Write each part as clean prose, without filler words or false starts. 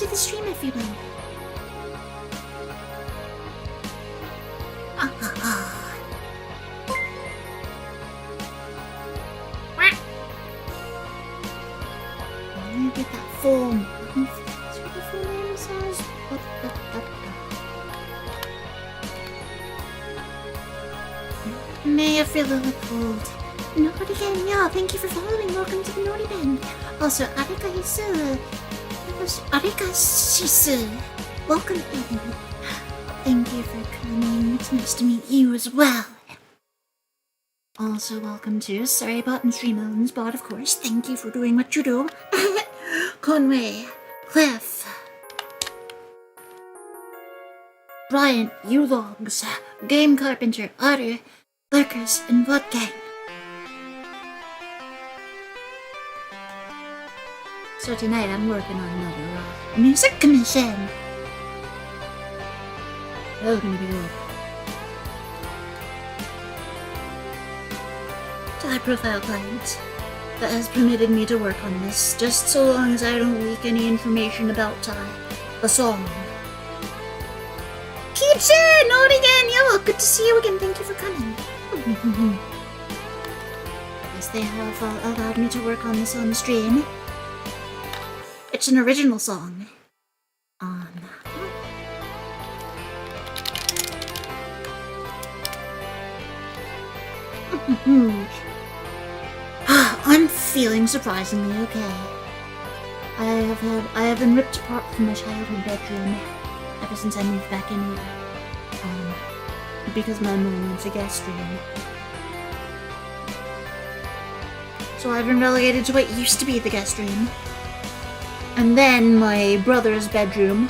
the stream, everyone. Look at that form. May I feel a little cold? Not again, yeah. Thank you for following. Welcome to the Naughty Ben. Also, Arikaisu. Arikashisu. Welcome in. Thank you for coming. It's nice to meet you as well. Also, welcome to Sorrybot and Streamons Bot, of course. Thank you for doing what you do. Conway, Cliff, Brian, U-Logs, Game Carpenter, Otter, Lurkers, and Vodgang. So tonight I'm working on another music commission. That's gonna be good. High profile client that has permitted me to work on this, just so long as I don't leak any information about the song. Keep not again, yo! Good to see you again, thank you for coming. Yes, they have allowed me to work on this on stream. It's an original song. I'm feeling surprisingly okay. I have been ripped apart from my childhood bedroom ever since I moved back in here. Because my mom wants a guest room. So I've been relegated to what used to be the guest room. And then my brother's bedroom.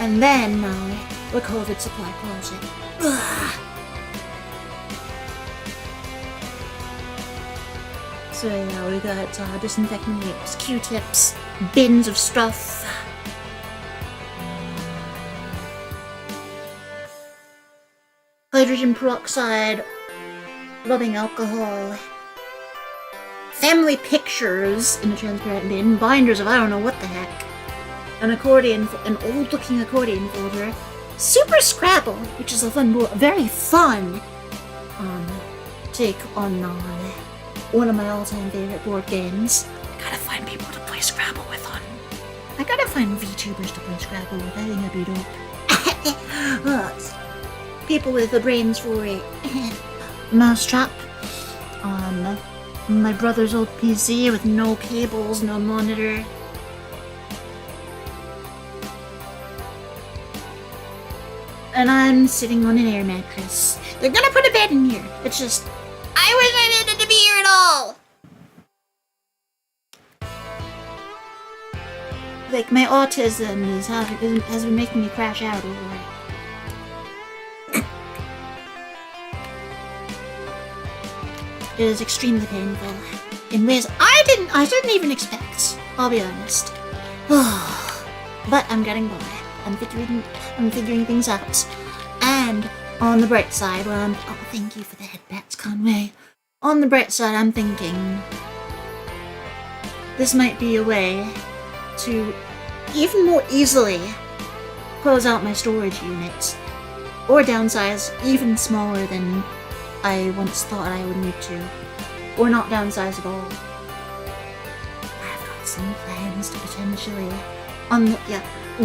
And then the COVID supply closet. Ugh. So yeah, we got disinfectant wipes, Q-tips, bins of stuff. Hydrogen peroxide, rubbing alcohol, family pictures in a transparent bin, binders of I don't know what the heck, an accordion, an old-looking accordion folder, Super Scrabble, which is a very fun take on one of my all-time favorite board games. I gotta find people to play Scrabble with on. I gotta find VTubers to play Scrabble with. I think that'd be dope. People with the brains for it. Mousetrap. On my brother's old PC with no cables, no monitor. And I'm sitting on an air mattress. They're gonna put a bed in here. It's just, I wish I didn't to be here at all. Like, my autism has been making me crash out over it. It is extremely painful in ways I didn't even expect. I'll be honest. But I'm getting by. I'm figuring things out. And on the bright side, thank you for the headbats, Conway. On the bright side, I'm thinking this might be a way to even more easily close out my storage unit, or downsize even smaller than I once thought I would need to, or not downsize at all. I've got some plans to potentially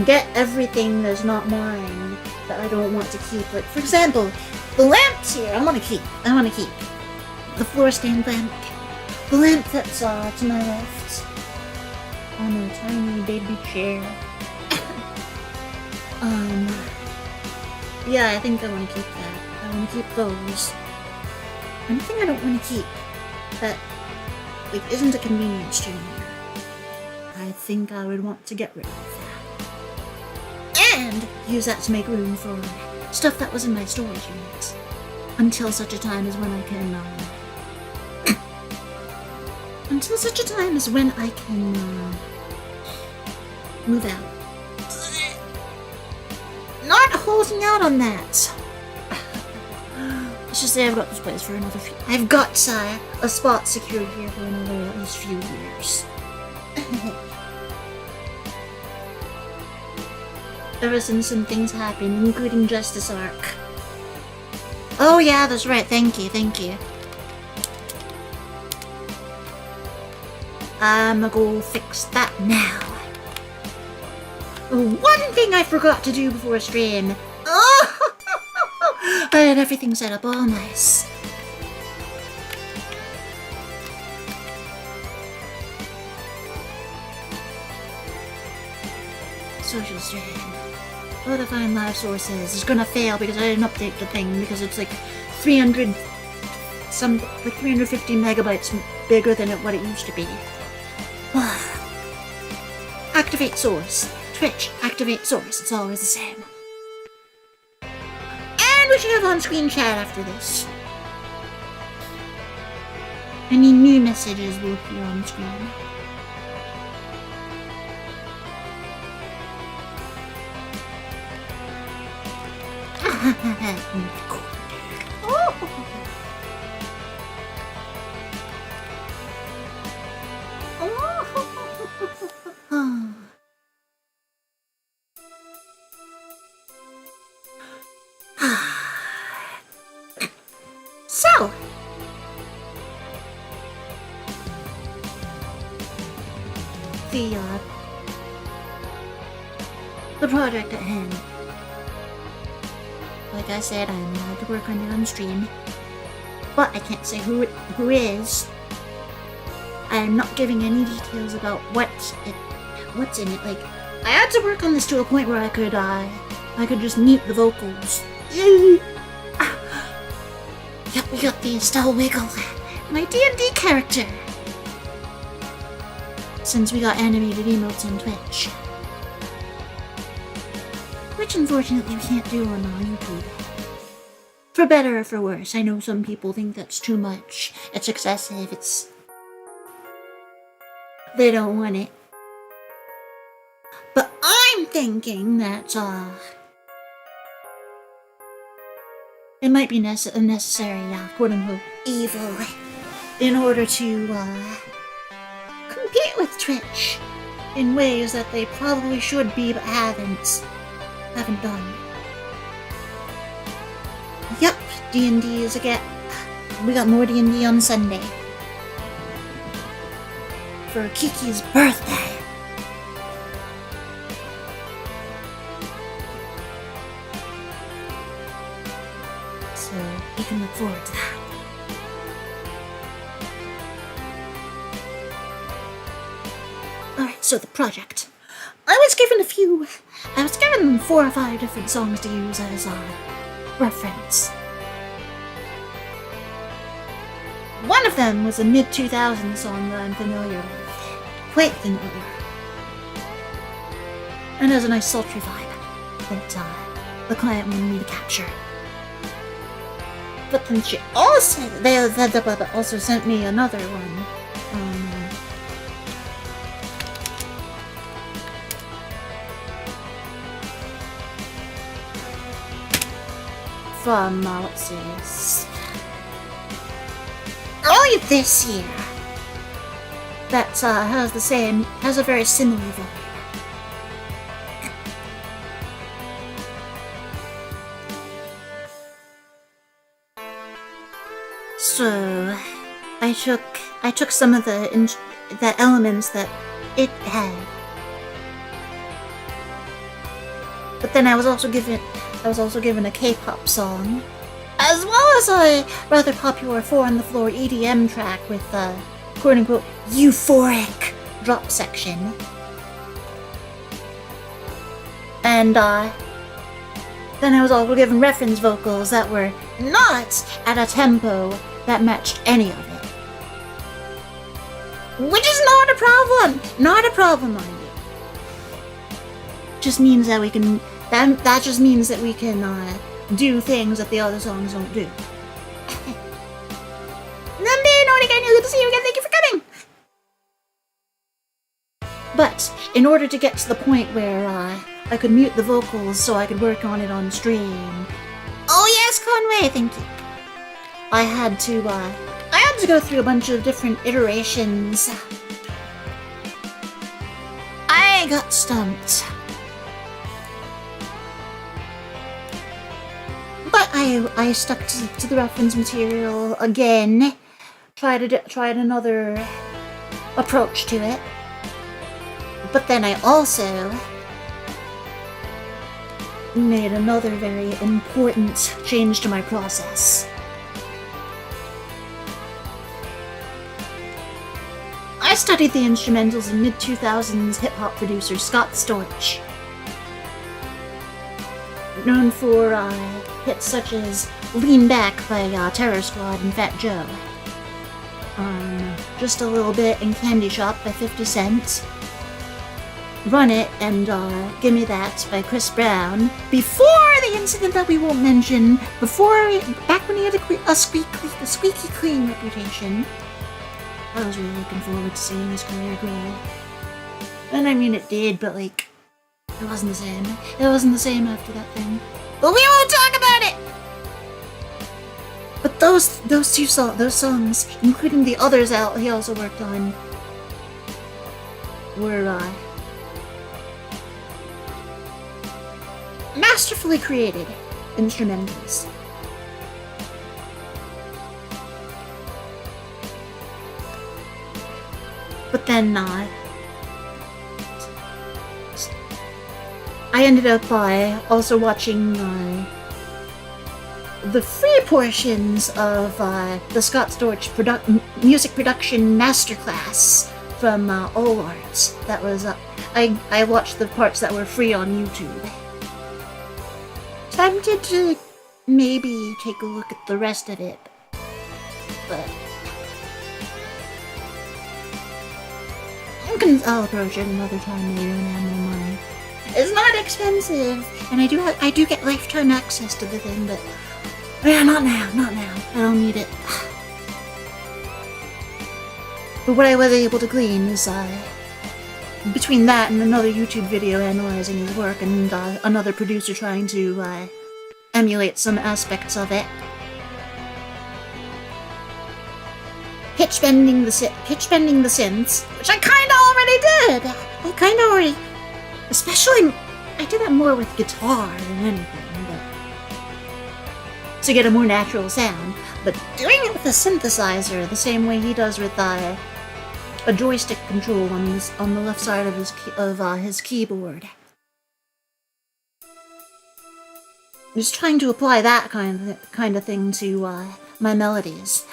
get everything that's not mine that I don't want to keep. Like, for example, the lamps here, I want to keep. The floor stand lamp. The lamp that's to my left. On a tiny baby chair. Yeah, I think I want to keep that. I want to keep those. Anything I don't want to keep that isn't a convenience to me, I think I would want to get rid of that. And use that to make room for stuff that was in my storage unit. Until such a time as when I can, move out. Not holding out on that. Let's just say I've got this place for another few. I've got a spot secured here for another at least few years. ever since some things happened, including Justice Arc. Oh yeah, that's right. Thank you, thank you. I'ma go fix that now. One thing I forgot to do before stream. Oh, I had everything set up all nice. Social stream. Oh, to find live sources is gonna fail because I didn't update the thing because it's like 350 megabytes bigger than what it used to be. Activate source. Twitch, activate source. It's always the same. And we should have on-screen chat after this. Any new messages will appear on screen. So, the project at hand. Like I said, I'm allowed to work on it on stream, but I can't say who is. I'm not giving any details about what's in it. Like, I had to work on this to a point where I could just mute the vocals. Yep, we got the Estelle Wiggle, my D&D character. Since we got animated emotes on Twitch. Which unfortunately we can't do on YouTube. For better or for worse, I know some people think that's too much. It's excessive, they don't want it. But I'm thinking that, it might be a necessary, quote-unquote, evil in order to, compete with Twitch in ways that they probably should be but haven't done. Yep, D&D is again. We got more D&D on Sunday. For Kiki's birthday. So, you can look forward to that. Alright, so the project. I was given 4 or 5 different songs to use as a reference. One of them was a mid-2000s song that I'm familiar with. Quite familiar. And has a nice sultry vibe that the client wanted me to capture. But then she also sent me another one. From, let's see, early this year. That has a very similar vibe. So, I took some of the elements that it had. But then I was also given a K-pop song, as well as a rather popular 4-on-the-floor EDM track with a quote-unquote euphoric drop section. And then I was also given reference vocals that were not at a tempo that matched any of it. Which is not a problem! Not a problem, mind you. Just means that we can... That just means that we can do things that the other songs don't do. Good to see you again. Thank you for coming. But in order to get to the point where I could mute the vocals so I could work on it on stream. Oh yes, Conway, thank you. I had to go through a bunch of different iterations. I got stumped. I stuck to the reference material again. Tried another approach to it. But then I also made another very important change to my process. I studied the instrumentals of mid-2000s hip-hop producer Scott Storch, known for hits such as Lean Back by Terror Squad and Fat Joe, Just a Little Bit in Candy Shop by 50 Cent, Run It and Gimme That by Chris Brown, before the incident that we won't mention, back when he had a squeaky clean reputation. I was really looking forward to seeing his career grow. And I mean it did, but like, it wasn't the same. It wasn't the same after that thing. But we won't talk about it! But those songs, including the others he also worked on, were masterfully created instrumentals. But then I ended up also watching the free portions of the Scott Storch music production masterclass from All Arts. That was I watched the parts that were free on YouTube. Tempted to maybe take a look at the rest of it, but I'll approach it another time later when I have more money. It's not expensive, and I do get lifetime access to the thing, but yeah, not now. I don't need it. But what I was able to glean is between that and another YouTube video analyzing his work and another producer trying to emulate some aspects of it. Pitch bending the synths, which I kinda already did. Especially, I did that more with guitar than anything, to get a more natural sound. But doing it with a synthesizer, the same way he does with a joystick control on the left side of his keyboard. Just trying to apply that kind of thing to my melodies.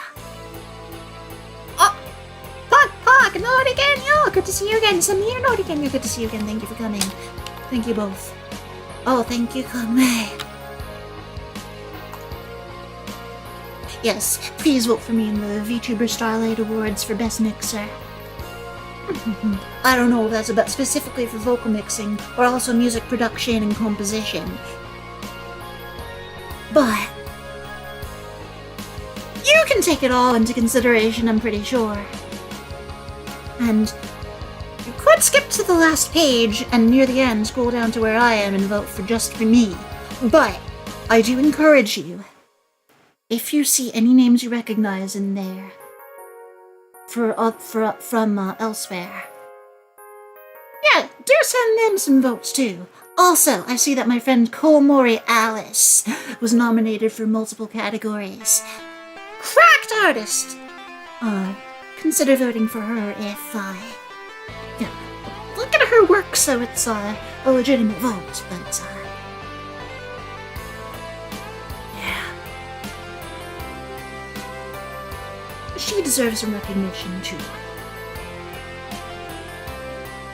Nordigan, yo, good to see you again. Samir, Nordigan, yo, good to see you again. Thank you for coming. Thank you both. Oh, thank you, Conway. Yes, please vote for me in the VTuber Starlight Awards for Best Mixer. I don't know if that's about specifically for vocal mixing or also music production and composition. But you can take it all into consideration, I'm pretty sure. And you could skip to the last page and near the end scroll down to where I am and vote for just for me. But I do encourage you, if you see any names you recognize in there from elsewhere, yeah, do send them some votes too. Also, I see that my friend Komori Alice was nominated for multiple categories. Cracked artist! Consider voting for her if, yeah, look at her work so it's, a legitimate vote, but, yeah. She deserves some recognition, too.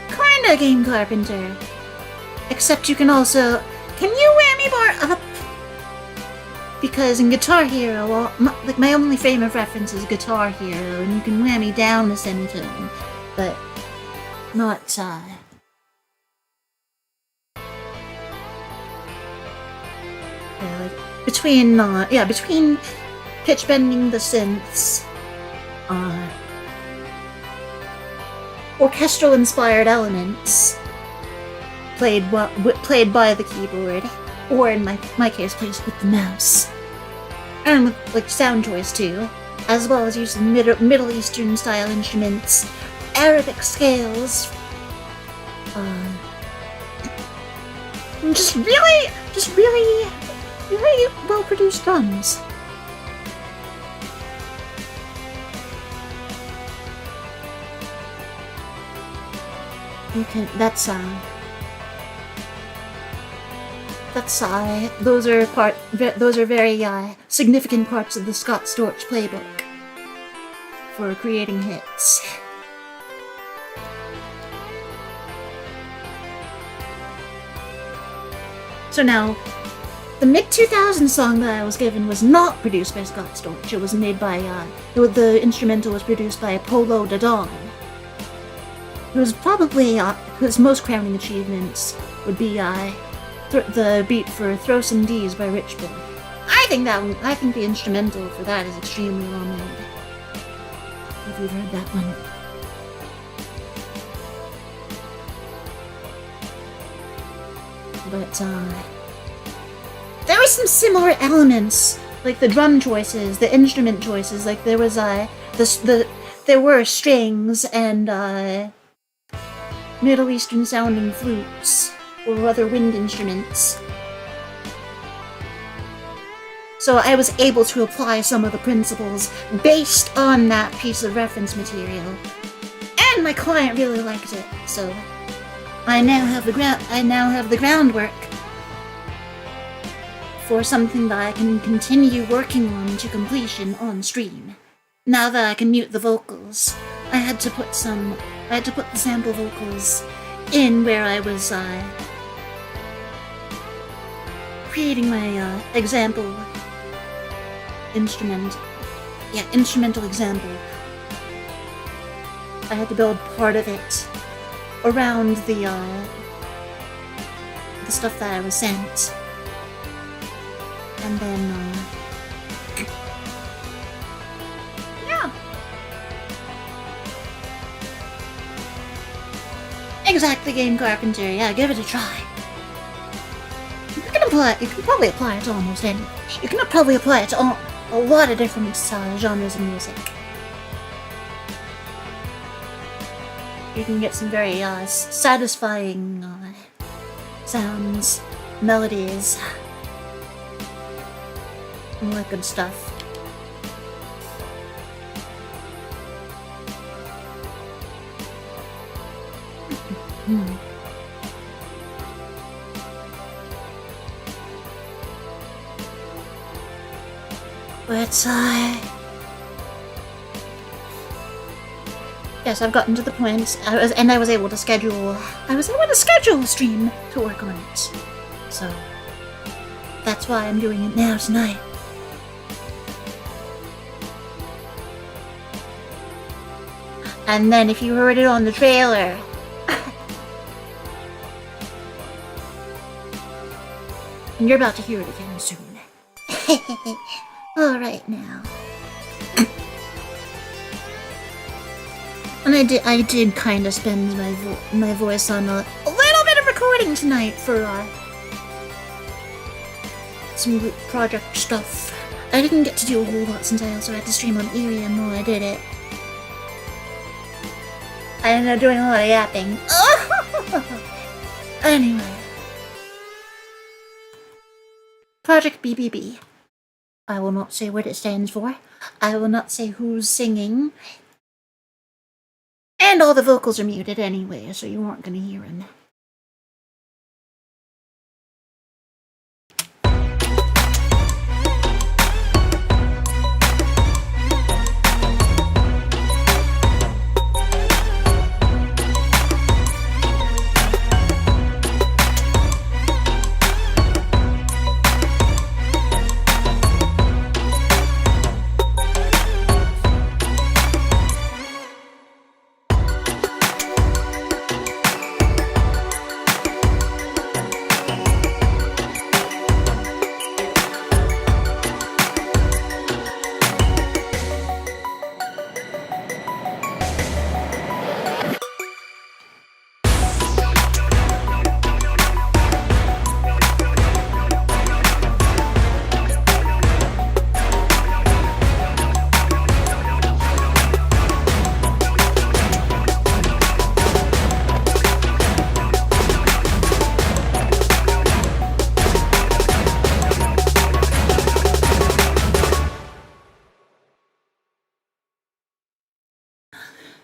Kinda Game Carpenter. Except you can also... Can you whammy bar up? Because in Guitar Hero, well, my only frame of reference is Guitar Hero, and you can whammy down the semitone, but not, between pitch bending the synths, orchestral-inspired elements played by the keyboard, or in my case, played with the mouse, and with like sound choice too, as well as using Middle Eastern style instruments, Arabic scales, just really Very well-produced drums. You can. Those are very significant parts of the Scott Storch playbook for creating hits. So now, the mid-2000s song that I was given was not produced by Scott Storch. It was made by, the instrumental was produced by Polo da Don. It was probably, his most crowning achievements would be, the beat for Throw Some D's by Rich Boy. I think the instrumental for that is extremely well made. If you've heard that one. But, there were some similar elements, like the drum choices, the instrument choices, like there was, there were strings and, Middle Eastern sounding flutes, or other wind instruments. So I was able to apply some of the principles based on that piece of reference material. And my client really liked it, so I now have the groundwork for something that I can continue working on to completion on stream. Now that I can mute the vocals, I had to put the sample vocals in where I was creating my instrumental example. I had to build part of it around the stuff that I was sent. And then, yeah. Exactly, Game Carpenter. Yeah, give it a try. You can probably apply it to almost any. You can probably apply it to a lot of different genres of music. You can get some very satisfying sounds, melodies, all that good stuff. But yes, I've gotten to the point. I was able to schedule a stream to work on it. So that's why I'm doing it now tonight. And then if you heard it on the trailer, and you're about to hear it again soon. Alright now. And I did kind of spend my voice on a little bit of recording tonight for some group project stuff. I didn't get to do a whole lot since I also had to stream on Arielle while I did it. I ended up doing a lot of yapping. Anyway. Project BBB. I will not say what it stands for. I will not say who's singing. And all the vocals are muted anyway, so you aren't gonna hear them.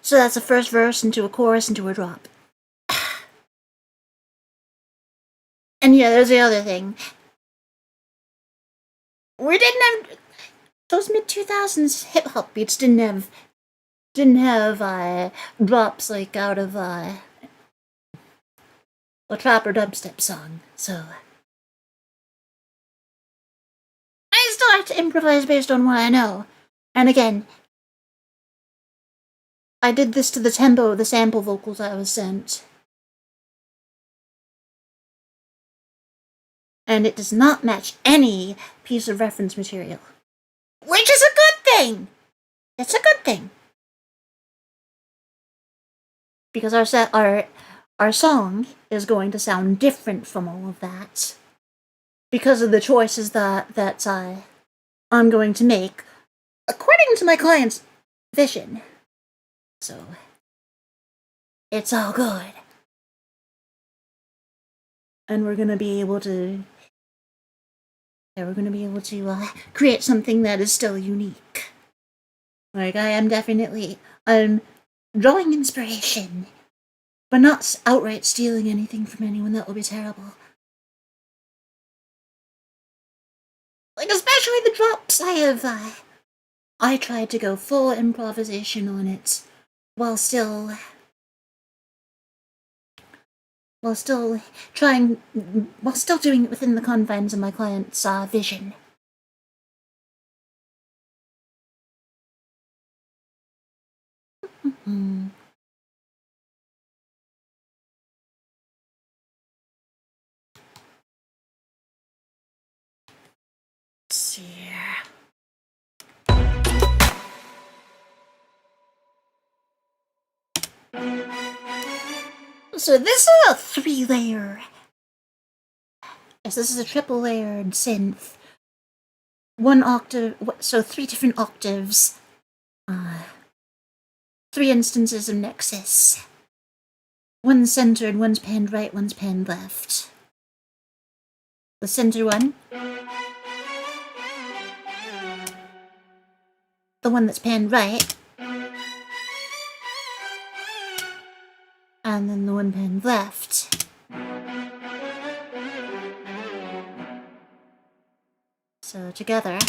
So that's the first verse into a chorus into a drop. And yeah, there's the other thing. We didn't have those mid-2000s hip-hop beats didn't have drops like out of a trap or dubstep song, so I still have to improvise based on what I know. And again, I did this to the tempo of the sample vocals I was sent. And it does not match any piece of reference material. Which is a good thing! It's a good thing. Because our song is going to sound different from all of that. Because of the choices that I'm going to make according to my client's vision. So it's all good. And we're gonna be able to create something that is still unique. Like I'm drawing inspiration, but not outright stealing anything from anyone. That will be terrible. Like especially the drops I tried to go full improvisation on it, while still doing it within the confines of my client's vision. Let's see here. So this is a 3-layer. Yes, this is a triple-layered synth. 1 octave, so 3 different octaves. 3 instances of nexus. One's centered, one's panned right, one's panned left. The center one. The one that's panned right. And then the one panned left. So together.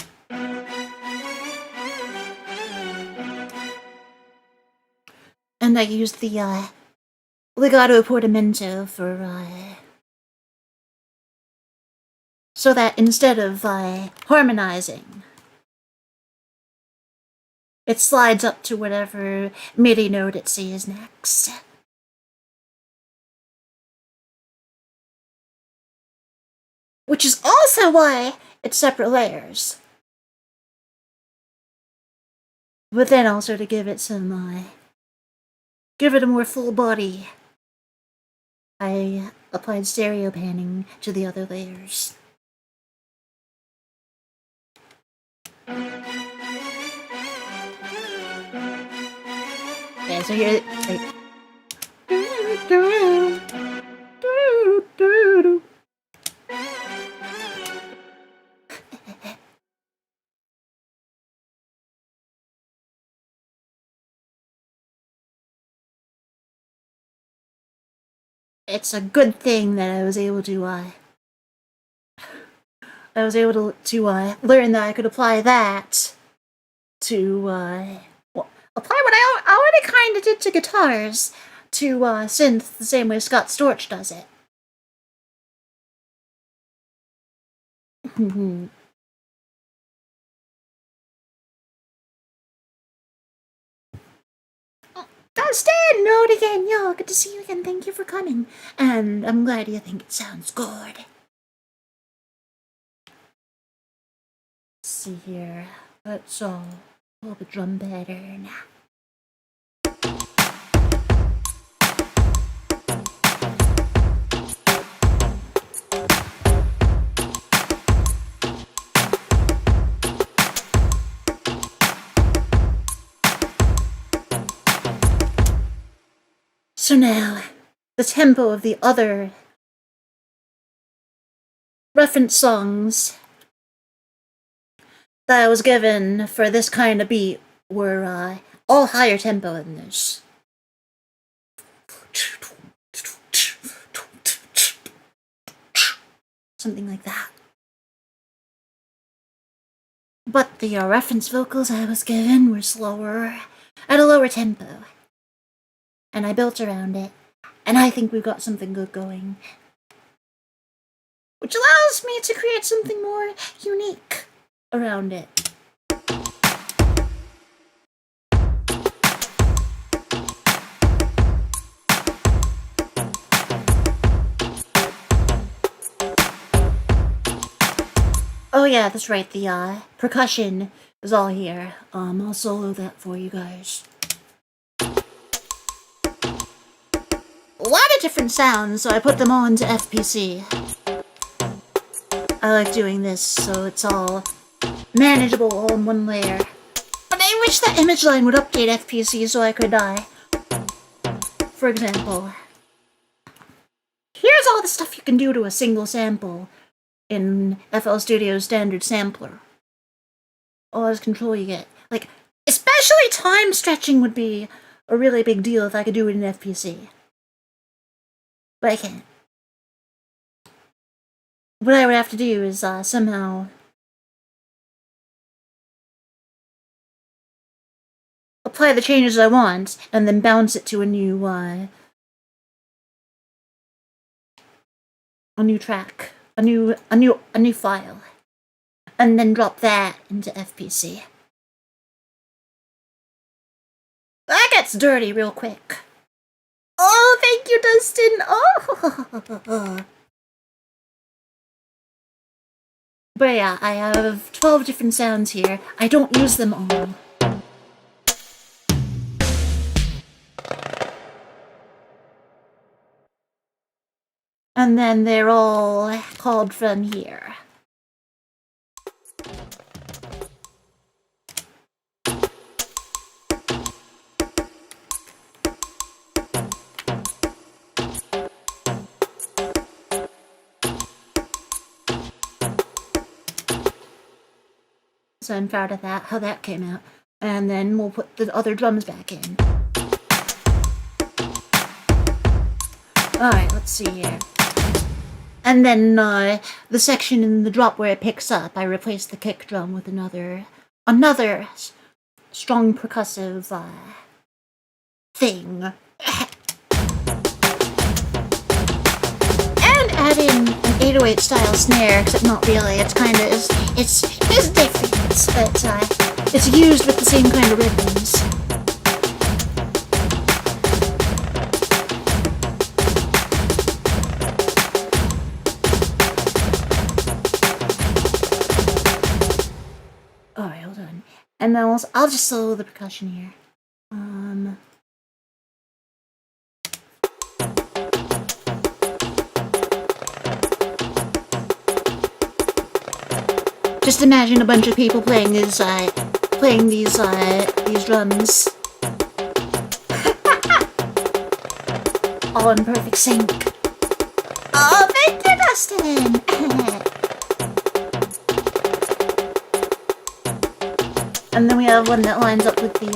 And I used the legato portamento for so that instead of harmonizing, it slides up to whatever MIDI note it sees next. Which is also why it's separate layers. But then also to give it some, give it a more full body, I applied stereo panning to the other layers. Okay, so here, like, it's a good thing that I was able to learn that I could apply that to apply what I already kind of did to guitars to synth the same way Scott Storch does it. Stan, note again, yo, good to see you again, thank you for coming, and I'm glad you think it sounds good. Let's see here, let's pull the drum pattern. So now, the tempo of the other reference songs that I was given for this kind of beat were all higher tempo than this. something like that. But the reference vocals I was given were slower, at a lower tempo. And I built around it, and I think we've got something good going. Which allows me to create something more unique around it. Oh yeah, that's right, the percussion is all here. I'll solo that for you guys. A lot of different sounds, so I put them all into FPC. I like doing this, so it's all manageable all in one layer. But I wish that image line would update FPC so I could for example, here's all the stuff you can do to a single sample in FL Studio's standard sampler. All this control you get. Like, especially time stretching would be a really big deal if I could do it in FPC. But I can't. What I would have to do is somehow apply the changes I want and then bounce it to a new track, a new file, and then drop that into FPC. That gets dirty real quick. Oh, thank you, Dustin. Oh. But yeah, I have 12 different sounds here. I don't use them all. And then they're all called from here. So I'm proud of that, how that came out. And then we'll put the other drums back in. Alright, let's see here. And then the section in the drop where it picks up, I replaced the kick drum with another strong percussive thing. And add in an 808 style snare, except not really. It's kind of it's different, but it's used with the same kind of rhythms. Alright, hold on. And then I'll just solo the percussion here. Just imagine a bunch of people playing these drums. All in perfect sync. Oh, thank you, Dustin! And then we have one that lines up with the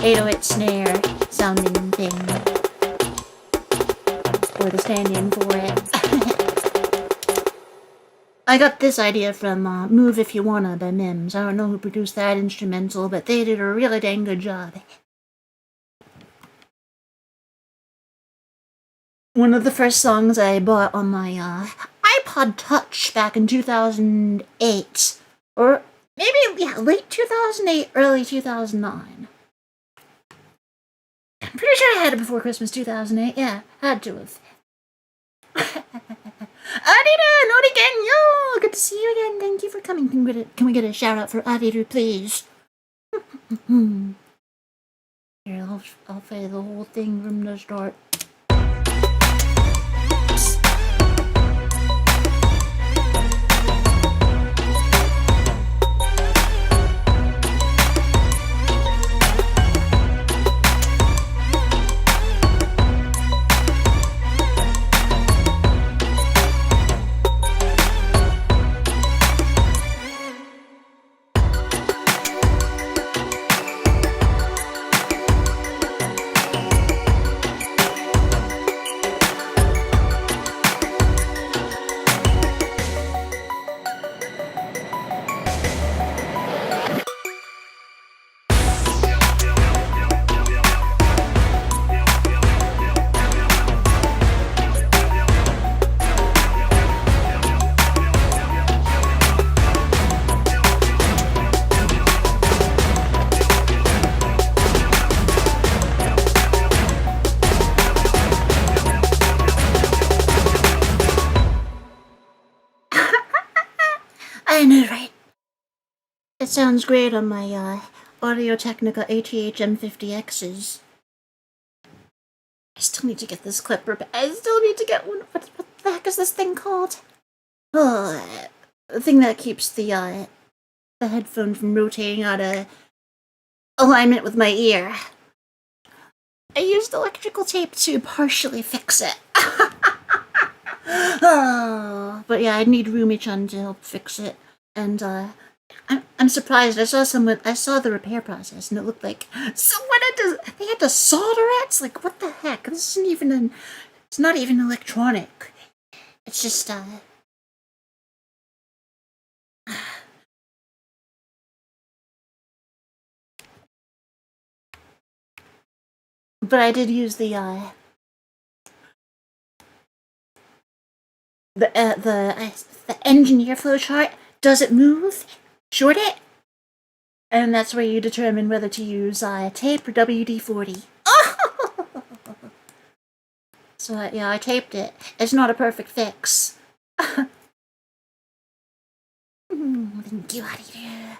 808 snare sounding thing. Or the stand-in for it. I got this idea from Move If You Wanna by Mims. I don't know who produced that instrumental, but they did a really dang good job. One of the first songs I bought on my iPod Touch back in 2008. Or maybe, yeah, late 2008, early 2009. I'm pretty sure I had it before Christmas 2008. Yeah, had to have. Adiru, Norigen, yo! Good to see you again. Thank you for coming. Can we get a shout out for Adiru, please? Here, I'll play the whole thing from the start. It sounds great on my Audio-Technica ATH-M50Xs. I still need to get this clipper, but I still need to get one. What the heck is this thing called? Oh, the thing that keeps the headphone from rotating out of alignment with my ear. I used electrical tape to partially fix it. Oh, but yeah, I need Rumi-chan to help fix it. And I'm surprised. I saw the repair process, and it looked like someone they had to solder it. It's like, what the heck? This isn't even it's not even electronic. It's just but I did use the engineer flowchart. Does it move? Short it? And that's where you determine whether to use tape or WD-40. So yeah, I taped it. It's not a perfect fix. Thank you, Arielle.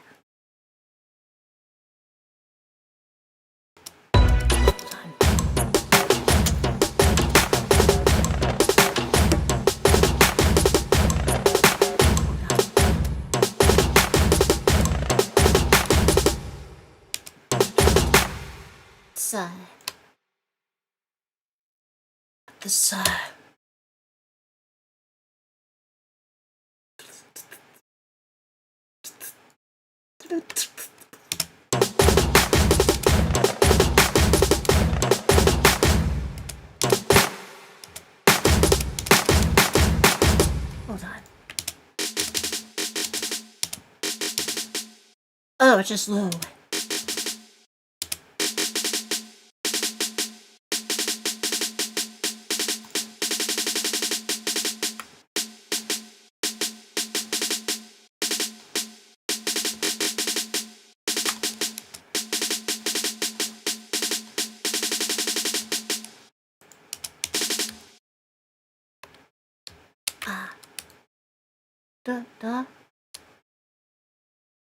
Hold on. Oh, it's just low.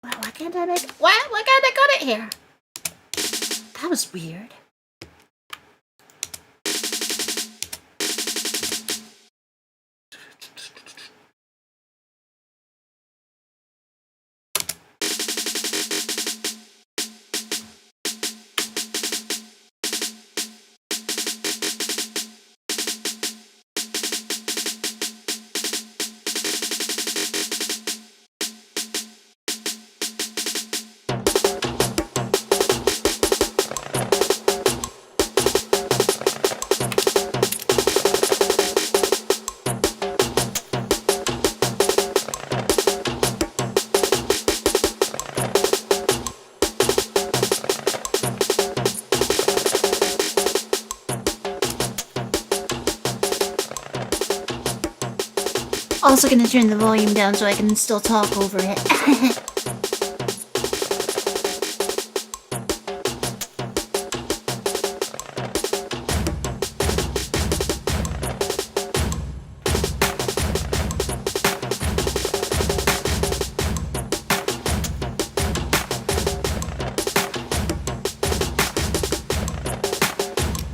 Why can't I make it? Why can't I got it here? That was weird. Also gonna turn the volume down so I can still talk over it.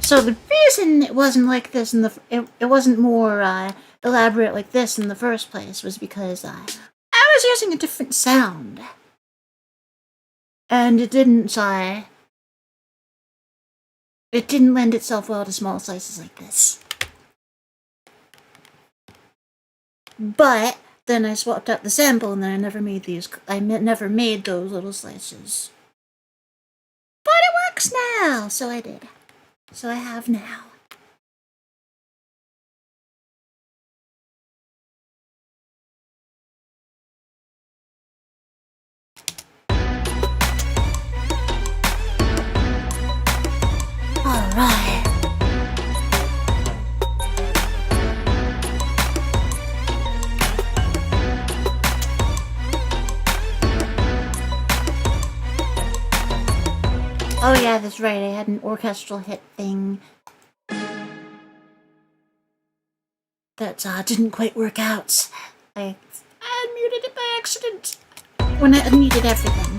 So the reason it wasn't like this it wasn't more elaborate like this in the first place was because I was using a different sound, and it didn't lend itself well to small slices like this. But then I swapped out the sample, and then I never made those little slices. But it works now, so I did. So I have now. Alright. Oh yeah, that's right, I had an orchestral hit thing that didn't quite work out. I muted it by accident. when I unmuted everything.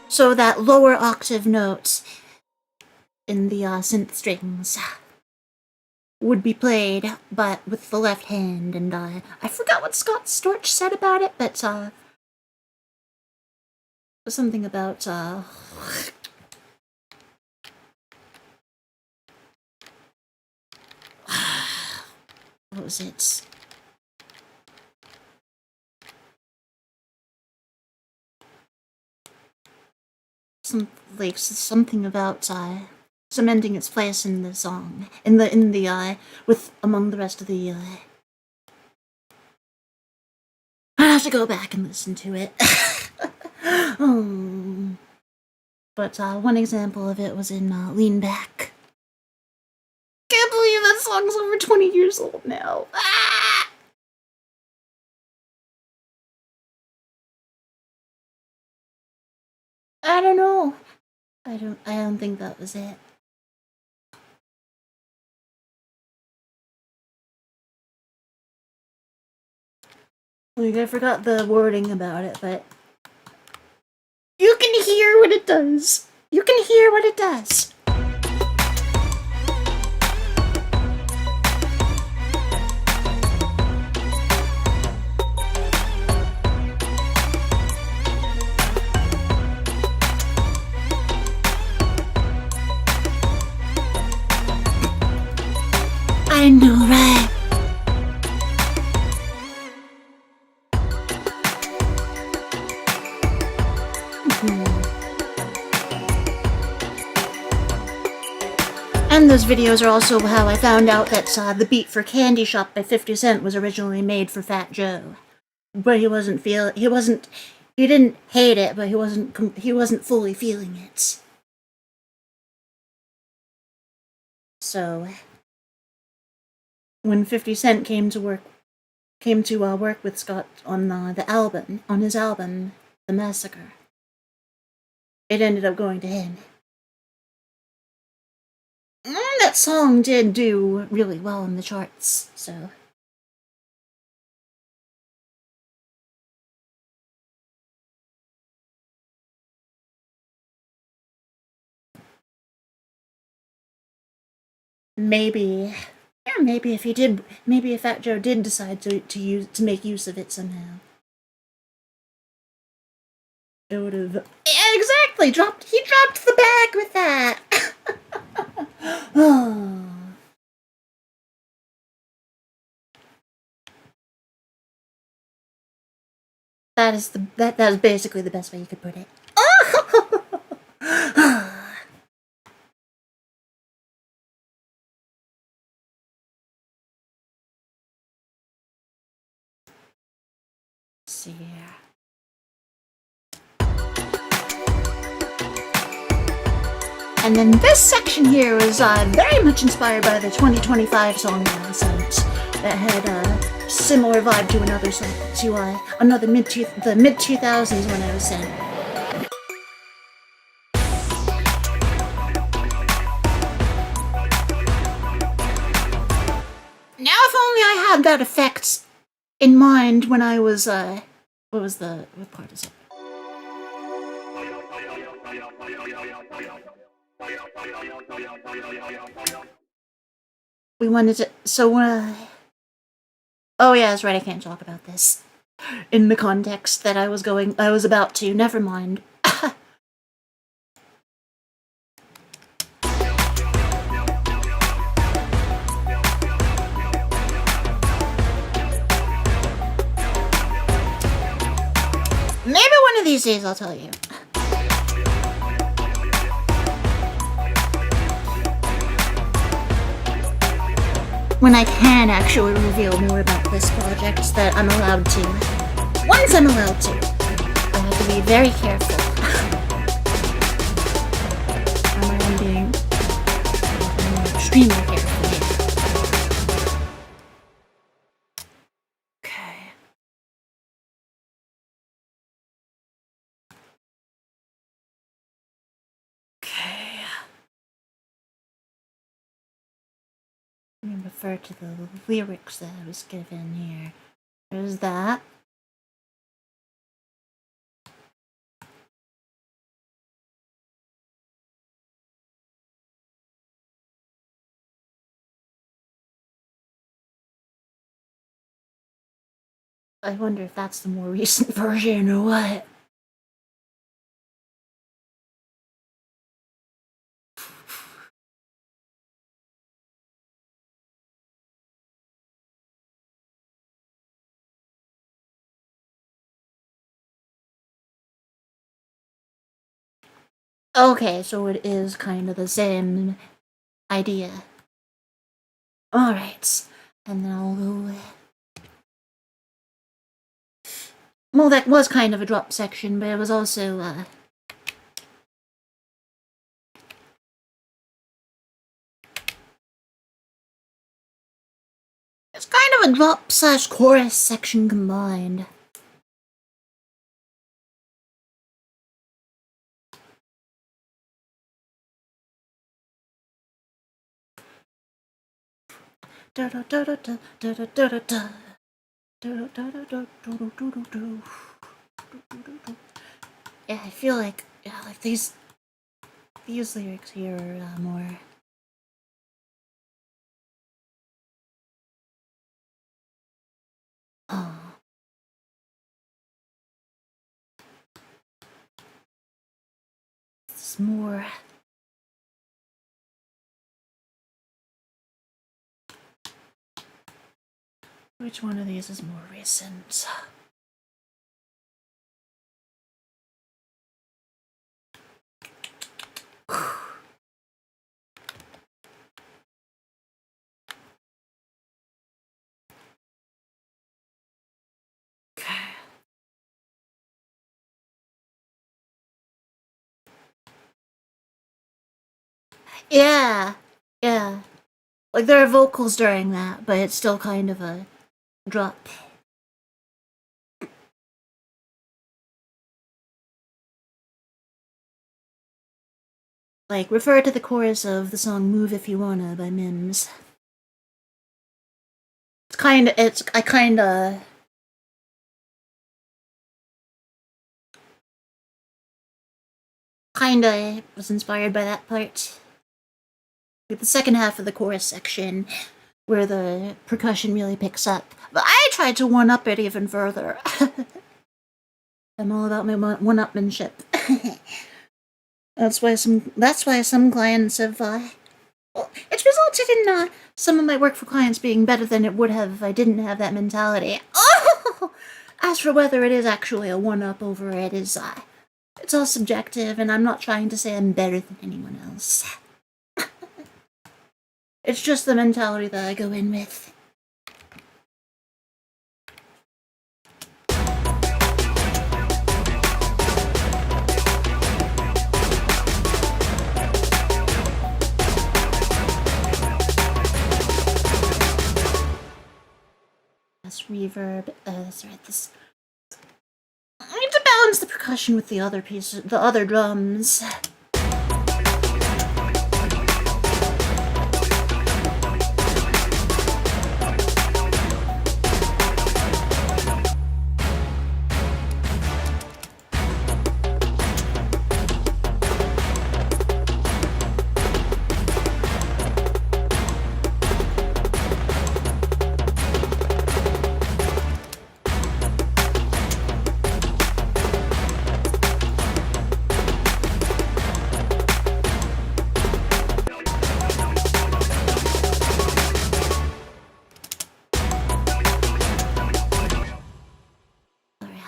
So that lower octave note in the synth strings would be played, but with the left hand, and I forgot what Scott Storch said about it, but something about what was it? Something about cementing its place in the song, in the with among the rest of the I have to go back and listen to it. But one example of it was in Lean Back. Can't believe that song's over 20 years old now. Ah! I don't know. I don't think that was it. Like, I forgot the wording about it, but you can hear what it does. You can hear what it does. I know, right? And those videos are also how I found out that the beat for Candy Shop by 50 Cent was originally made for Fat Joe. But he didn't hate it, but he wasn't fully feeling it. So when 50 Cent came to work with Scott on his album, The Massacre, it ended up going to him. That song did do really well in the charts, so. Maybe if Fat Joe did decide to make use of it somehow, it would have. Yeah, exactly. He dropped the bag with that. Oh. That is basically the best way you could put it. See here. And then this section here was very much inspired by the 2025 song that I sent, that had a similar vibe to another song, the mid 2000s when I was sent. Now if only I had that effect in mind when I was what part is it? We wanted to, oh yeah, that's right, I can't talk about this in the context that I was about to, never mind. Maybe one of these days I'll tell you. When I can actually reveal more about this project that I'm allowed to. Once I'm allowed to. I have to be very careful. I'm being extremely careful here. refer to the lyrics that I was given here. There's that. I wonder if that's the more recent version or what. Okay, so it is kind of the same idea. Alright, and then I'll go... Well, that was kind of a drop section, but it was also, it's kind of a drop/chorus section combined. Yeah, I feel like these lyrics here are more. Oh. It's more. Which one of these is more recent? Yeah, yeah. Like there are vocals during that, but it's still kind of a drop. Like, refer to the chorus of the song Move If You Wanna by Mims. I kinda was inspired by that part. Like the second half of the chorus section, where the percussion really picks up. But I tried to one-up it even further. I'm all about my one-upmanship. That's why some clients have, it's resulted in, some of my work for clients being better than it would have if I didn't have that mentality. Oh! As for whether it is actually a one-up over it is, it's all subjective, and I'm not trying to say I'm better than anyone else. It's just the mentality that I go in with. That's reverb. That's right. This. I need to balance the percussion with the other pieces, the other drums.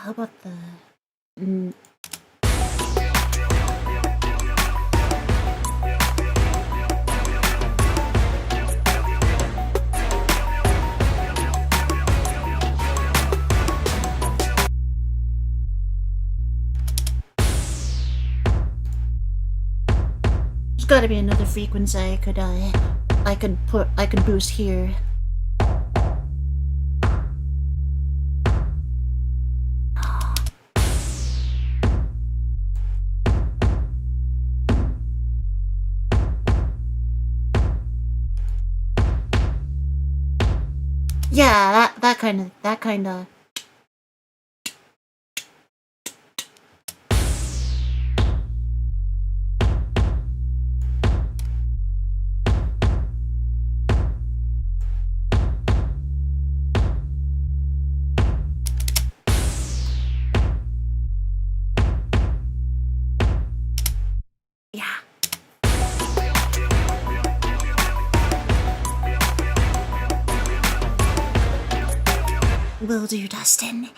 How about the... There's gotta be another frequency I could boost here. Yeah, that kind of. Yeah. Will do, Dustin.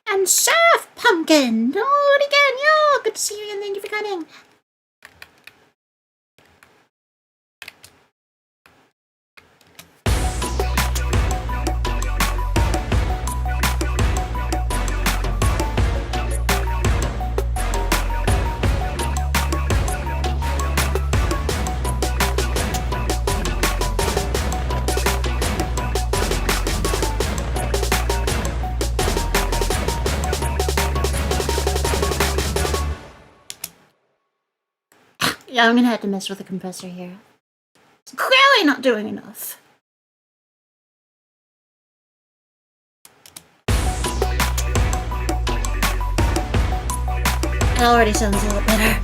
And Surf Pumpkin! Oh, again, yo! Good to see you again, thank you for coming. Yeah, I'm gonna have to mess with the compressor here. It's clearly not doing enough. It already sounds a little better.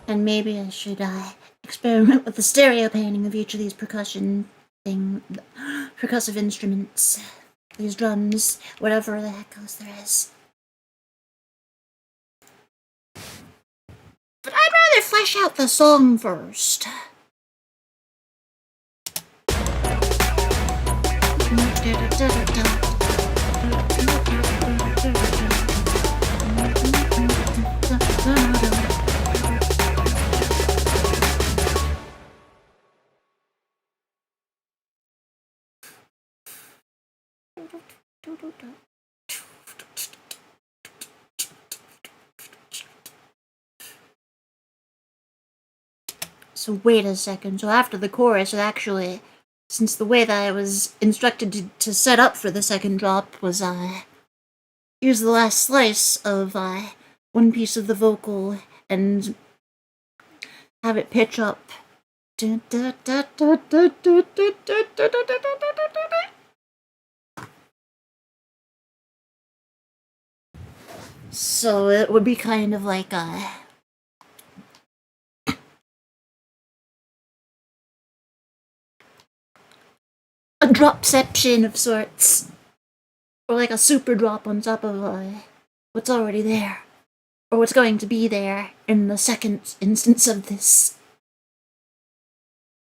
And maybe I should experiment with the stereo painting of each of these percussive instruments. These drums, whatever the heck else there is. But I'd rather flesh out the song first. So wait a second, so after the chorus, it actually, since the way that I was instructed to set up for the second drop was, use the last slice of, one piece of the vocal and have it pitch up. So it would be kind of like a dropception of sorts. Or like a super drop on top of what's already there. Or what's going to be there in the second instance of this.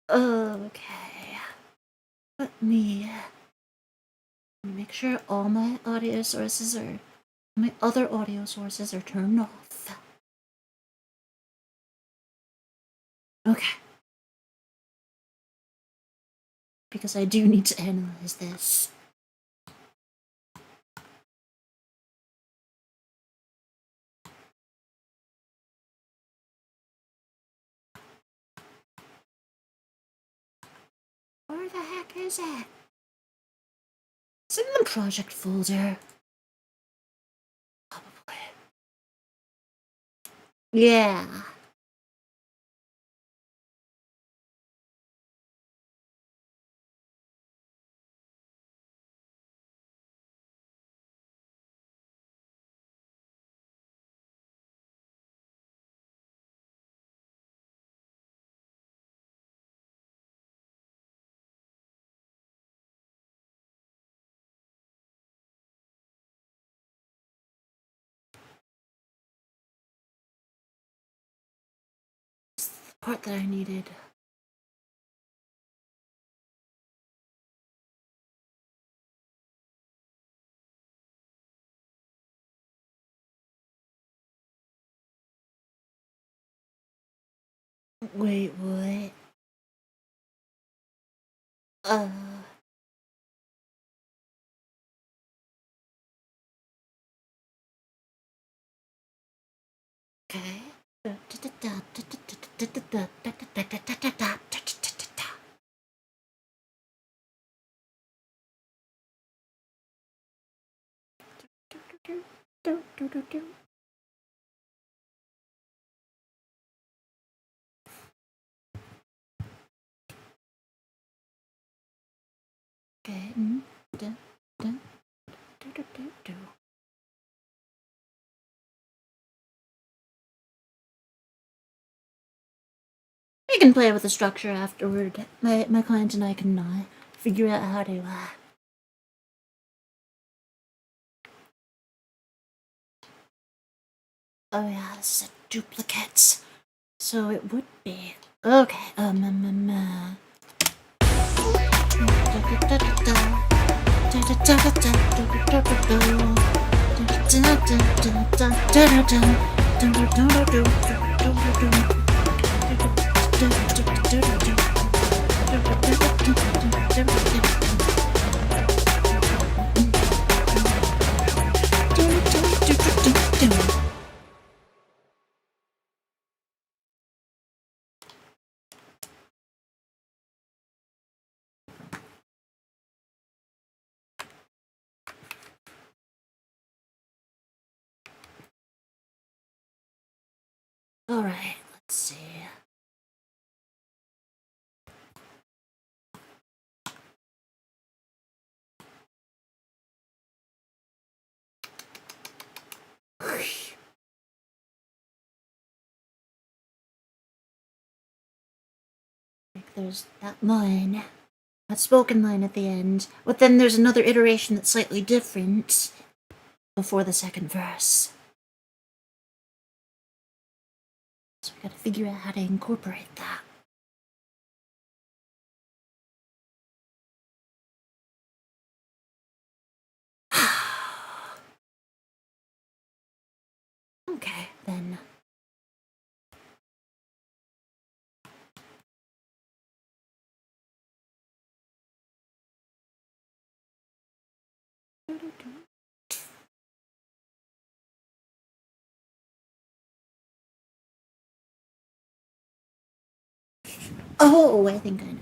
Okay. Let me make sure all my audio sources are... my other audio sources are turned off. Okay. Because I do need to analyze this. Where the heck is it? It's in the project folder. Probably. Yeah. It's the part that I needed. Wait, what? Okay. Do, do, do, do. Okay. Do, do, do, do, do, do. We can play with the structure afterward. My client and I can figure out how to oh yeah, this is a duplicate. So it would be okay. All right, let's see. There's that line, that spoken line at the end, but then there's another iteration that's slightly different before the second verse. So we gotta figure out how to incorporate that. Okay, then. Oh, I think I know.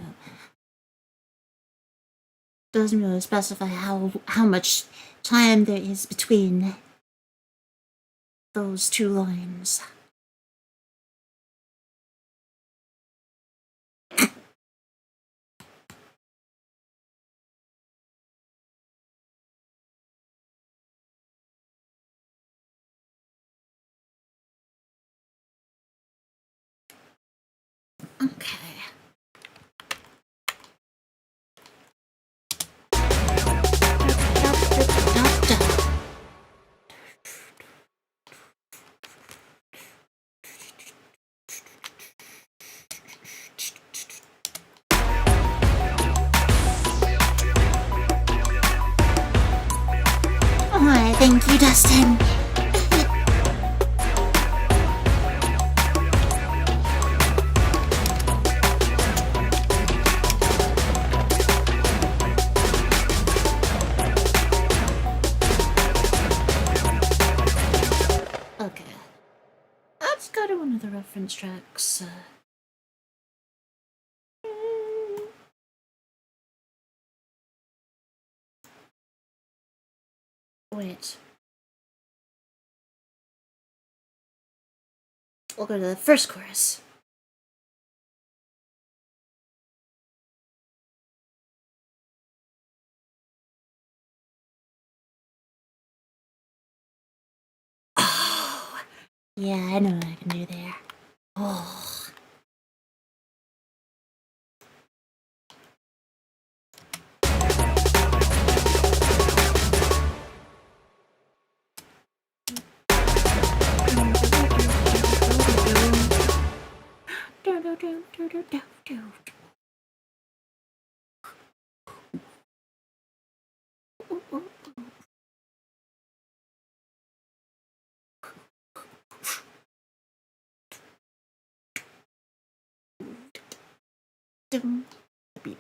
Doesn't really specify how much time there is between those two lines. Okay. Alright, thank you, Dustin. Okay. Let's go to one of the reference tracks. Wait. We'll go to the first chorus. Oh, yeah, I know what I can do there. Oh.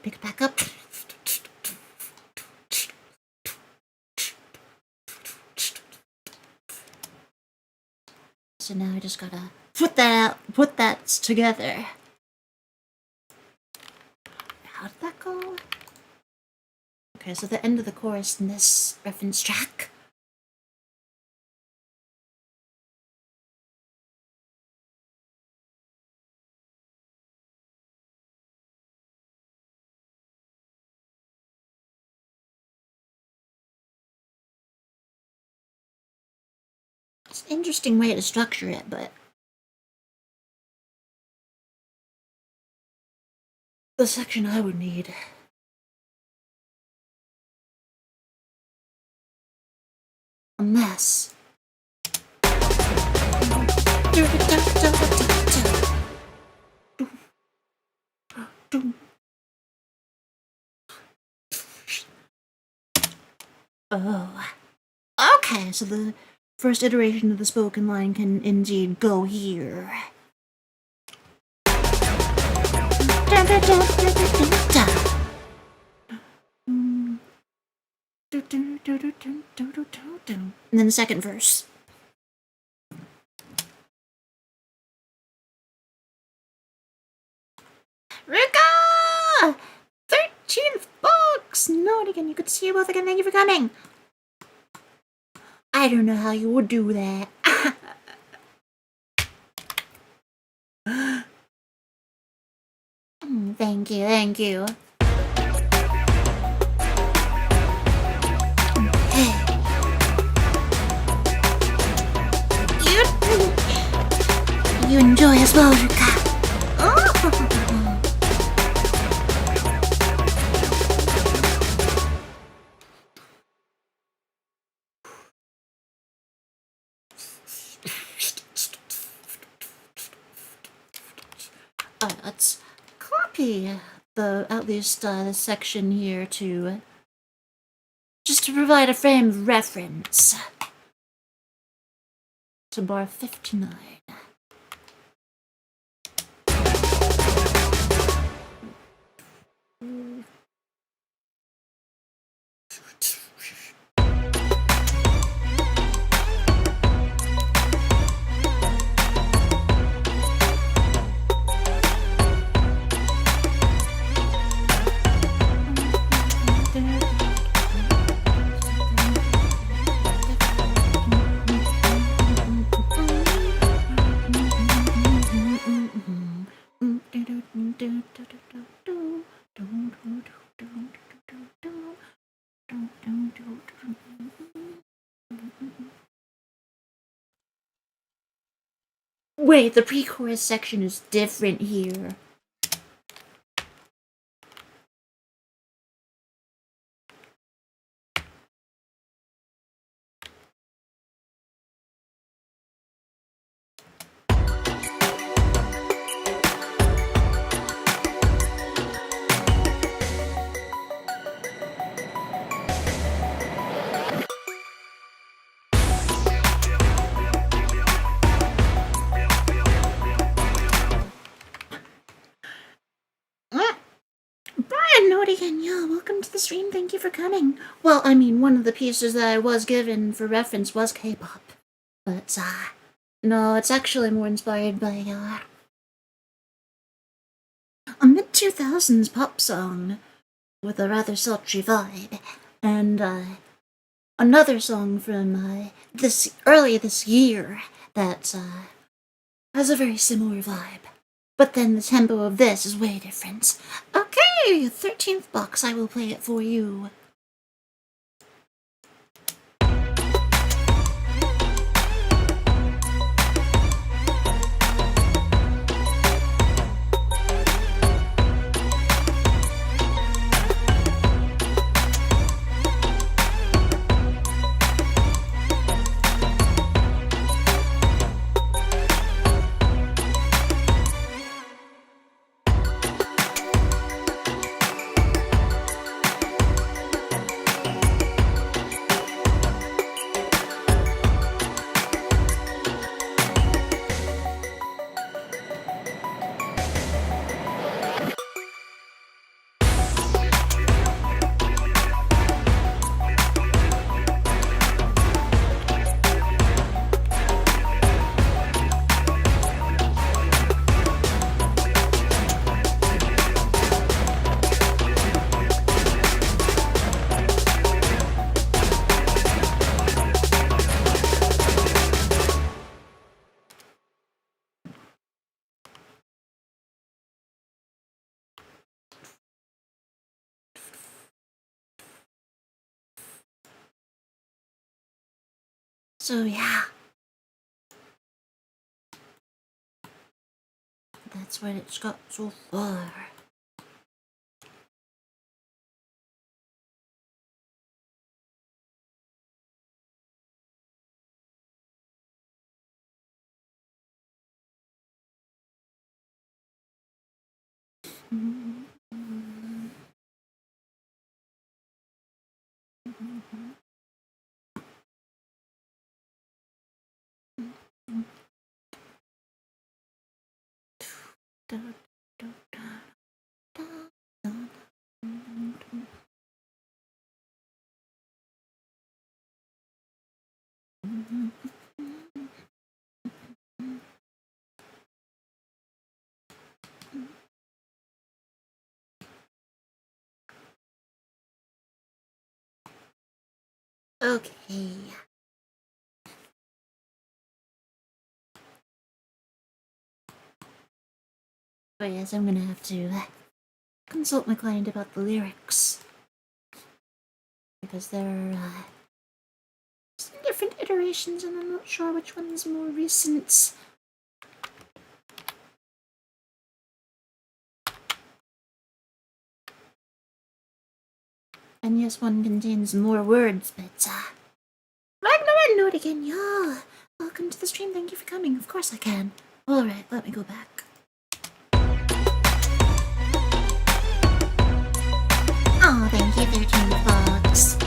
Pick it back up. So now I just gotta put that together. How did that go? Okay, so the end of the chorus in this reference track It's an interesting way to structure it, but the section I would need. A mess. Oh. Okay, so the first iteration of the spoken line can indeed go here. And then the second verse. Rika! 13th box! No, again, you could see you both again. Thank you for coming. I don't know how you would do that. Thank you, thank you. Hey. You enjoy as well, Rika. Let's copy at least this section here just to provide a frame of reference to bar 59. Wait, the pre-chorus section is different here. Yeah, welcome to the stream. Thank you for coming. Well, I mean, one of the pieces that I was given for reference was K-pop. But, no, it's actually more inspired by, a mid-2000s pop song with a rather sultry vibe. And, another song from, early this year that, has a very similar vibe. But then the tempo of this is way different. Okay, 13th box, I will play it for you. So yeah, That's what it's got so far. Okay. But yes, I'm gonna have to consult my client about the lyrics. Because there are some different iterations and I'm not sure which one's more recent. And yes, one contains more words, but Ragnar know it again, yeah. Welcome to the stream, thank you for coming. Of course I can. Alright, let me go back. Oh, thank you, 13 Fox.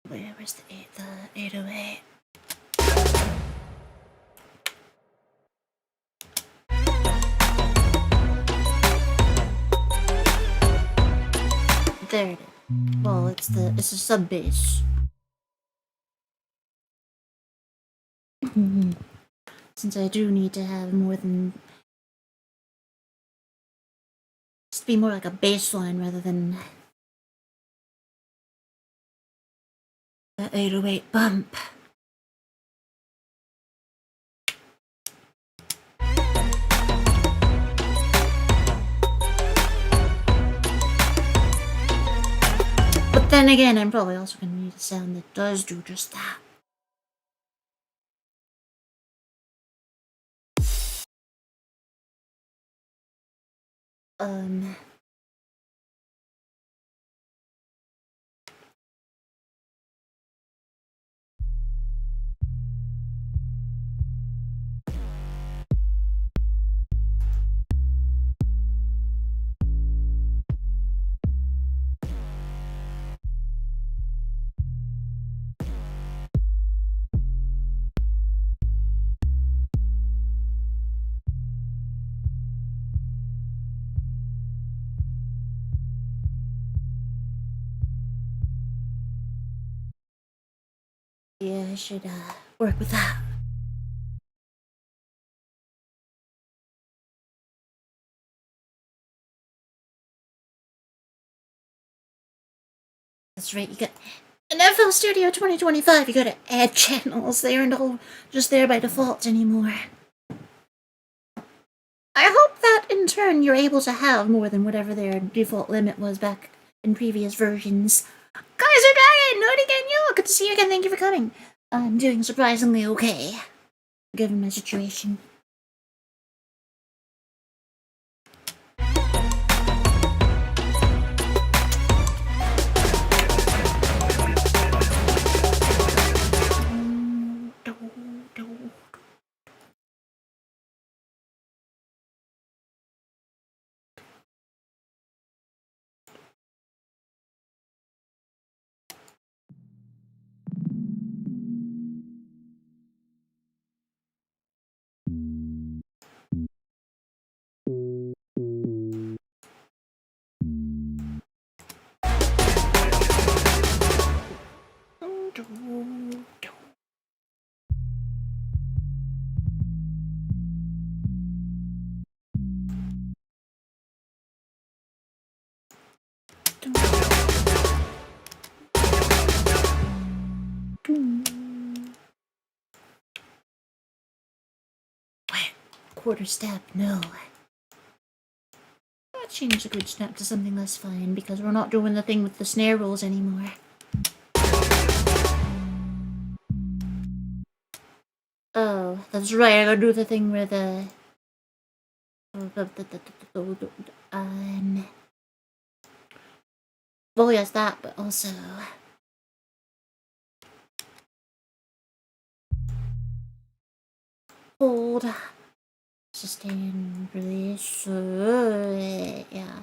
Where was the 808? There it is. Well, it's a sub bass. Since I do need to have more than just be more like a bass line rather than an 808 bump. But then again, I'm probably also going to need a sound that does do just that. Yeah, I should work with that. That's right, you got in FL Studio 2025, you gotta add channels. They aren't all just there by default anymore. I hope that in turn you're able to have more than whatever their default limit was back in previous versions. Kaiser Dragon, again, yo! Good to see you again. Thank you for coming. I'm doing surprisingly okay, given my situation. Quarter step, no. I'll change the good step to something less fine because we're not doing the thing with the snare rolls anymore. Oh, that's right, I gotta do the thing where the... Well, yes, that, but also... Hold. Sustain, release, yeah.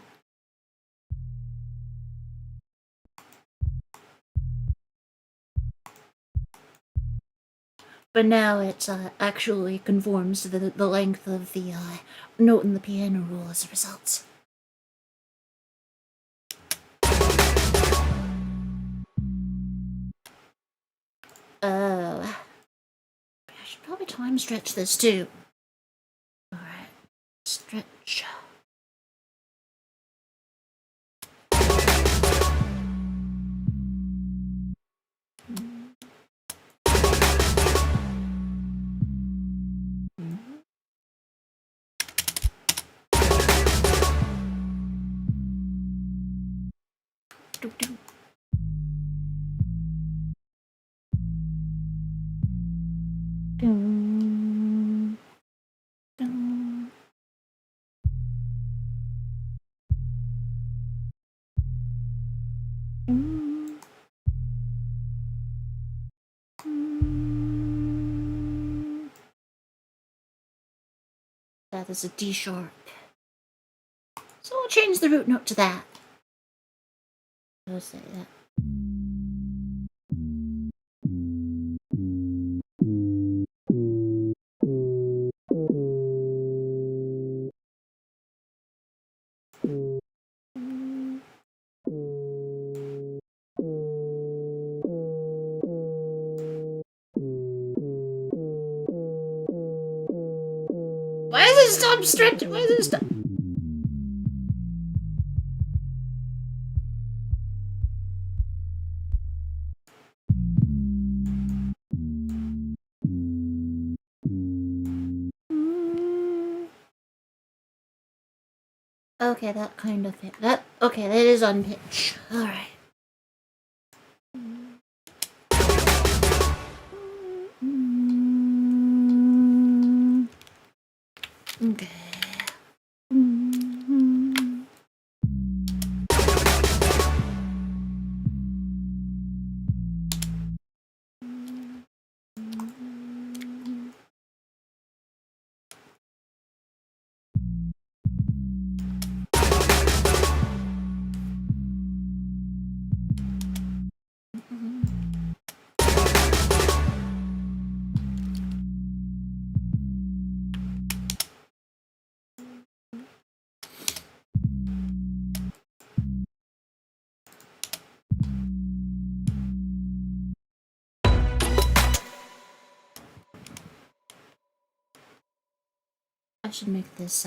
But now it actually conforms to the length of the note in the piano roll as a result. Oh. I should probably time stretch this too. Alright. Stretch. That is a D sharp. So we'll change the root note to that. I'll say that. Why does it stop stretching? Why does it stop? Okay, that kind of fit. Okay, that is on pitch. Alright. Okay. I should make this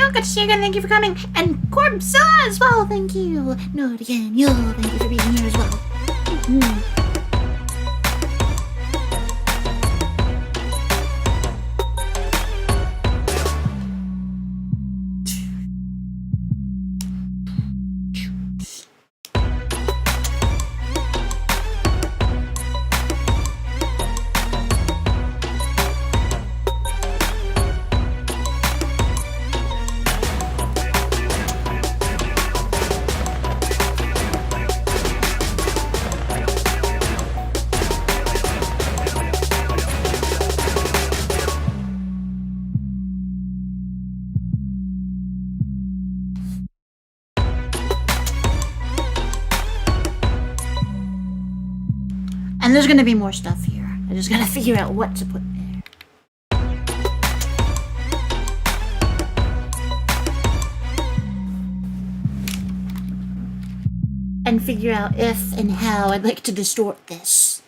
you. Good to see you again. Thank you for coming. And Corbzilla as well. Thank you. No, again, yo. Thank you for being here as well. And there's gonna be more stuff here. I just gotta figure out what to put there. And figure out if and how I'd like to distort this.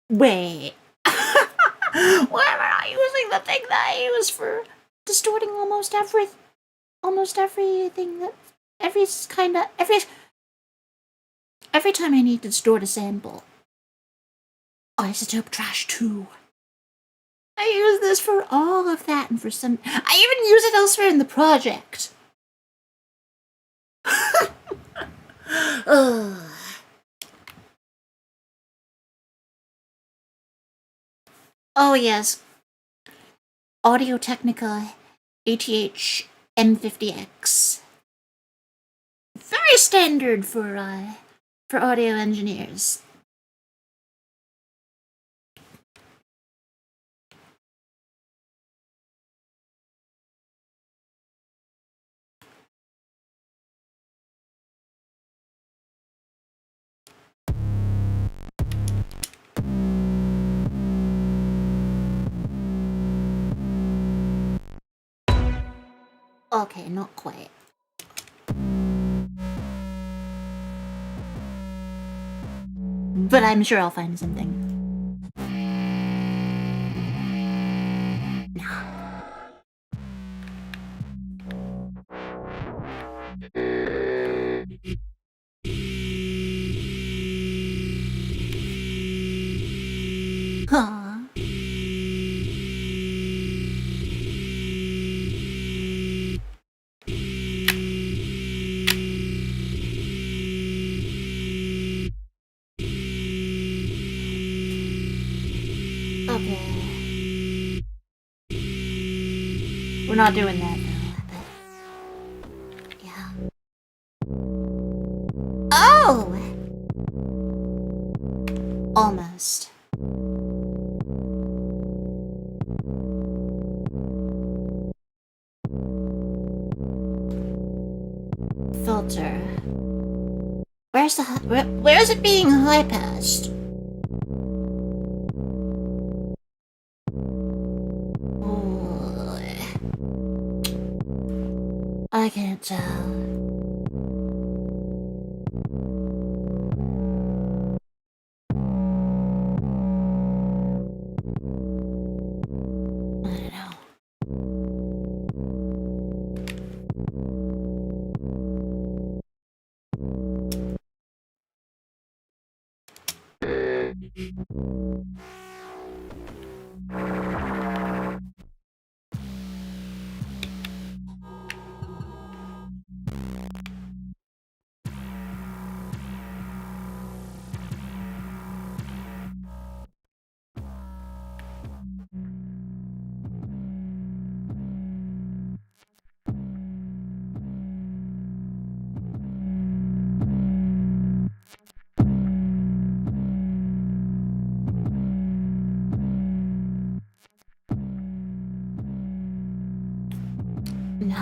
Wait. Why am I not using the thing that I use for distorting almost everything that every time I need to distort a sample? Isotope trash 2. I use this for all of that, and for some I even use it elsewhere in the project. Ugh. Oh yes, Audio-Technica ATH M50X. Very standard for audio engineers. Okay, not quite. But I'm sure I'll find something. Huh. Okay. We're not doing that though. Yeah. Oh! Almost. Filter. Where's it being high passed? I can't tell. I don't know. No.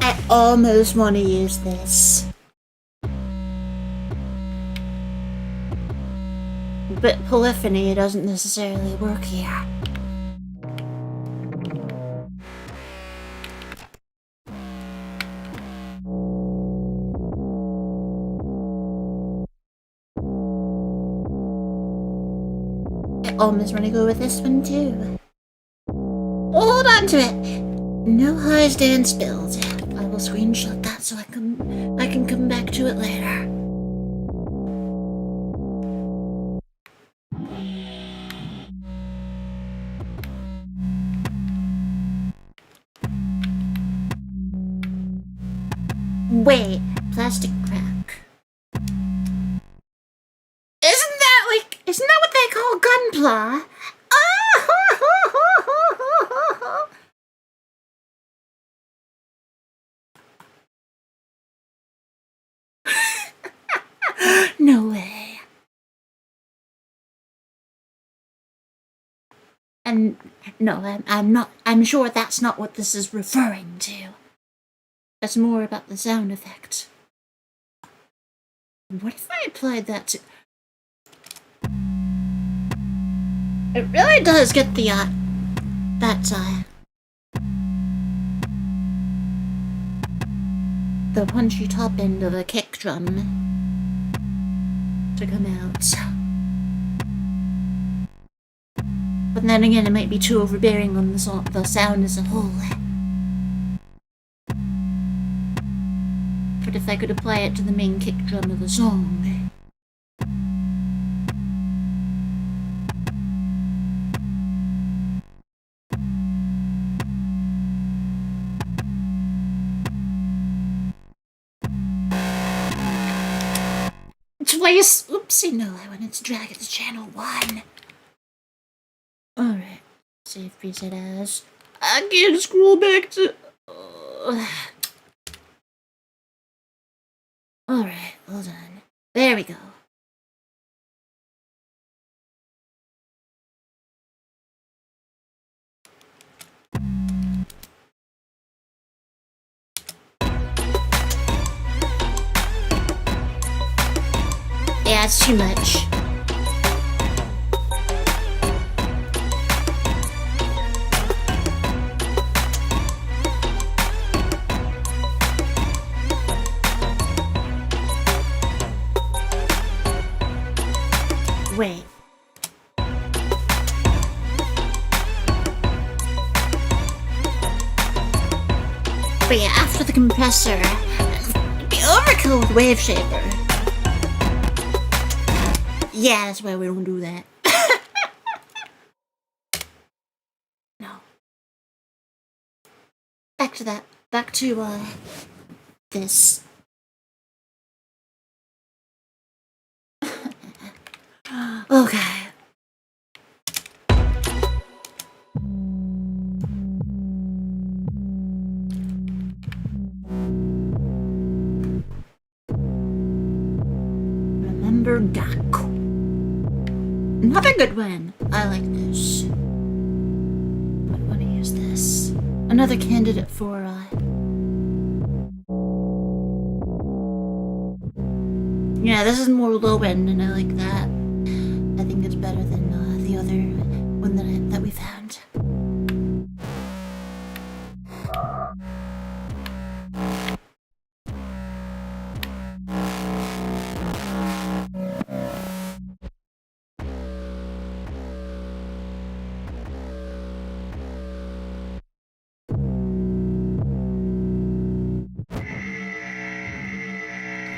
I almost want to use this. But polyphony doesn't necessarily work here. I almost want to go with this one too. Hold on to it. No highs stand spilled. I will screenshot that so I can come back to it later. Wait, plastic crack. Isn't that what they call gunpla? No way. And no, I'm sure that's not what this is referring to. That's more about the sound effect. What if I applied that to... It really does get the, the punchy top end of a kick drum to come out. But then again, it might be too overbearing on the sound as a whole. But if I could apply it to the main kick drum of the song... Twice! Oopsie, no, I wanted to drag it to channel 1. Alright, save preset as... I can't scroll back to... Alright, hold on. There we go. Yeah, it's too much. Wait. But yeah, after the compressor, it'd be overkill with Wave Shaper. Yeah, that's why we don't do that. No. Back to that. Back to, this. Okay. Remember Gaku. Another good one. I like this. I want to use this. Another candidate for, yeah, this is more low end, and I like that. I think it's better than the other one that we found.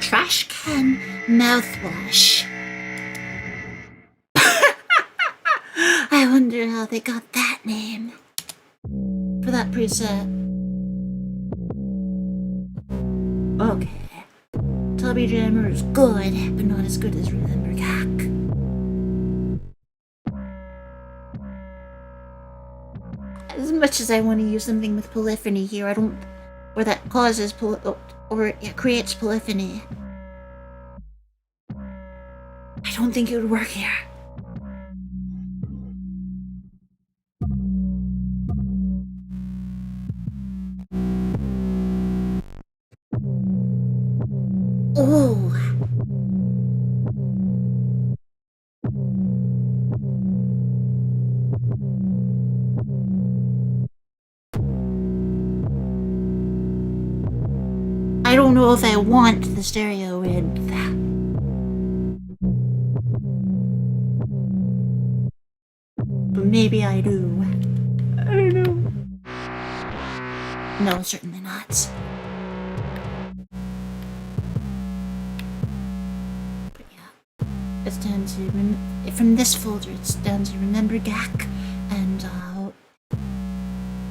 Trash can mouthwash. I wonder how they got that name for that preset. Okay. Tubby Jammer is good, but not as good as Remember Gak. As much as I want to use something with polyphony here, I don't... or that causes or it creates polyphony. I don't think it would work here. Oh. don't know if I want the stereo width. But maybe I do. I don't know. No, certainly not. But yeah. It's down to, from this folder, it's down to Remember Gak and,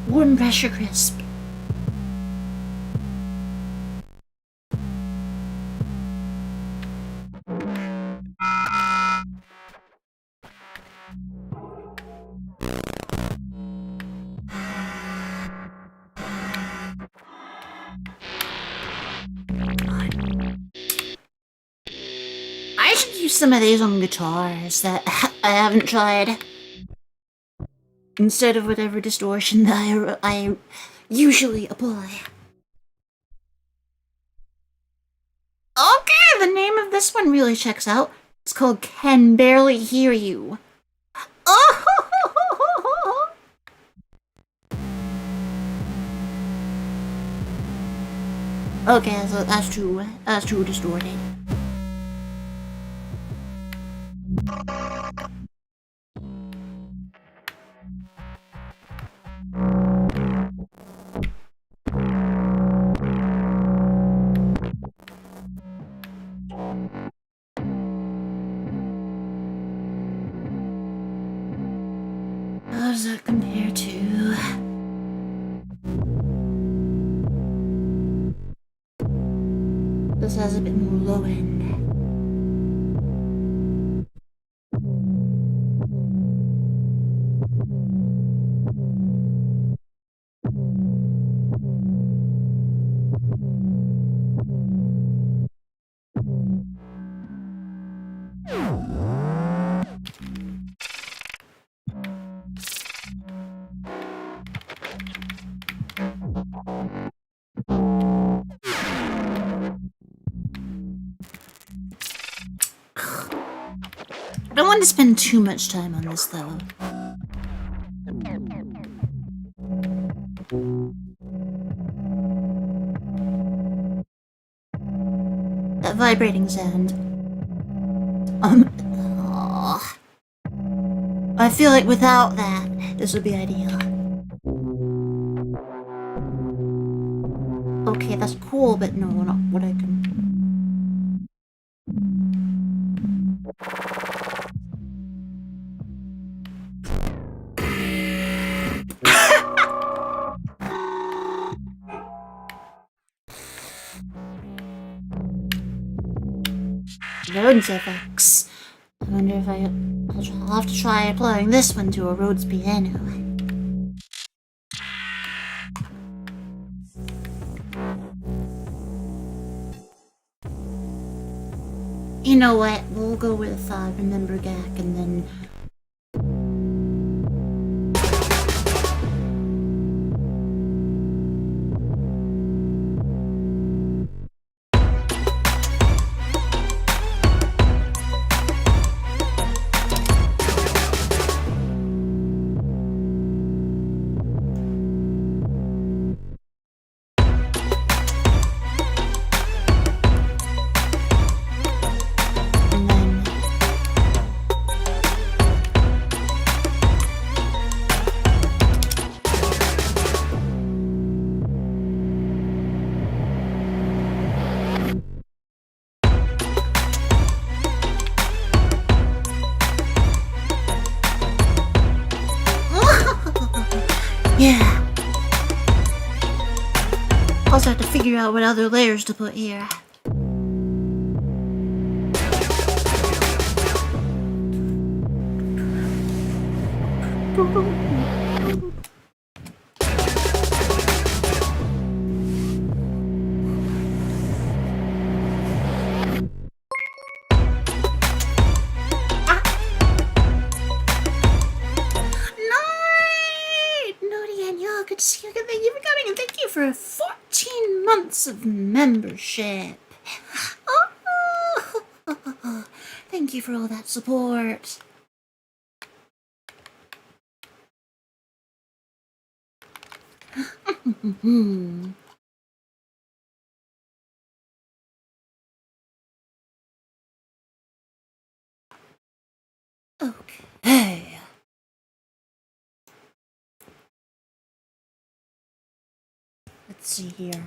Warm Pressure Crisp. I should use some of these on guitars that I haven't tried. Instead of whatever distortion that I usually apply. Okay, the name of this one really checks out. It's called Can Barely Hear You. Oh! Okay, so that's too distorted. How does that compare to... This has a bit more low end. I don't want to spend too much time on this, though. That vibrating sound. I feel like without that, this would be ideal. Okay, that's cool, but no, not what I can... Rhodes FX. I wonder if I'll have to try applying this one to a Rhodes piano. You know what? We'll go with Remember Gak and then... Yeah. Also have to figure out what other layers to put here. Good to see you. Thank you for coming and thank you for 14 months of membership. Oh, thank you for all that support. Okay. Let's see here.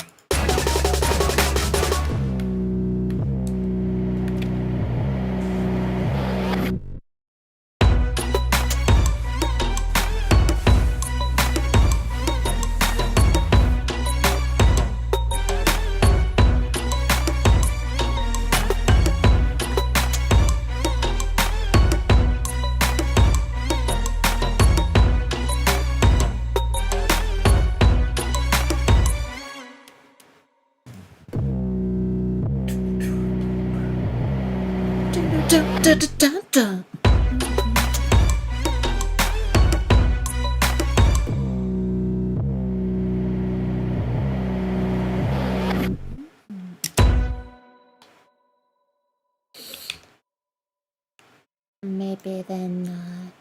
Maybe then,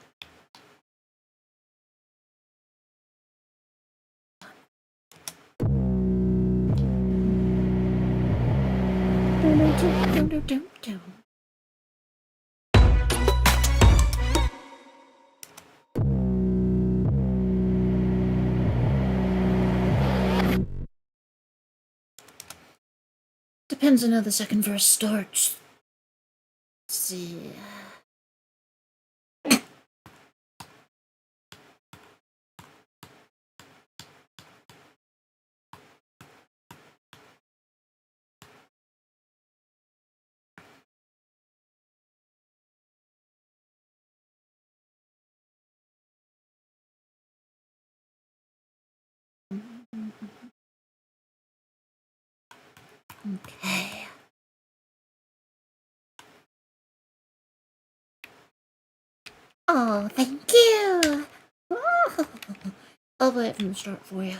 depends on how the second verse starts. Let's see. Okay. Oh, thank you. Oh. I'll play it from the start for you.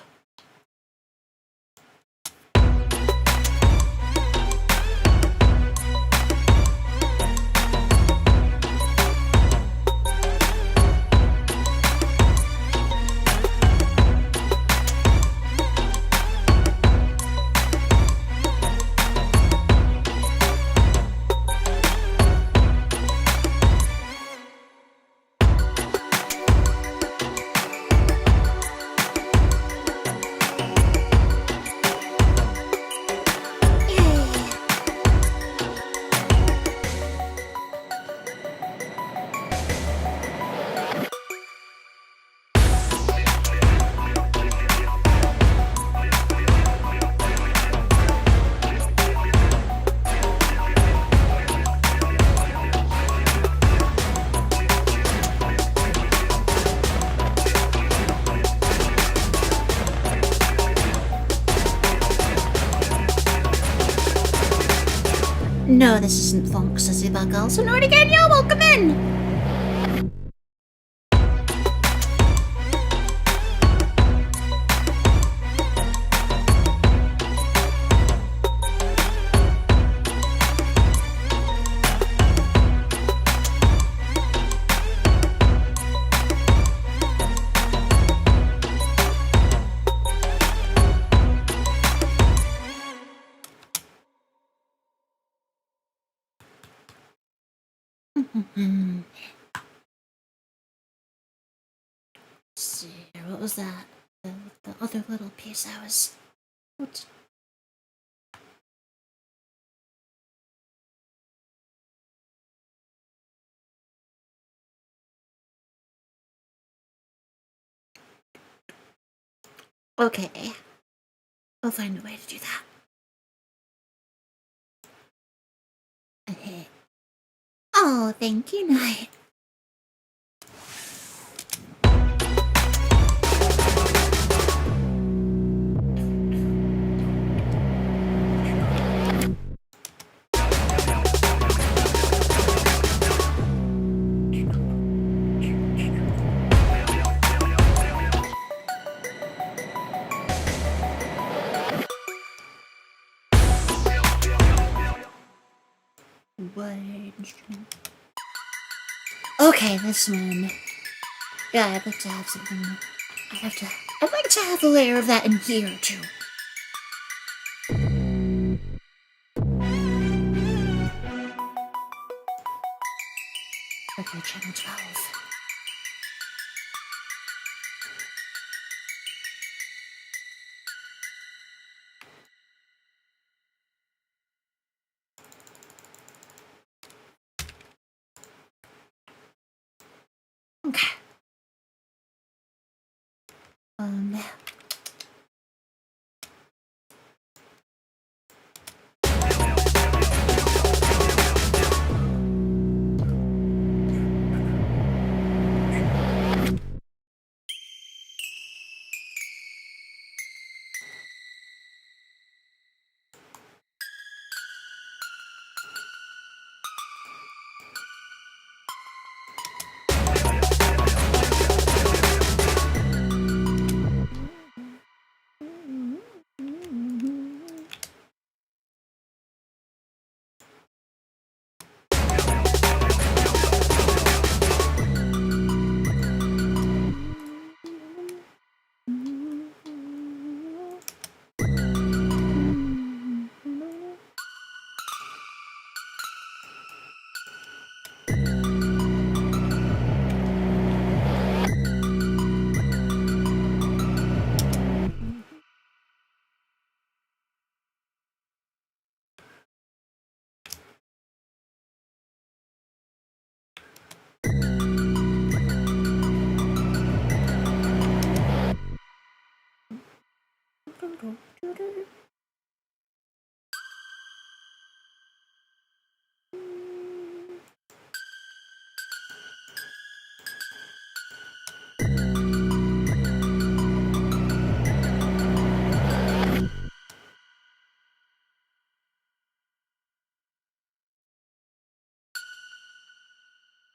No, this isn't Funk Sissy Buckle, so Nord again, you're welcome in! Let's see here, what was that? The other little piece I was... What? Okay. I'll find a way to do that. Okay. Oh, thank you, Night. What instrument? Okay, this one. Yeah, I'd like to have something. I'd like to have a layer of that in here too. Okay, channel 12. Okay.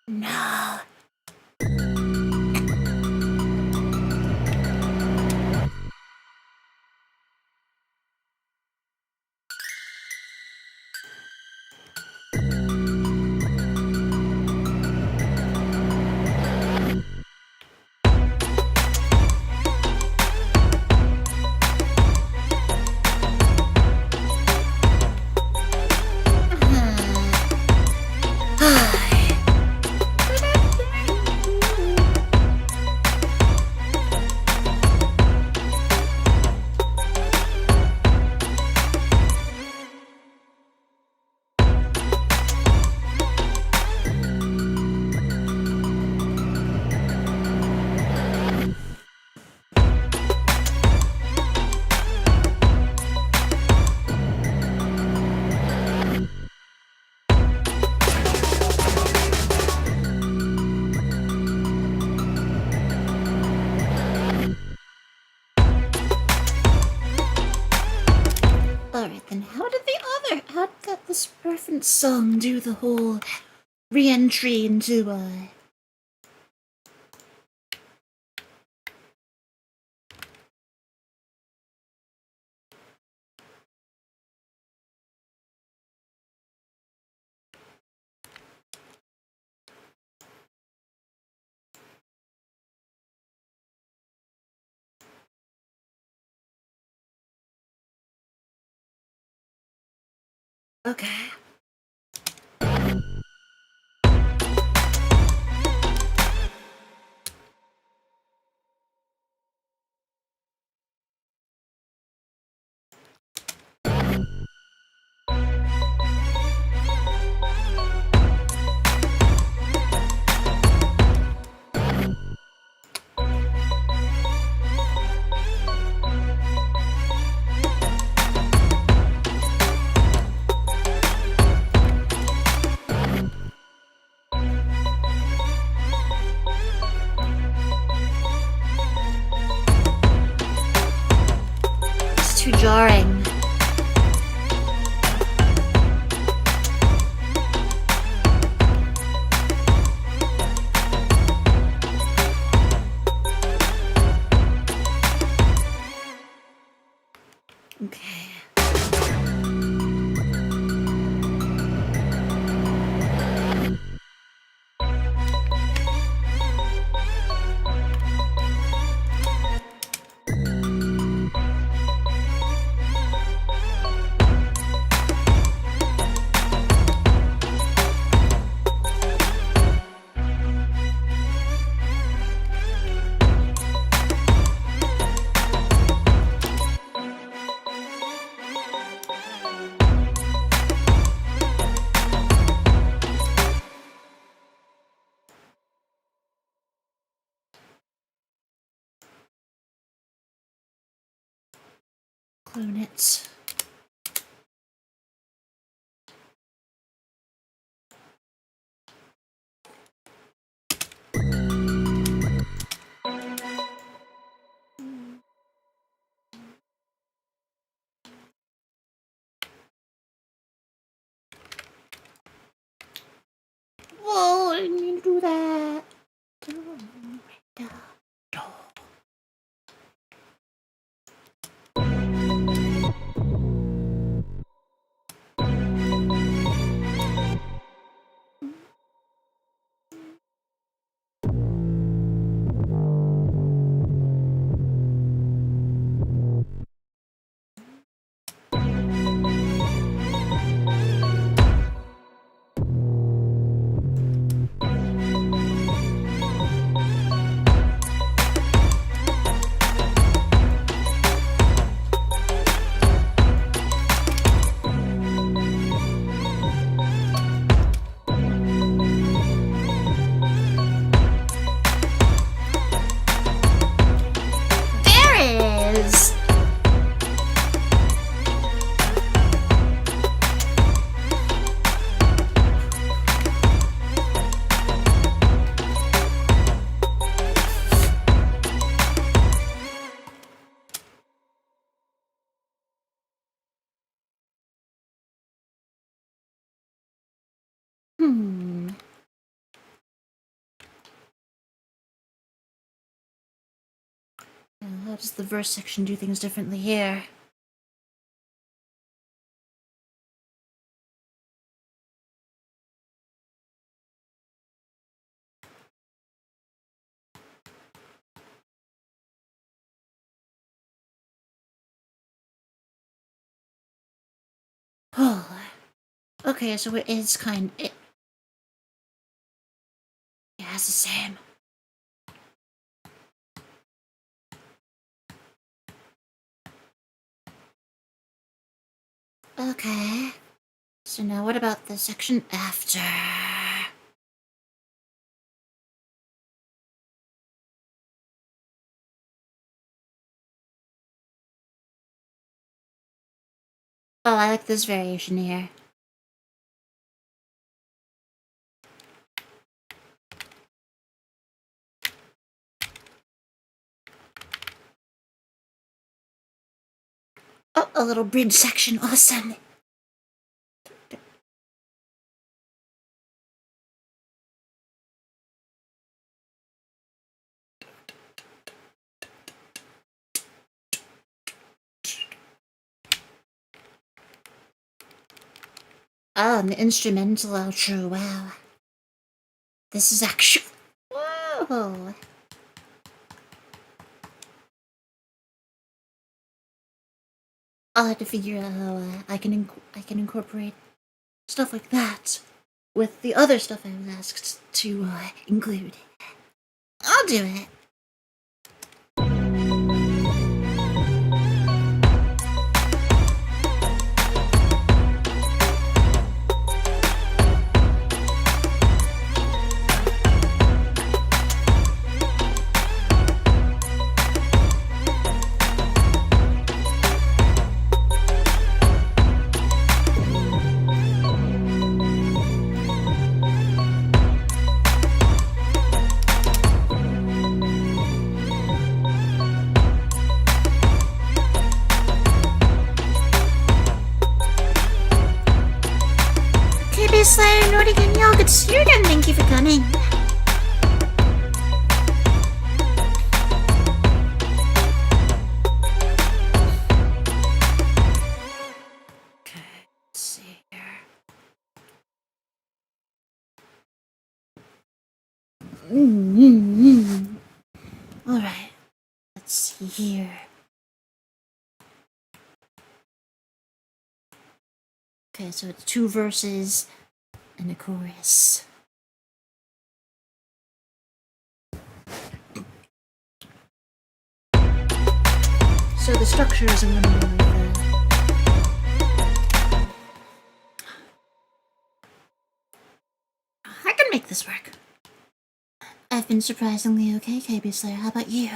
No. Alright then, how did this reference song do the whole re-entry into, Okay. It's too jarring. Okay. clone it. Whoa, I didn't mean to do that. How does the verse section do things differently here? Oh, okay, so it is it has the same. Okay. So now what about the section after? Oh, I like this variation here. Oh, a little bridge section, awesome. Oh, and the instrumental outro, wow. This is actually... Whoa! I'll have to figure out how I can incorporate stuff like that with the other stuff I was asked to include. I'll do it. Slayer, Nordigan, y'all, good to see you again. Thank you for coming. Okay, let's see here. Alright, let's see here. Okay, so it's 2 verses and a chorus. So the structure is a little more like that. I can make this work. I've been surprisingly okay, KB Slayer. How about you?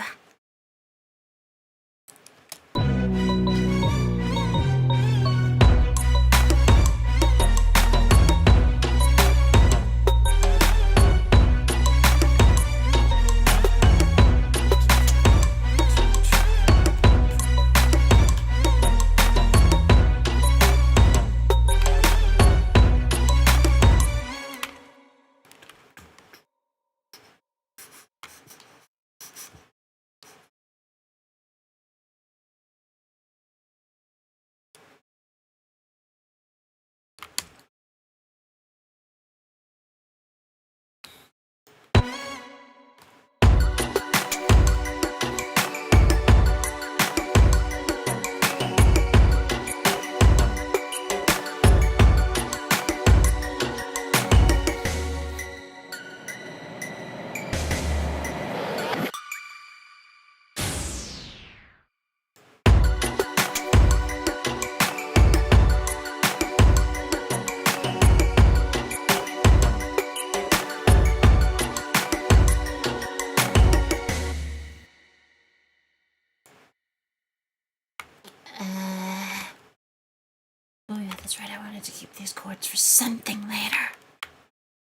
these chords for something later.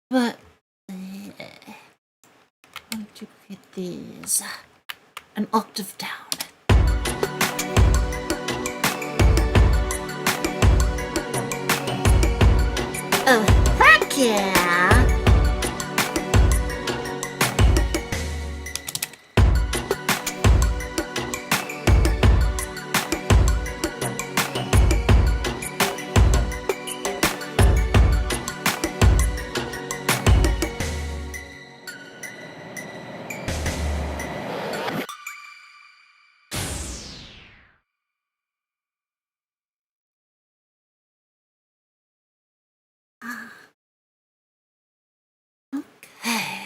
But I'll duplicate these an octave down. Oh, heck yeah! Okay.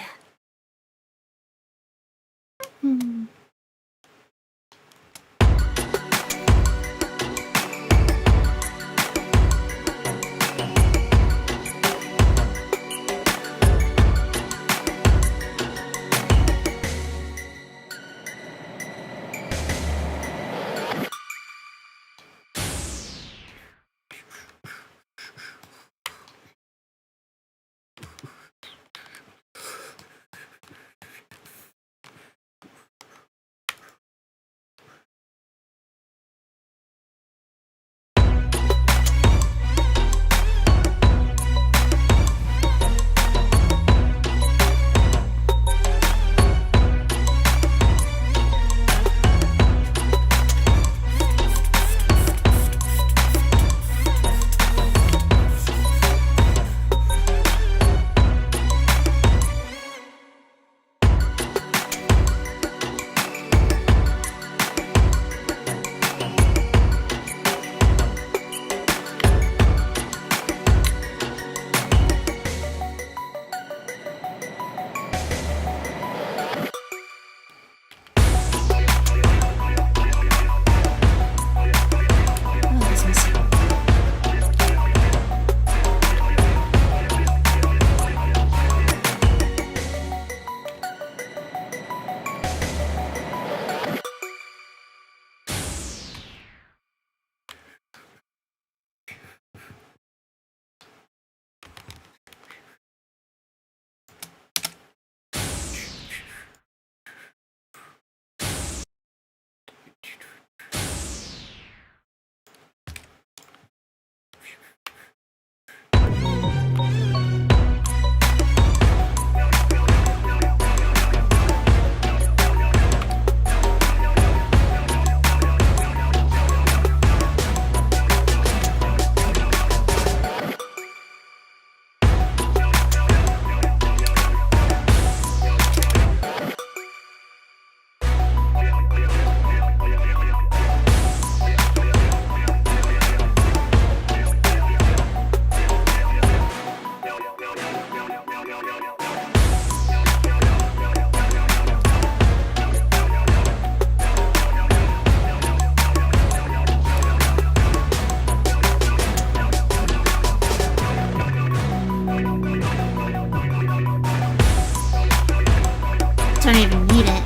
Don't even need it.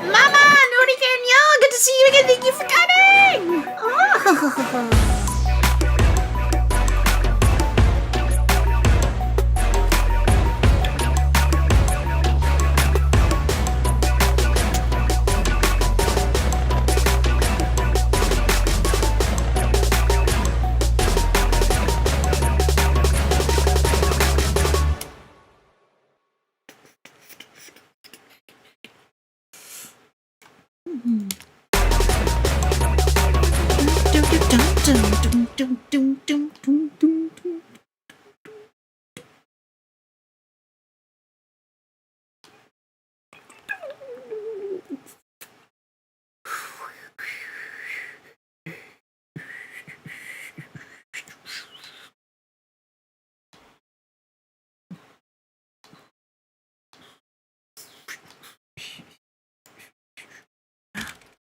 Mama! Norika and Young! Good to see you again! Thank you for coming! Oh.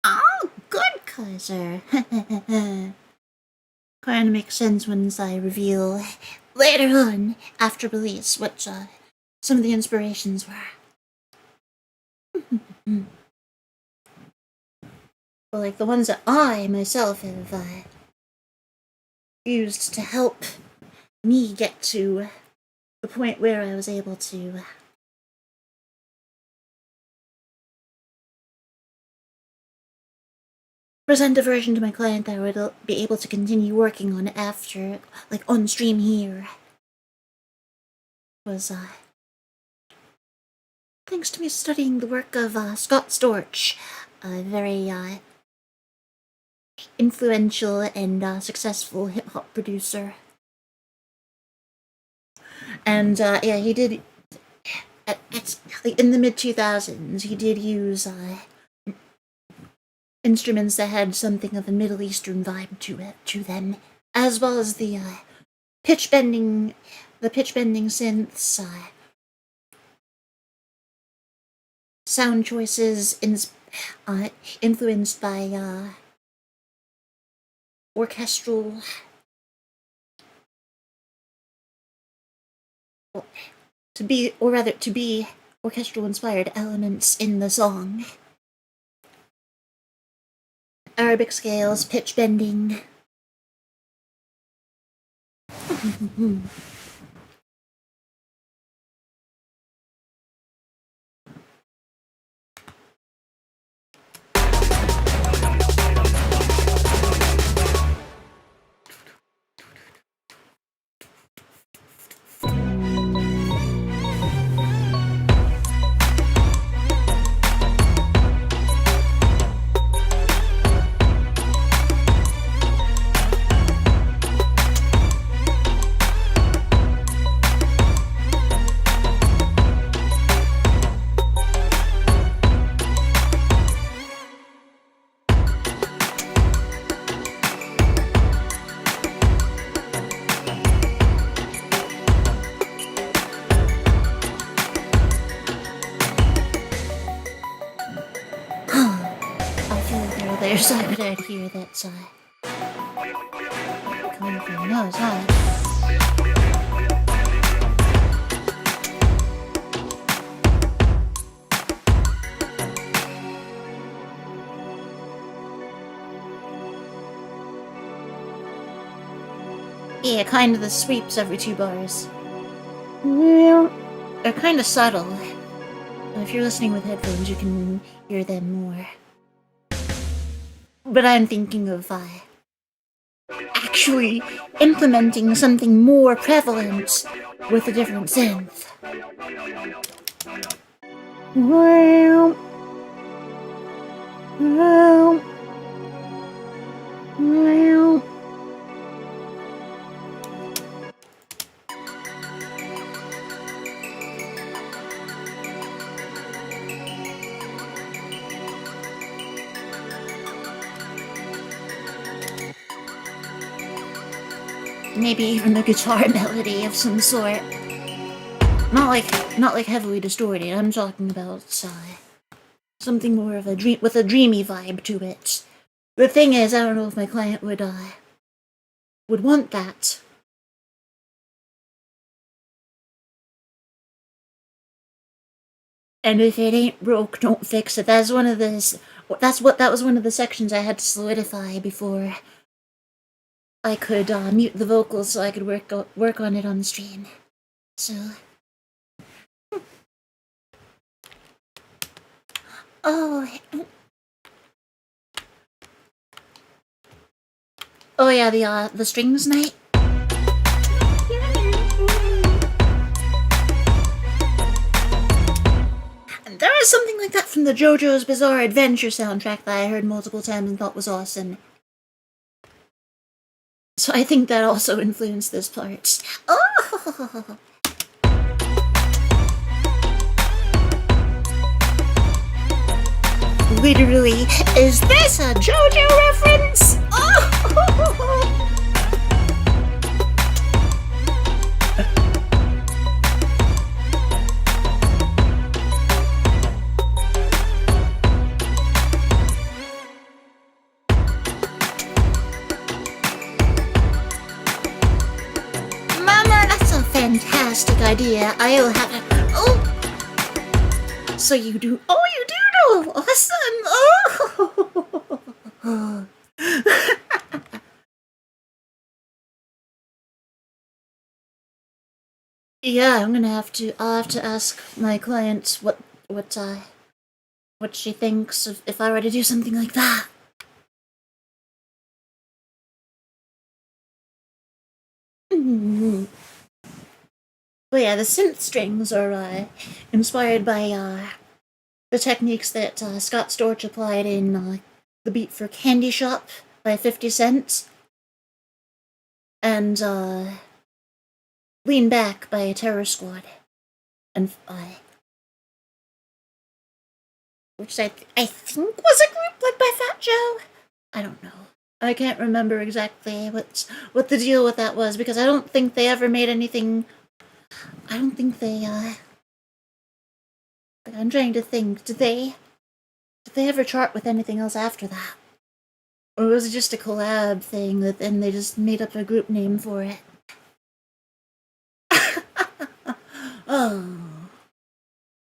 Oh, good, Kaiser. Kind of makes sense once I reveal later on, after release, what some of the inspirations were. Well, like the ones that I myself have used to help me get to the point where I was able to present a version to my client that I would be able to continue working on after, like on stream here. Was thanks to me studying the work of Scott Storch, a very influential and successful hip-hop producer. And yeah, he did, in the mid-2000s, he did use instruments that had something of a Middle Eastern vibe to them, as well as the pitch-bending synths, sound choices influenced by orchestral, to be orchestral inspired elements in the song. Arabic scales, pitch bending. There's something out here that's coming from your nose, huh? Yeah, kind of the sweeps every 2 bars. Well, they're kind of subtle. If you're listening with headphones, you can hear them more. But I'm thinking of actually implementing something more prevalent with a different synth. Well, maybe even a guitar melody of some sort. Not like heavily distorted. I'm talking about something more of a dreamy vibe to it. The thing is, I don't know if my client would want that. And if it ain't broke, don't fix it. That was one of the sections I had to solidify before I could mute the vocals so I could work on it on the stream. So, oh yeah, the strings night. And there was something like that from the JoJo's Bizarre Adventure soundtrack that I heard multiple times and thought was awesome. So I think that also influenced this part. Oh! Literally, is this a JoJo reference? Oh! Fantastic idea. I'll have it. Oh! So you do. Oh, you do know! Awesome! Oh! Yeah, I'll have to ask my client what she thinks if I were to do something like that. But yeah, the synth strings are inspired by the techniques that Scott Storch applied in The Beat for Candy Shop by 50 Cent, and Lean Back by Terror Squad, and which I think was a group led by Fat Joe. I don't know. I can't remember exactly what the deal with that was, because I don't think they ever made anything. I don't think they I'm trying to think. Did they ever chart with anything else after that? Or was it just a collab thing that then they just made up a group name for it? Oh.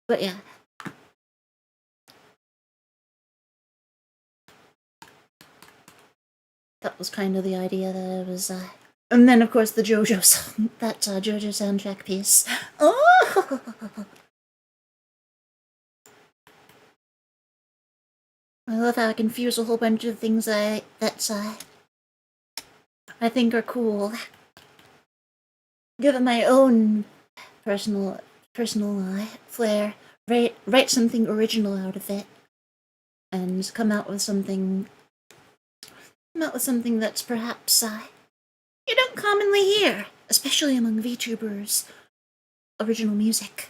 But yeah. That was kind of the idea that I was, And then, of course, the JoJo song, that JoJo soundtrack piece. Oh! I love how I can fuse a whole bunch of things I think are cool. Give it my own personal flair. Write something original out of it, and come out with something that's perhaps you don't commonly hear, especially among VTubers' original music.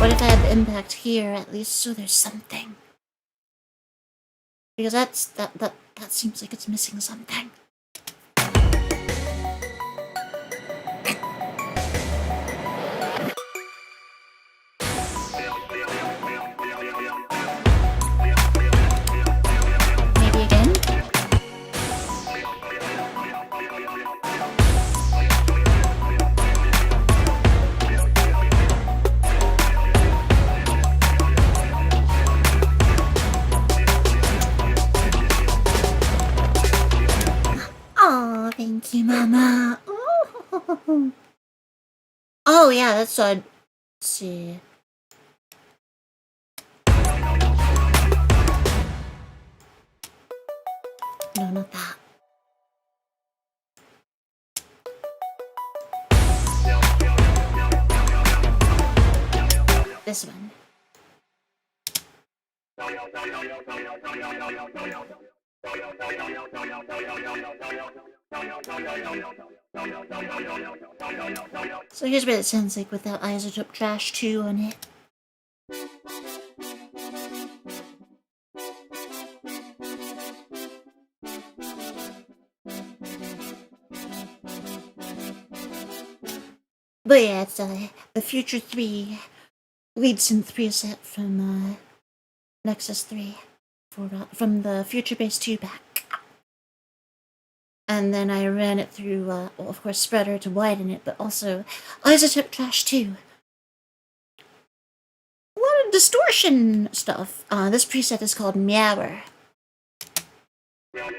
What if I had the impact here, at least, so there's something? Because that seems like it's missing something. Maybe again? Oh, thank you, Mama. Oh, oh yeah, that's what. Let's see. No, not that. This one. So here's what it sounds like without isotope trash 2 on it. But yeah, it's the Future 3 lead synth preset from Nexus 3 from the Future Base 2 pack. And then I ran it through, well, of course, Spreader to widen it, but also isotope trash 2. A lot of distortion stuff. This preset is called Meower. I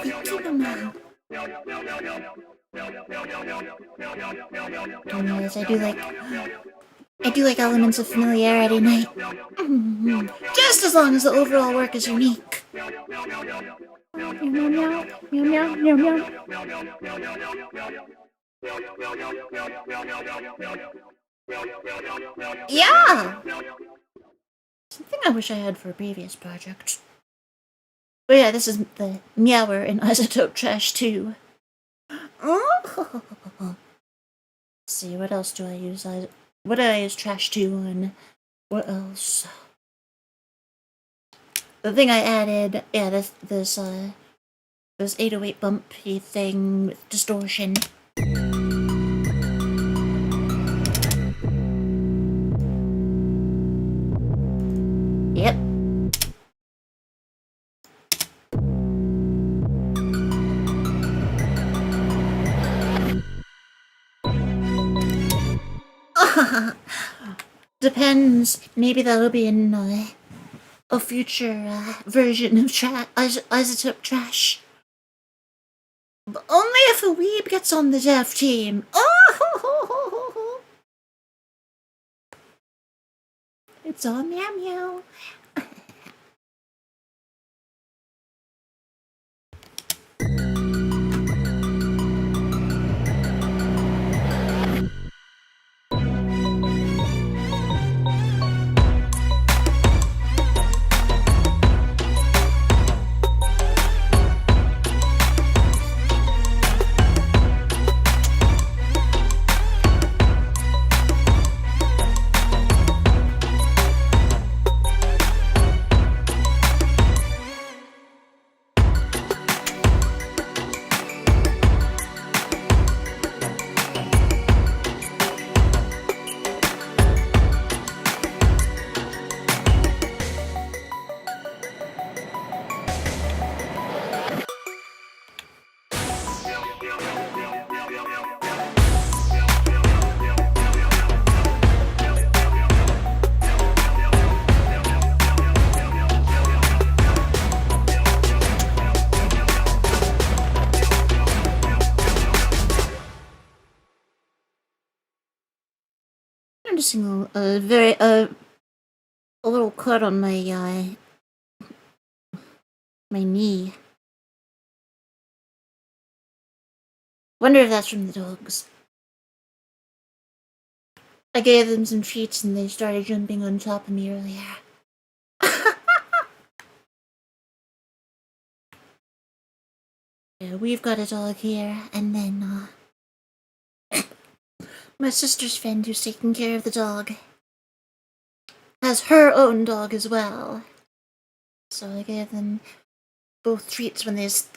VTuber. Anyways, I do like elements of familiarity night. Just as long as the overall work is unique. Meow meow meow meow meow meow. Yeah! Something I wish I had for a previous project. But yeah, this is the Meower in Isotope Trash 2. Oh. Let's see, what else do I use? What did I use Trash 2 on? What else? The thing I added, yeah, this 808 bumpy thing with distortion. Yep. Depends. Maybe that'll be in a future version of Isotope Trash. But only if a weeb gets on the dev team. Oh! It's all meow meow. Noticing a little cut on my my knee. Wonder if that's from the dogs. I gave them some treats and they started jumping on top of me earlier. Yeah, we've got a dog here, and then my sister's friend who's taking care of the dog has her own dog as well. So I gave them both treats when they seemed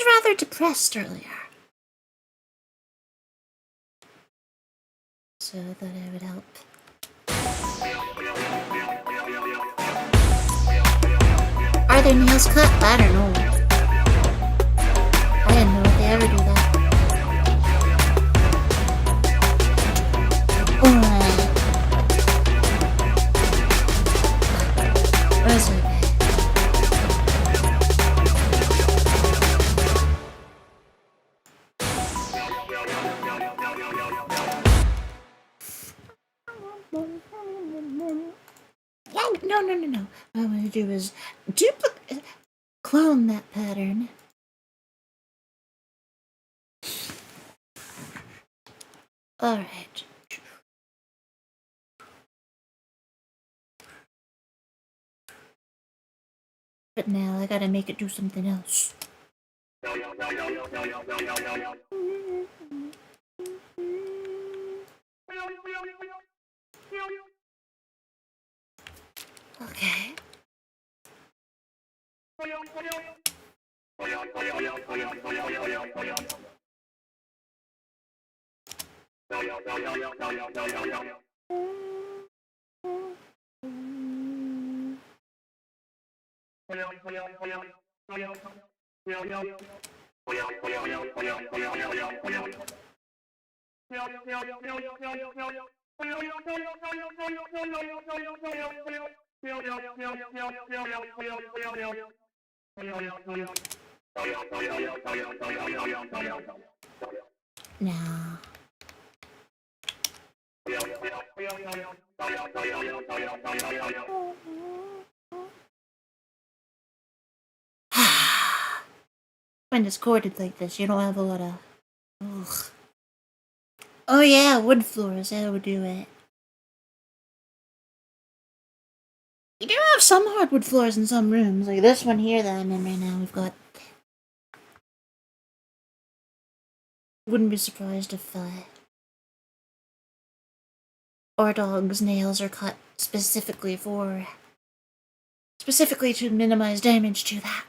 rather depressed earlier. So I thought I would help. Are their nails cut? I don't know. I didn't know if they ever do that. That's okay. No. What I'm gonna do is clone that pattern. Alright. But now I gotta make it do something else. Okay. Now. When it's corded like this, you don't have a lot of... Ugh. Oh yeah, wood floors, that would do it. We do have some hardwood floors in some rooms, like this one here that I'm in right now. We've got... Wouldn't be surprised if our dog's nails are cut specifically to minimize damage to that.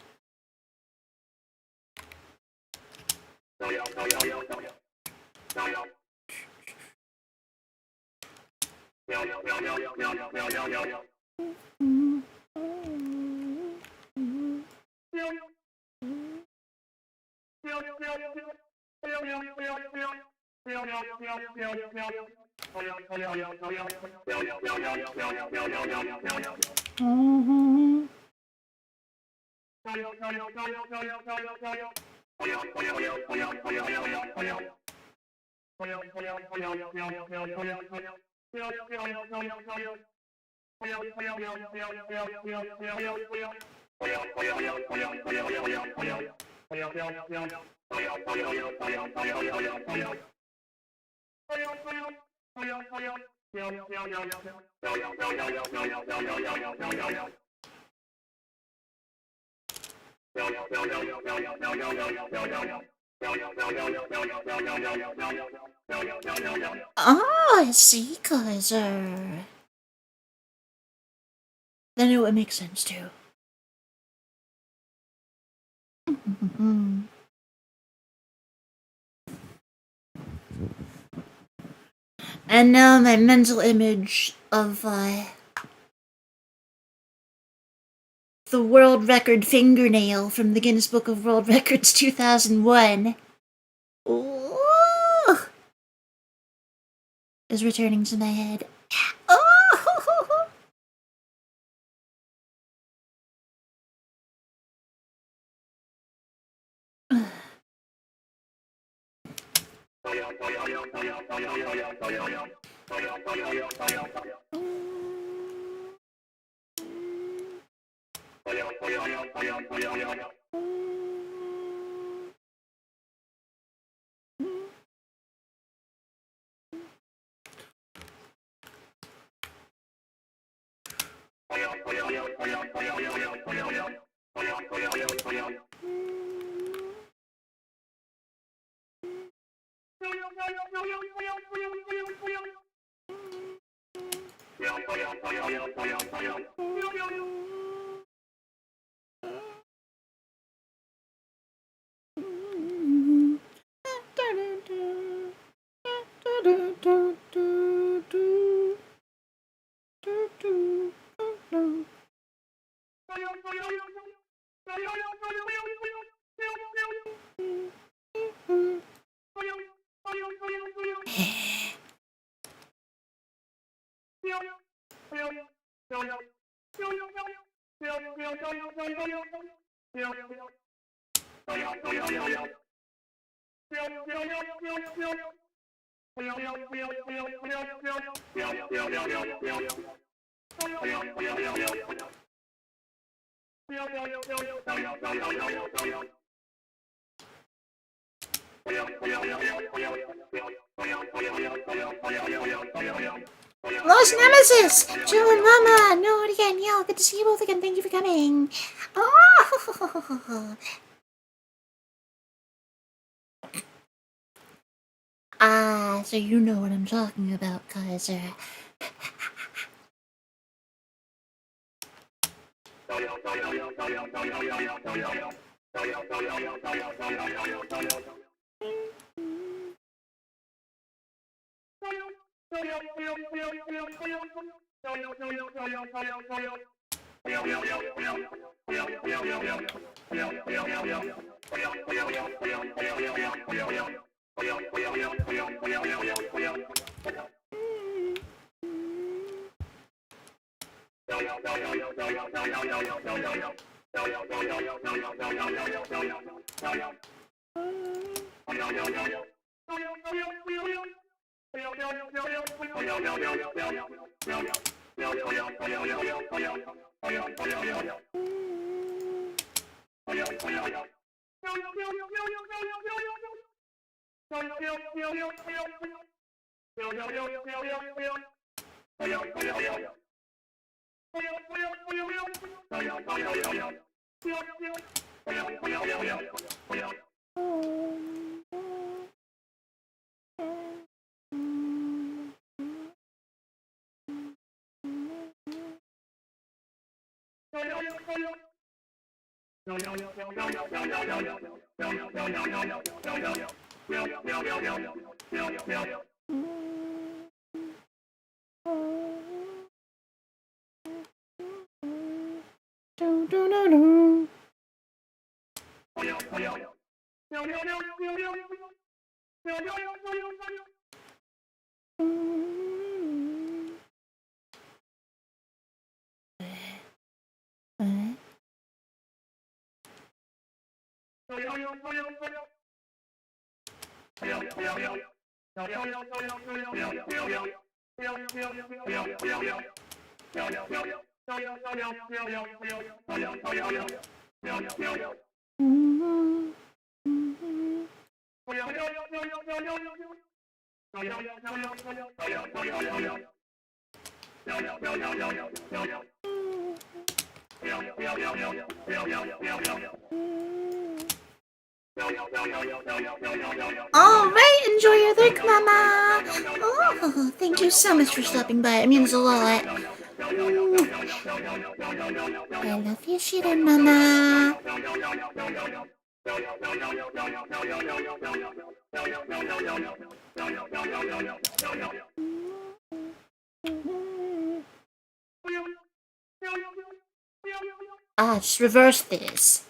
Oh, I see, Kaiser. Then it would make sense too. And now my mental image of the world record fingernail from the Guinness Book of World Records 2001 is returning to my head. Oh! Lost Nemesis! Joe and Mama! No, again, yeah, good to see you both again. Thank you for coming. Oh! Ah, so you know what I'm talking about, Kaiser. Alright, enjoy your drink, Mama! Oh, thank you so much for stopping by. It means a lot. Ooh. I love you, Shirin, Mama. Ah, just reverse this.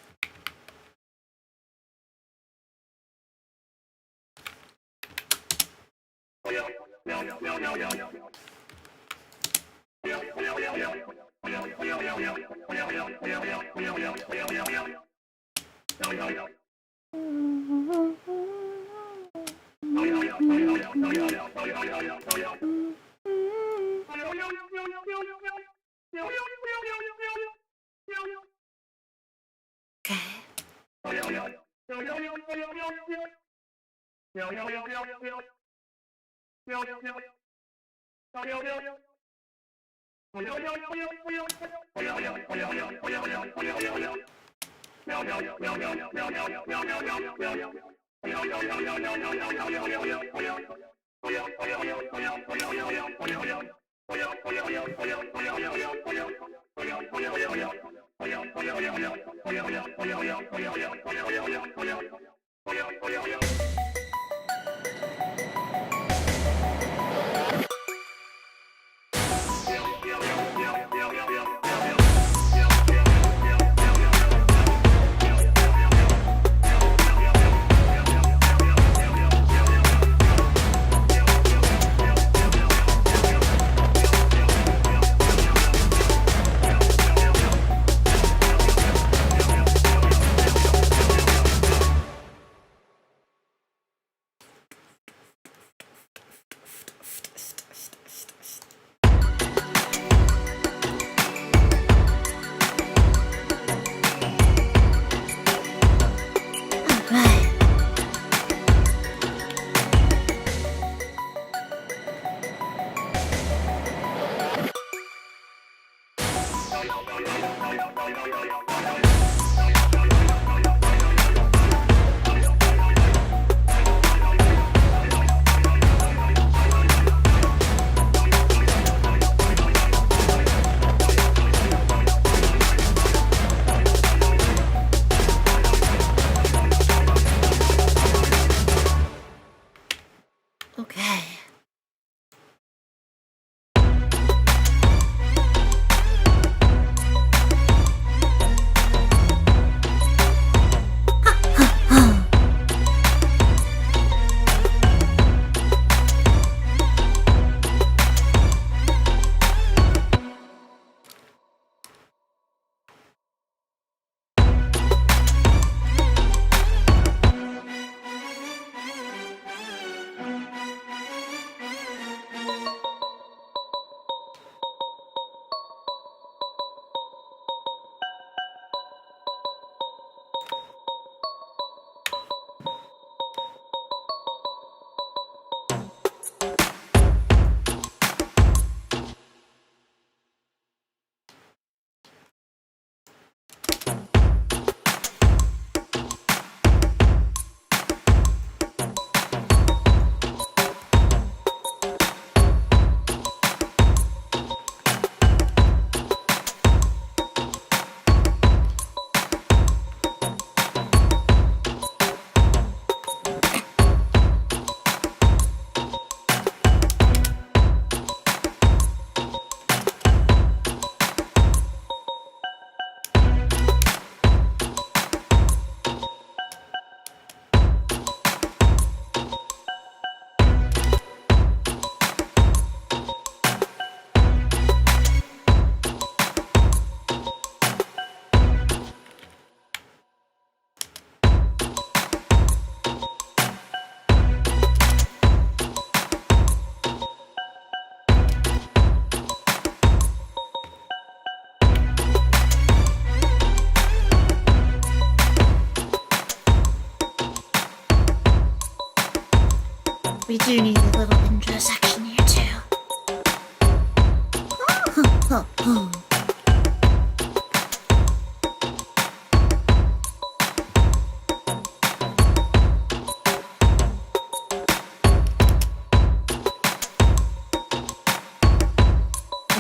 And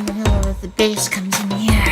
the hell if the bass comes in here.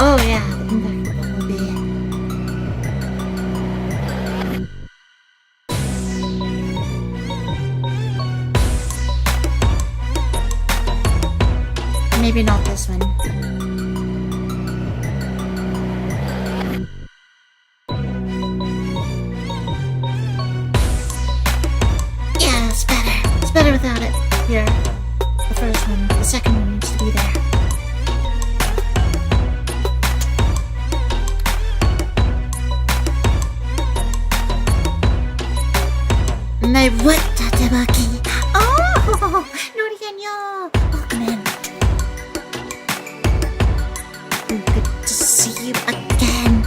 Oh yeah, maybe not this one. Yeah, it's better. It's better without it. Here. The first one. The second one needs to be there. 날 왔다 대박이. Oh, 노리겠냐. Welcome in. Good to see you again.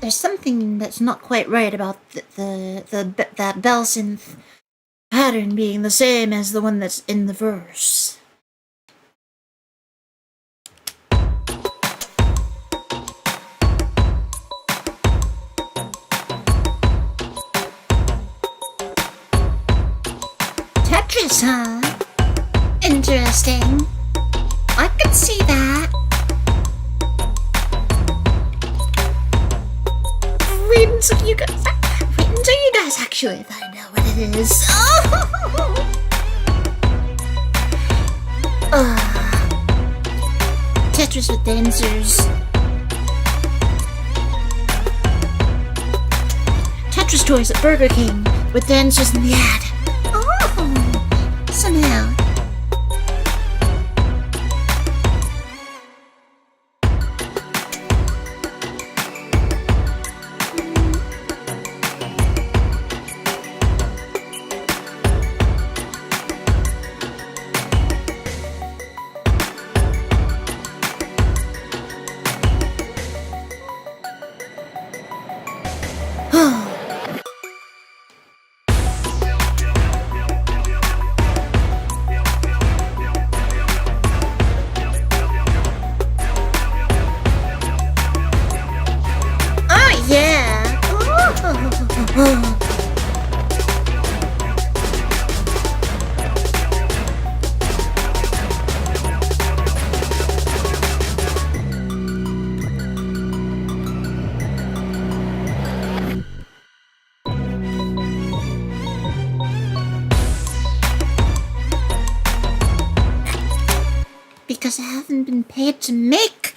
There's something that's not quite right about that bell synth pattern being the same as the one that's in the verse. Tetris, huh? Interesting. I could see that. Wait until you guys actually find out what it is. Tetris with dancers. Tetris toys at Burger King with dancers in the ad. Oh, somehow. because I haven't been paid to make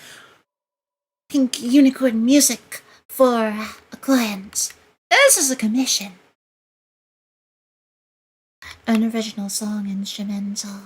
pink unicorn music for a client. This is a commission. An original song instrumental.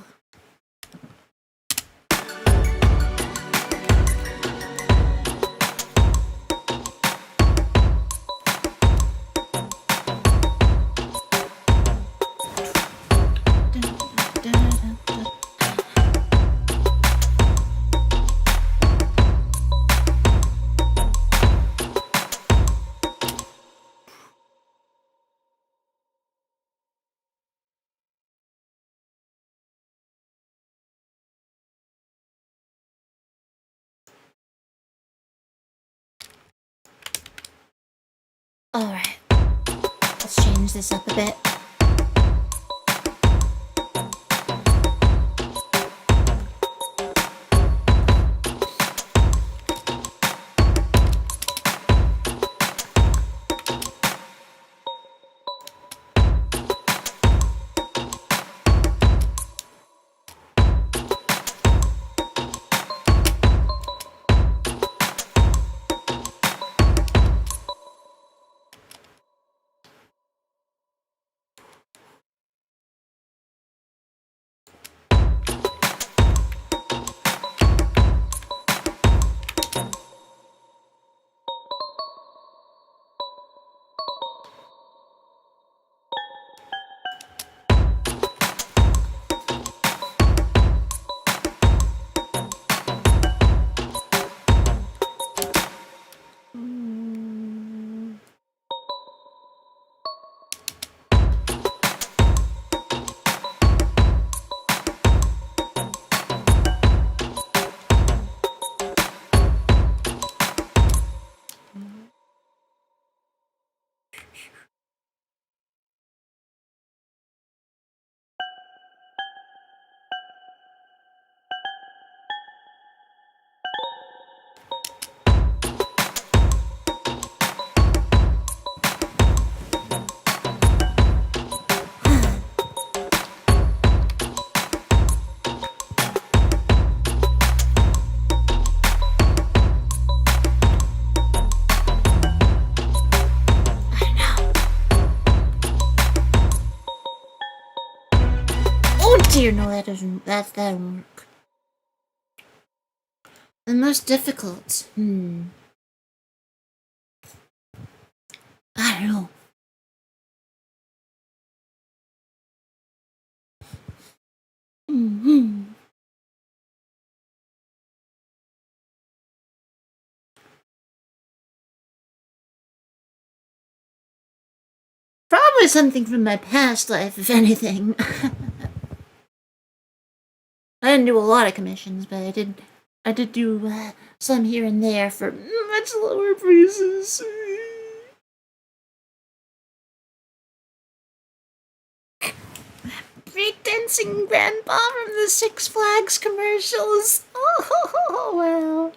Alright, let's change this up a bit. Dear, no, that doesn't work. The most difficult, I don't know. Probably something from my past life, if anything. I didn't do a lot of commissions, but I did do some here and there for much lower prices. Breakdancing grandpa from the Six Flags commercials. Oh, well.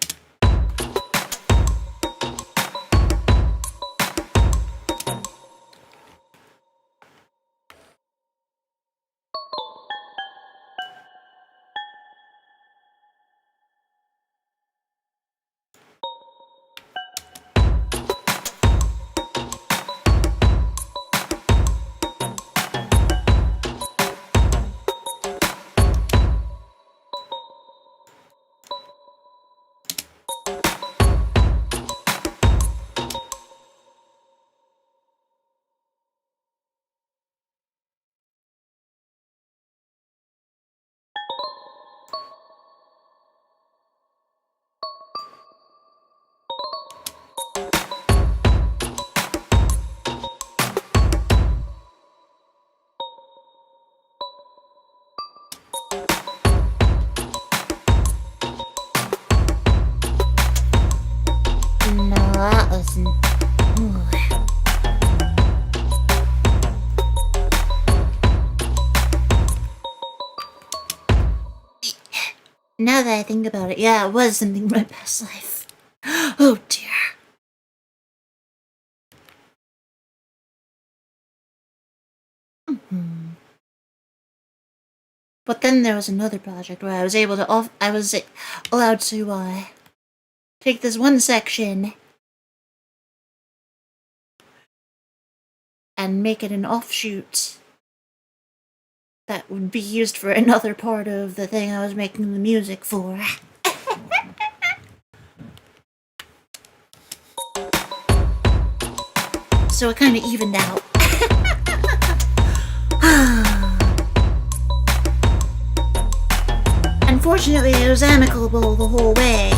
Now that I think about it, yeah, it was something from my past life. Oh dear. But then there was another project where I was allowed to take this one section and make it an offshoot that would be used for another part of the thing I was making the music for. So it kind of evened out. Unfortunately, it was amicable the whole way.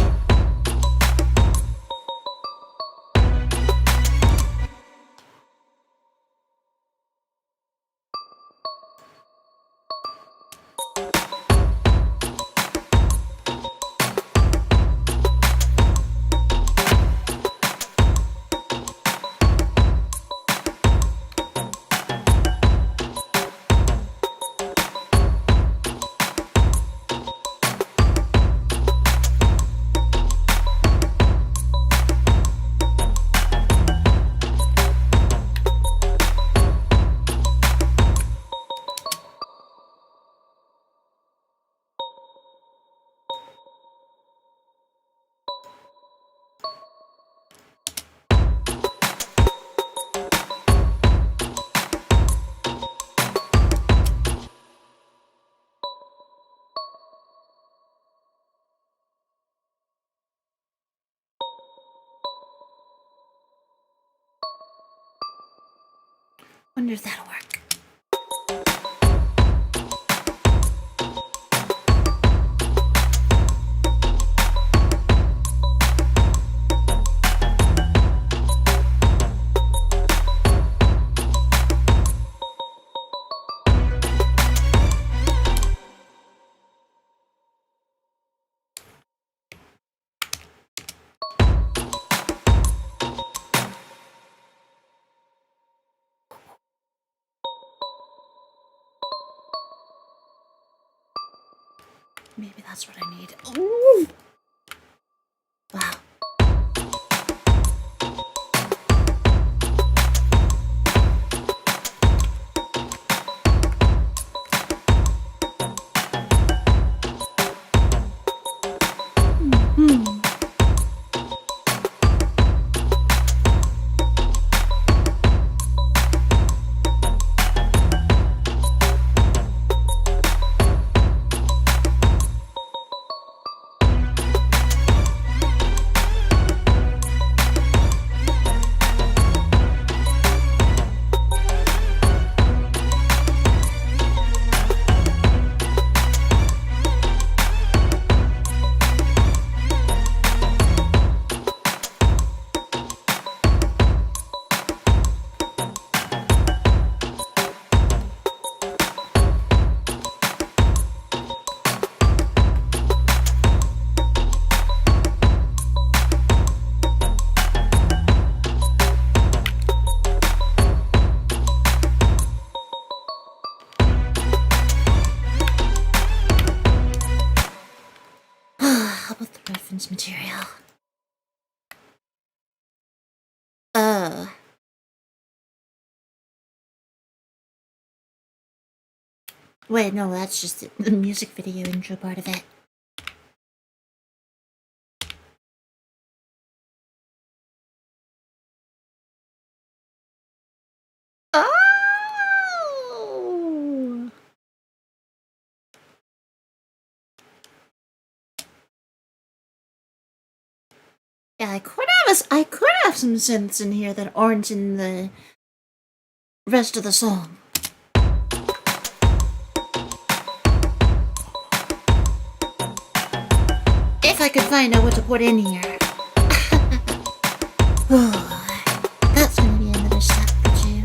Wonder if that'll work. Maybe that's what I need. Ooh. Wow. Material. Wait, no, that's just the music video intro part of it. Oh! Yeah, I could have some synths in here that aren't in the rest of the song. If I could find out what to put in here. That's gonna be another step or two.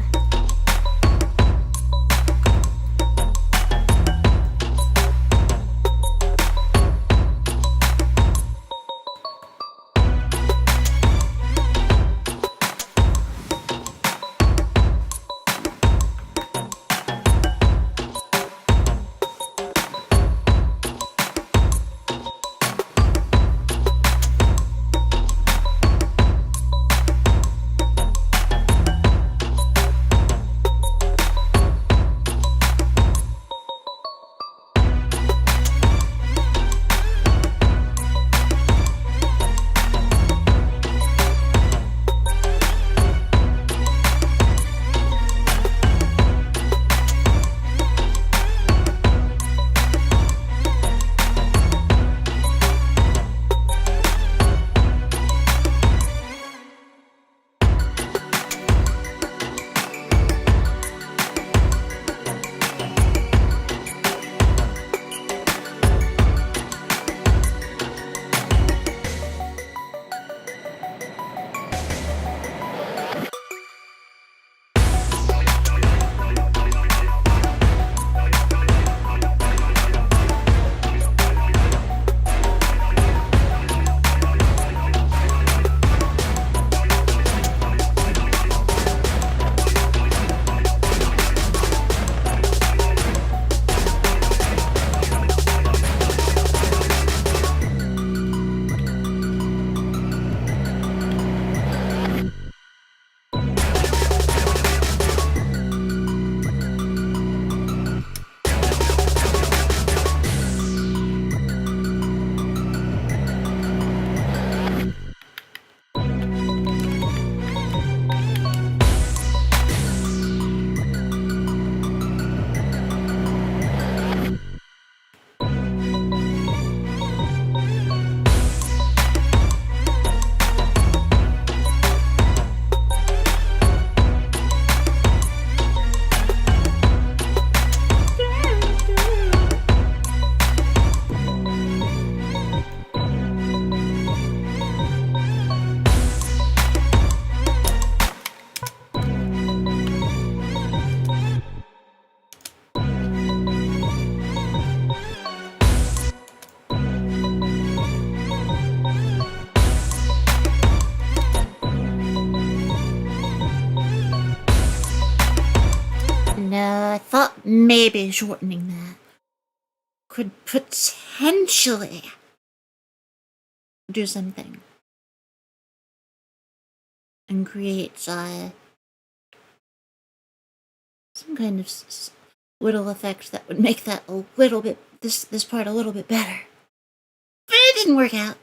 I thought maybe shortening that could potentially do something and create some kind of little effect that would make that a little bit, this part a little bit better. But it didn't work out.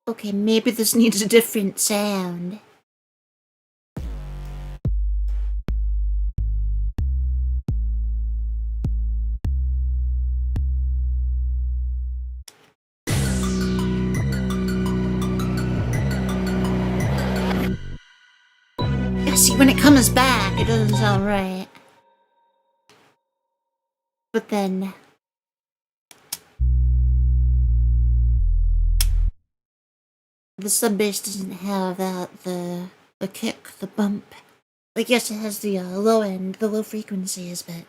Okay, maybe this needs a different sound. Yeah, see, when it comes back, it doesn't sound right. But then... the sub bass doesn't have the kick, the bump. Like, yes, it has the low end, the low frequencies, but...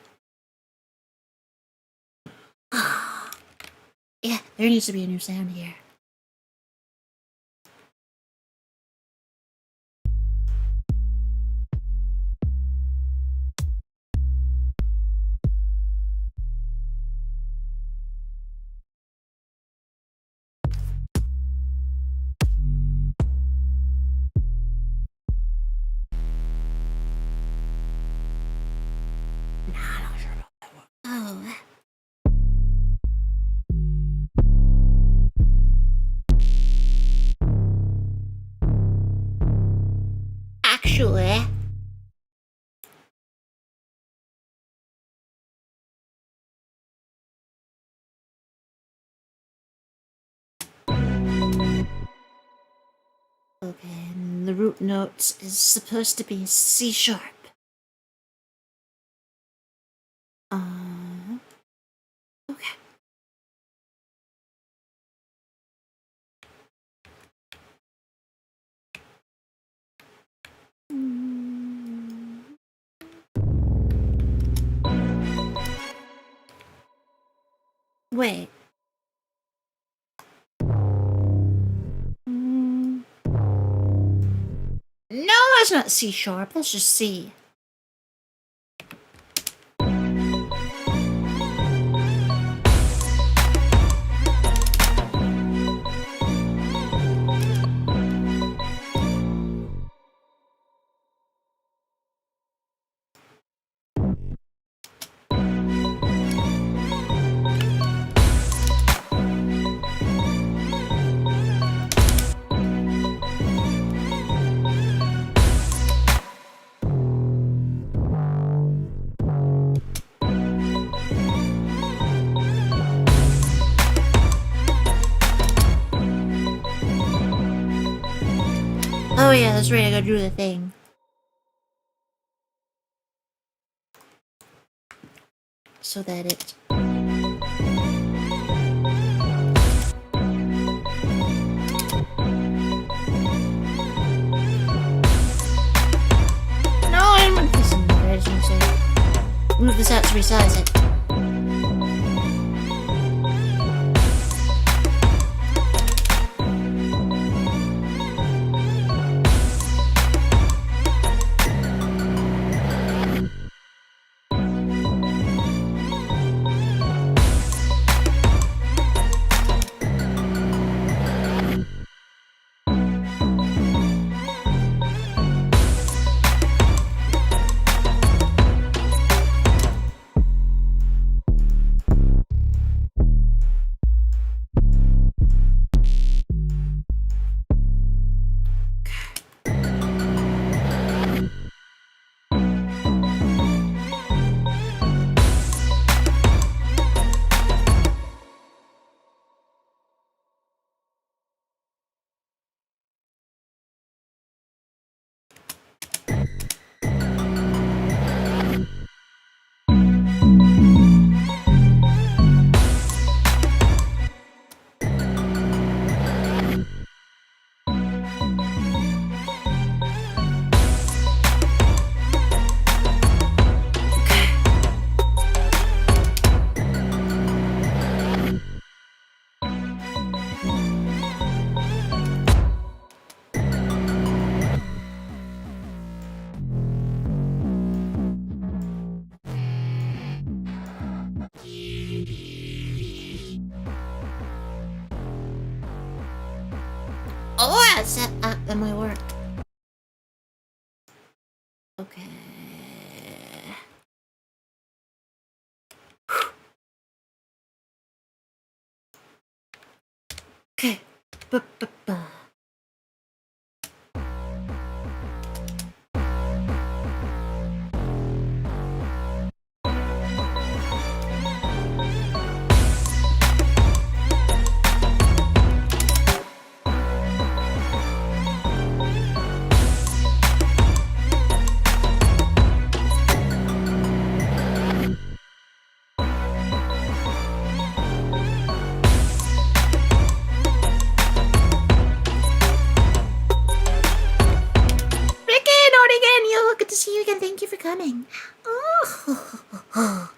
yeah, there needs to be a new sound here. Oh. Actually... okay, and the root notes is supposed to be C sharp. Okay. Wait. No, that's not C sharp, that's just C. Oh yeah, that's right, I gotta do the thing. So that it... No, I'm not fixing it. I just need to move this out to resize it. Oh, that's that might work. Okay. Okay. Ba-ba-ba. Good to see you again. Thank you for coming. Oh.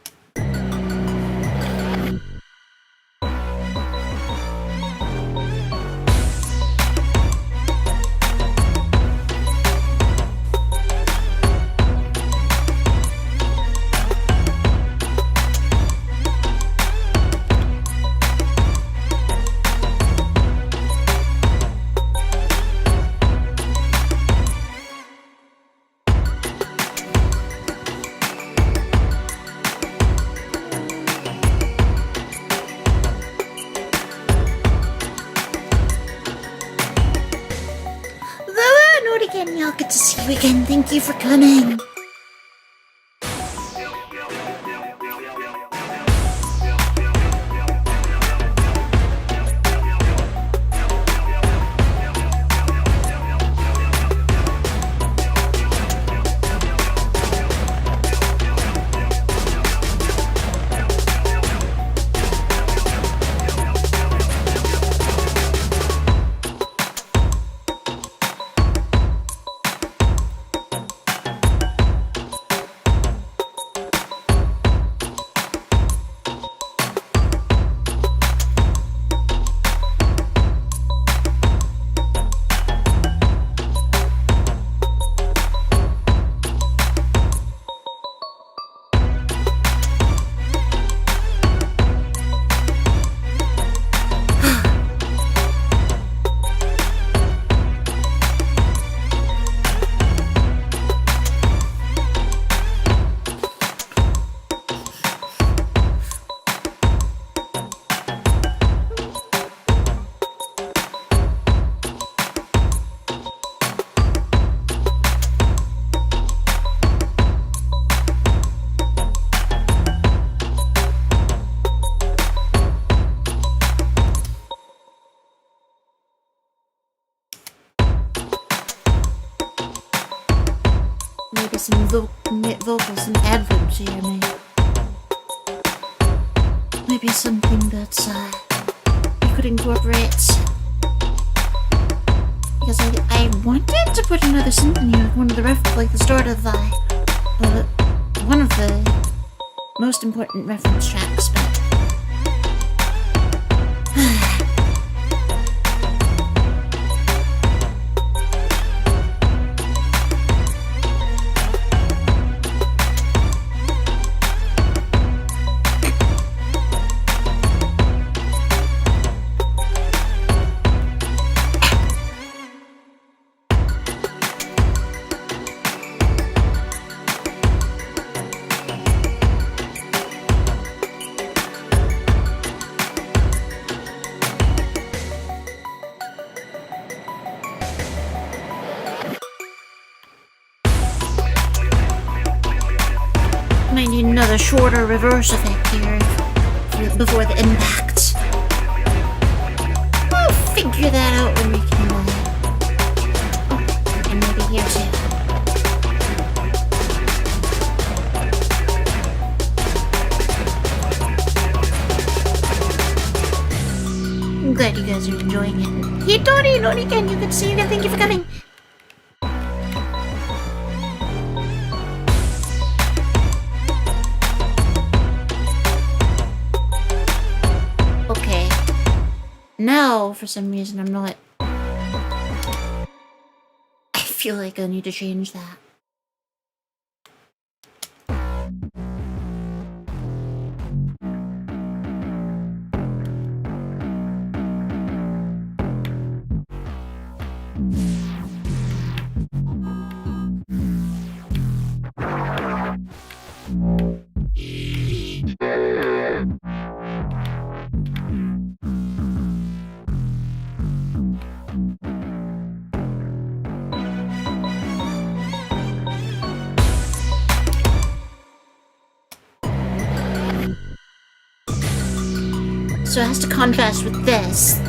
Good to see you again. Thank you for coming. maybe some vocals, some adverbs here, maybe something that's you could incorporate. Because I wanted to put another symphony with one of the like the start of one of the most important reference tracks, but might need another shorter reverse effect here before the impact. We'll figure that out when we can. Oh, and maybe here too. I'm glad you guys are enjoying it. Hey, Donnie, Noriken, you can see you again. Thank you for coming. Now, for some reason, I'm not... I feel like I need to change that. So it has to contrast with this.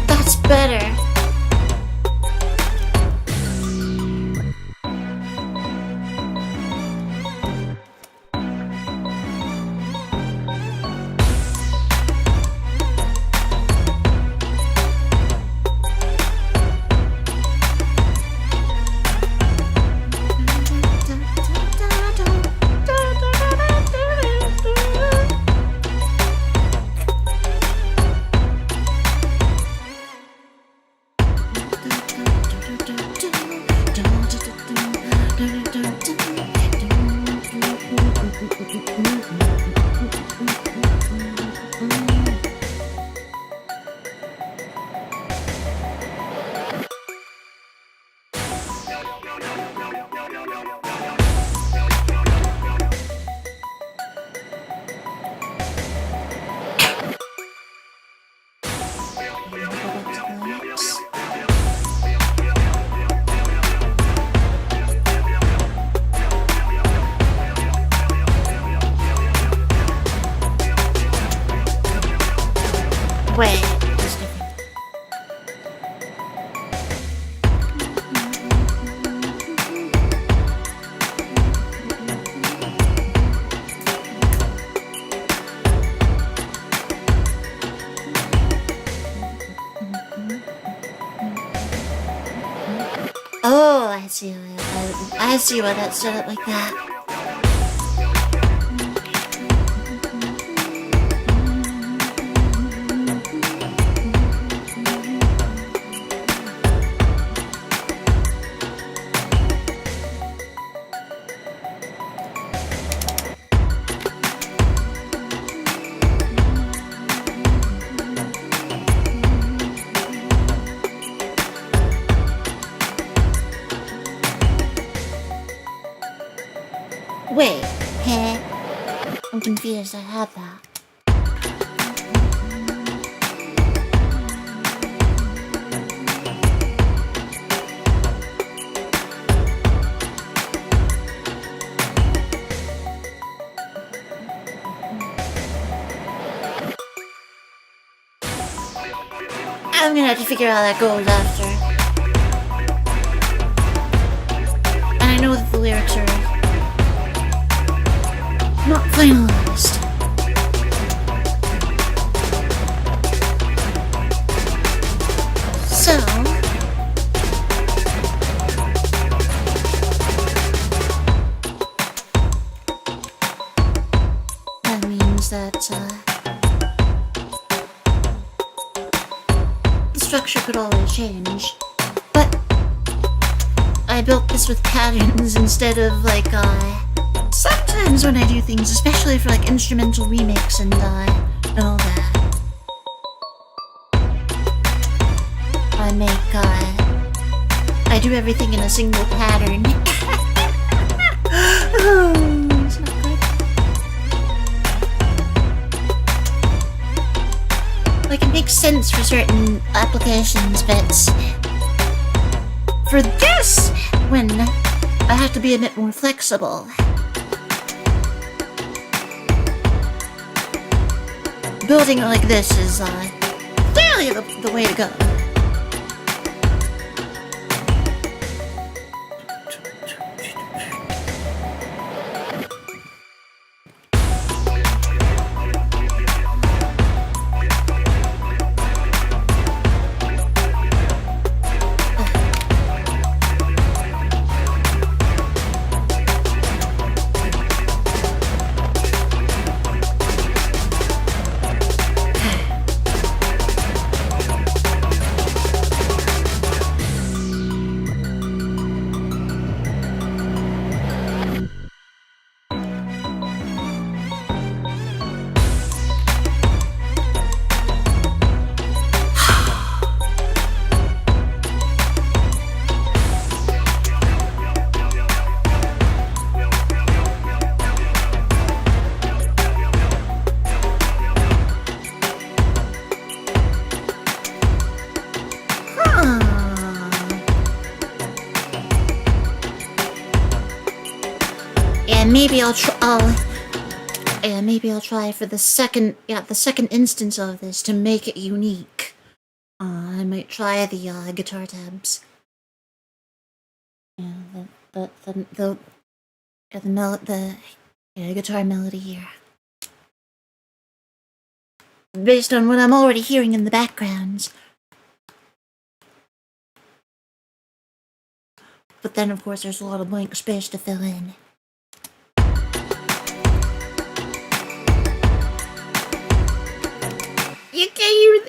That's better. I see why that's set up like that. Wait, I'm confused. I have that. I'm gonna have to figure out how that goes after. And I know that the lyrics are not finalized. So that means that the structure could always change, but I built this with patterns instead of like sometimes when I do things, especially for like instrumental remix and all that, I do everything in a single pattern. Oh, it's not good. Like, it makes sense for certain applications, but for this, when I have to be a bit more flexible, building it like this is clearly the way to go. Maybe I'll try for the second instance of this to make it unique. I might try the guitar tabs. Yeah, the guitar melody here, based on what I'm already hearing in the background. But then, of course, there's a lot of blank space to fill in.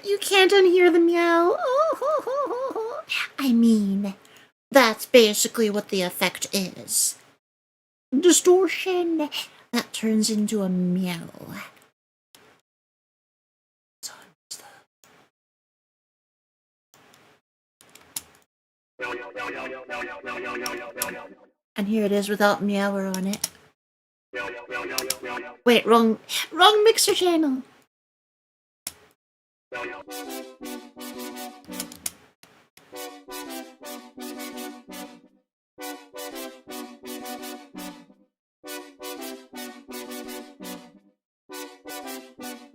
You can't unhear the meow. Oh. I mean, that's basically what the effect is. Distortion that turns into a meow. And here it is without meower on it. Wait, wrong mixer channel.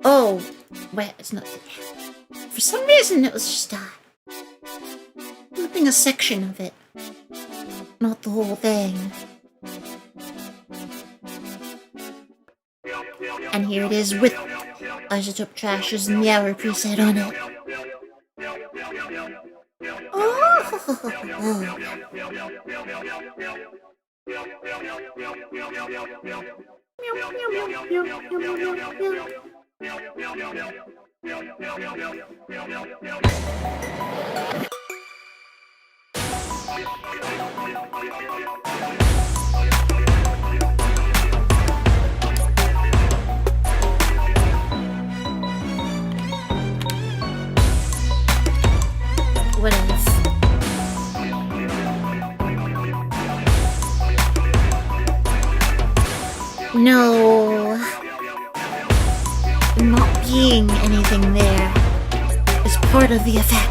Oh, wait, it's not. For some reason, it was just flipping a section of it, not the whole thing. And here it is with Isotope Trash's meower preset on it. What else? No. Not being anything there is part of the effect.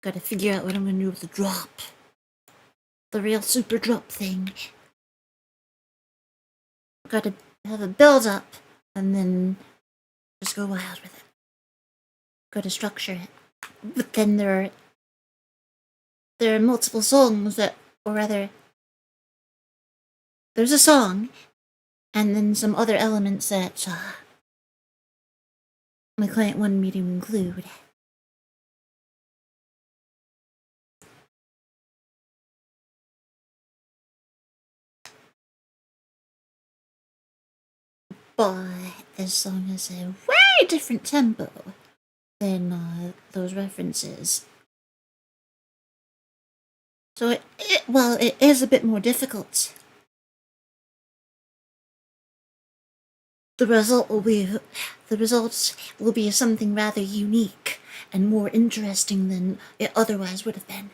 Gotta figure out what I'm gonna do with the drop. The real super drop thing. Gotta have a build up and then just go wild with it. Gotta structure it. But then there are multiple songs that, or rather, there's a song and then some other elements that my client wanted me to include. But this song has a way different tempo than those references. So it is a bit more difficult. The results will be something rather unique and more interesting than it otherwise would have been.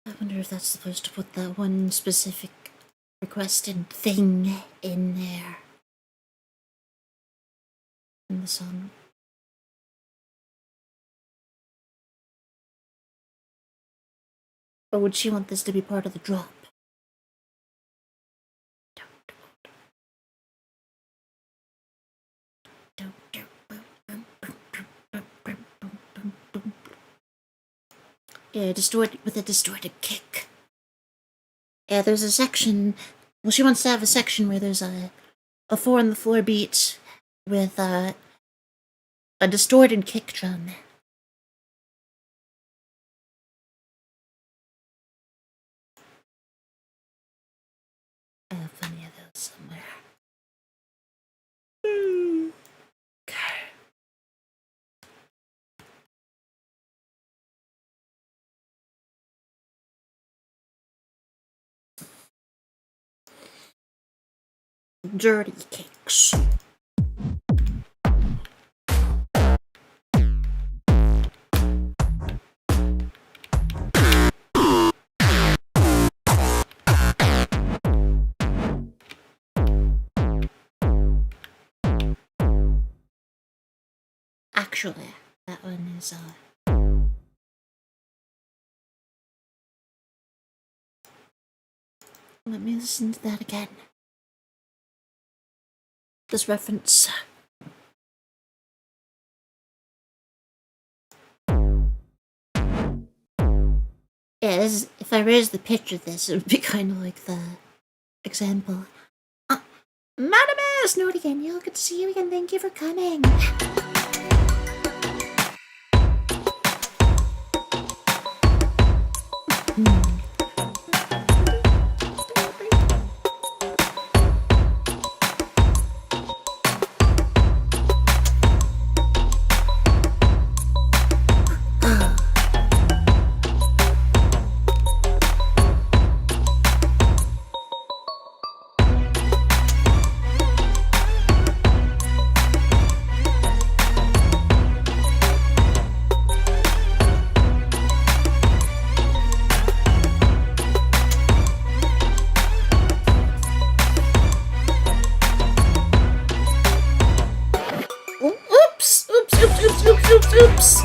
I wonder if that's supposed to put that one specific requested thing in there. In the song. Or would she want this to be part of the drop? Yeah, with a distorted kick. Yeah, there's a section. Well, she wants to have a section where there's a 4 on the floor beat with a distorted kick drum. I have plenty of those somewhere. Okay. Dirty kicks. Actually, that one is let me listen to that again. This reference. Yeah, if I raise the pitch of this, it would be kind of like the example. Madam S, Naughty again. You good to see you again. Thank you for coming. Oops.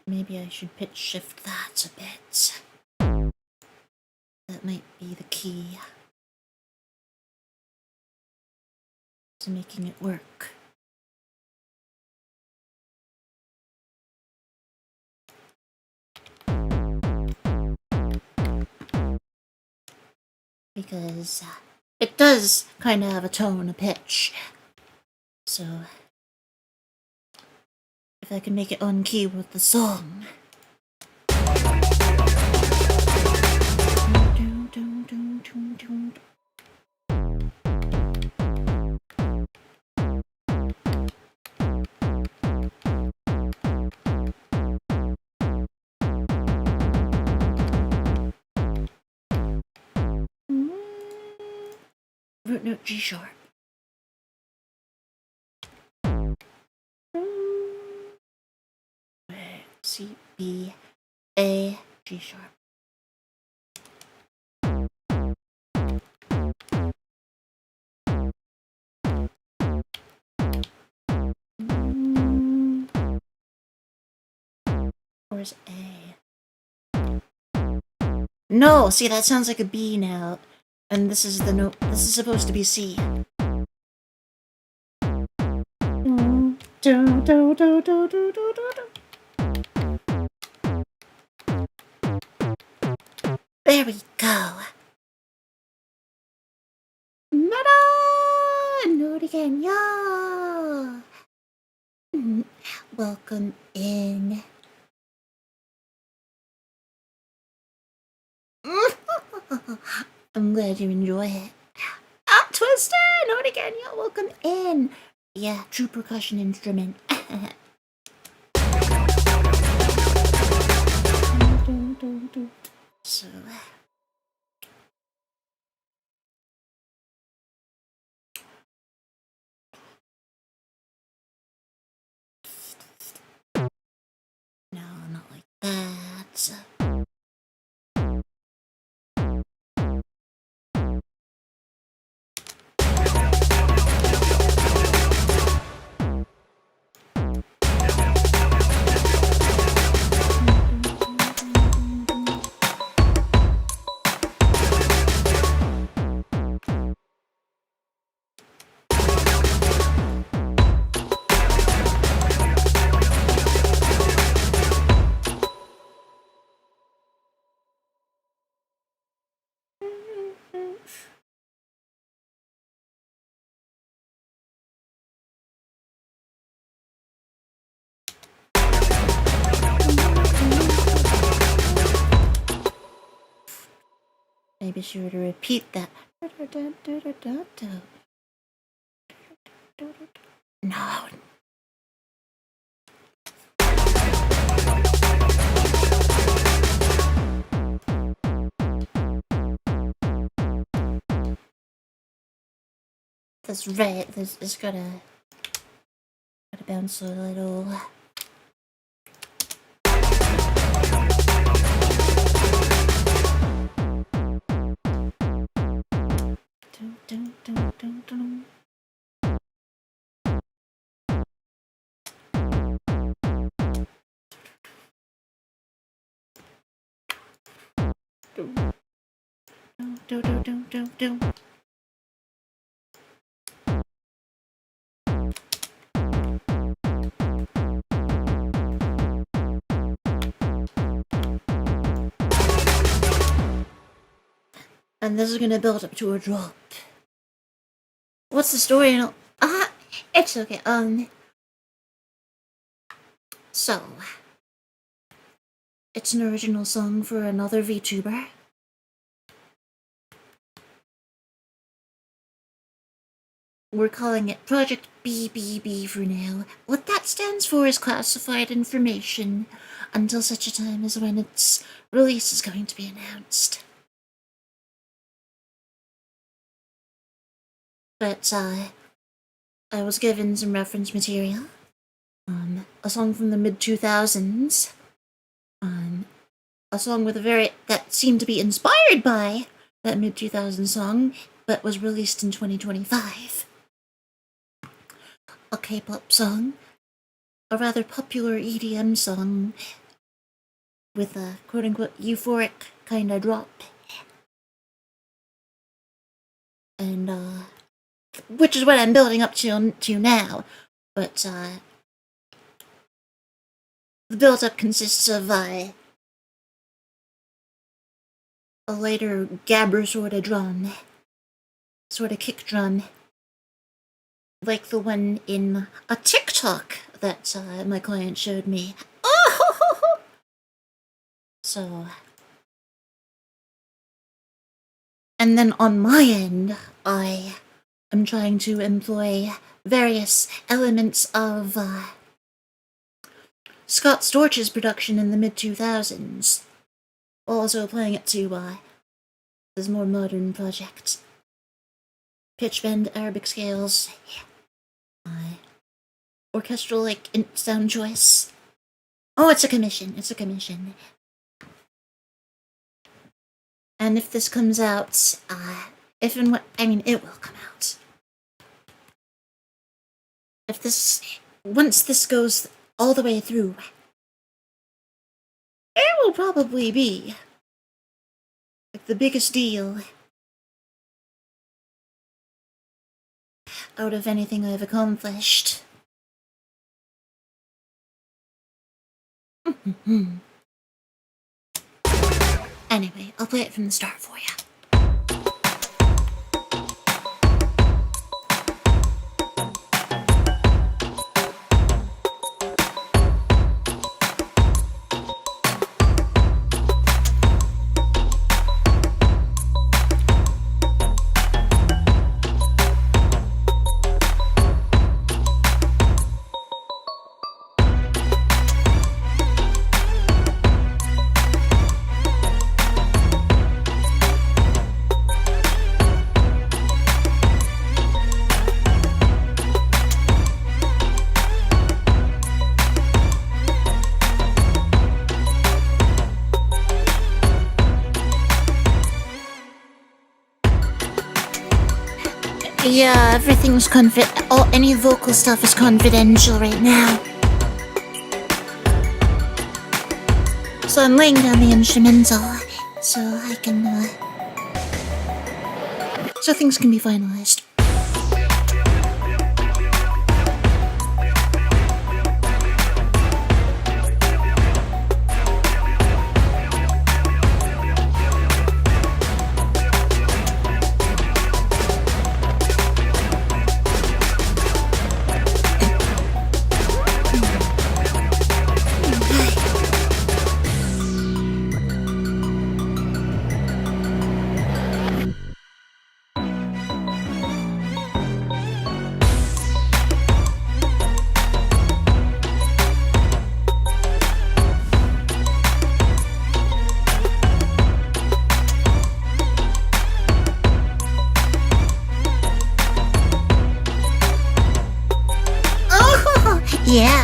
Maybe I should pitch shift that a bit. That might be the key to making it work. because it does kind of have a tone, a pitch. So if I can make it on key with the song. Root note G sharp. C, B, A, G sharp. Where's A? No, see, that sounds like a B now. And this is the note, this is supposed to be C. There we go. Note again, y'all. Welcome in. I'm glad you enjoy it. Twister! Note again, y'all. Welcome in. Yeah, true percussion instrument. So... No, not like that. Maybe sure to repeat that. No. This red, this is gotta bounce a little. And this is gonna build up to a drop. What's the story? It's okay. So it's an original song for another VTuber. We're calling it Project BBB for now. What that stands for is classified information until such a time as when its release is going to be announced. But I was given some reference material. A song from the mid-2000s. A song with that seemed to be inspired by that mid-2000s song, but was released in 2025. A K-pop song. A rather popular EDM song with a quote-unquote euphoric kind of drop. And, which is what I'm building up to now. But, the build-up consists of, a lighter gabber sort of drum. Sort of kick drum. Like the one in a TikTok that my client showed me. Oh! So... And then on my end, I am trying to employ various elements of Scott Storch's production in the mid-2000s. Also applying it to this more modern project. Pitch bend, Arabic scales, orchestral, sound choice. Oh, it's a commission, And if this comes out, if and when, it will come out. Once this goes all the way through, it will probably be the biggest deal out of anything I've accomplished. Anyway, I'll play it from the start for you. Yeah, everything's any vocal stuff is confidential right now. So I'm laying down the instrumental, so I can, so things can be finalized. Yeah.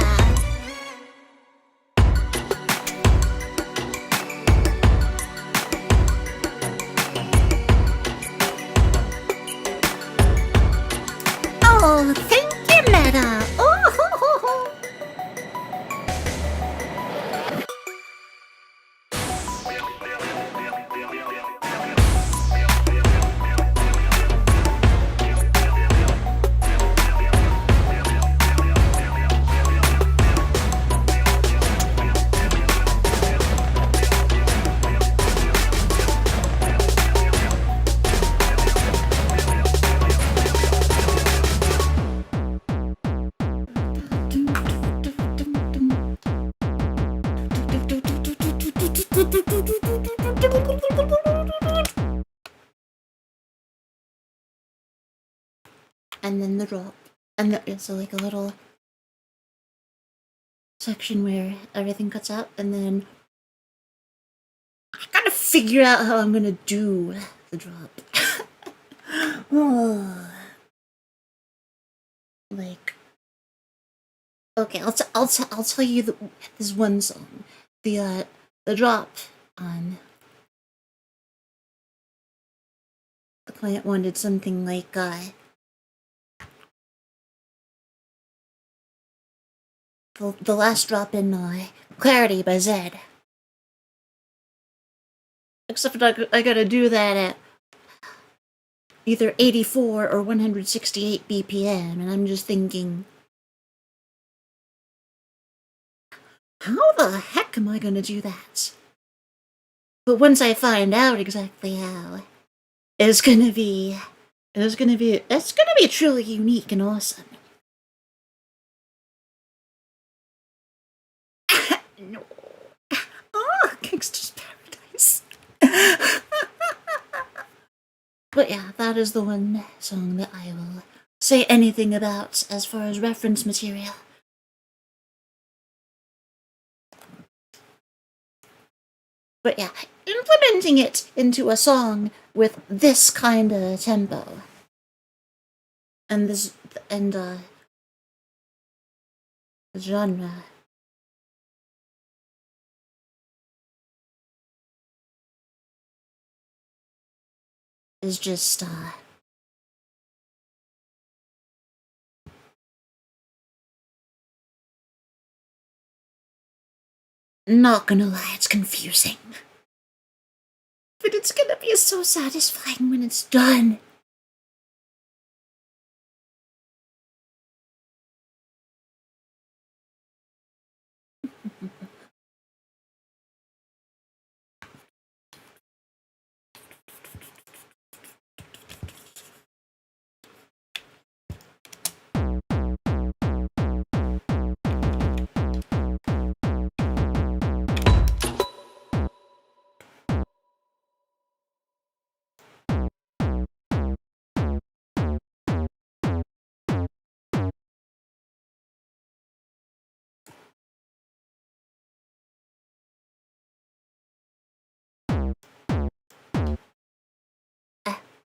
Oh, thank you, Meta. Oh, ho, ho, ho. And then the drop, and so like a little section where everything cuts out, and then I gotta figure out how I'm gonna do the drop. Like, okay, I'll tell you this one song, the drop on. The client wanted something like the last drop in Clarity by Zed. Except I gotta do that at either 84 or 168 BPM, and I'm just thinking, how the heck am I gonna do that? But once I find out exactly how, it's gonna be truly unique and awesome. No. Oh, Gangster's Paradise. But yeah, that is the one song that I will say anything about as far as reference material. But yeah, implementing it into a song with this kind of tempo and this genre is just not gonna lie, it's confusing. But it's gonna be so satisfying when it's done.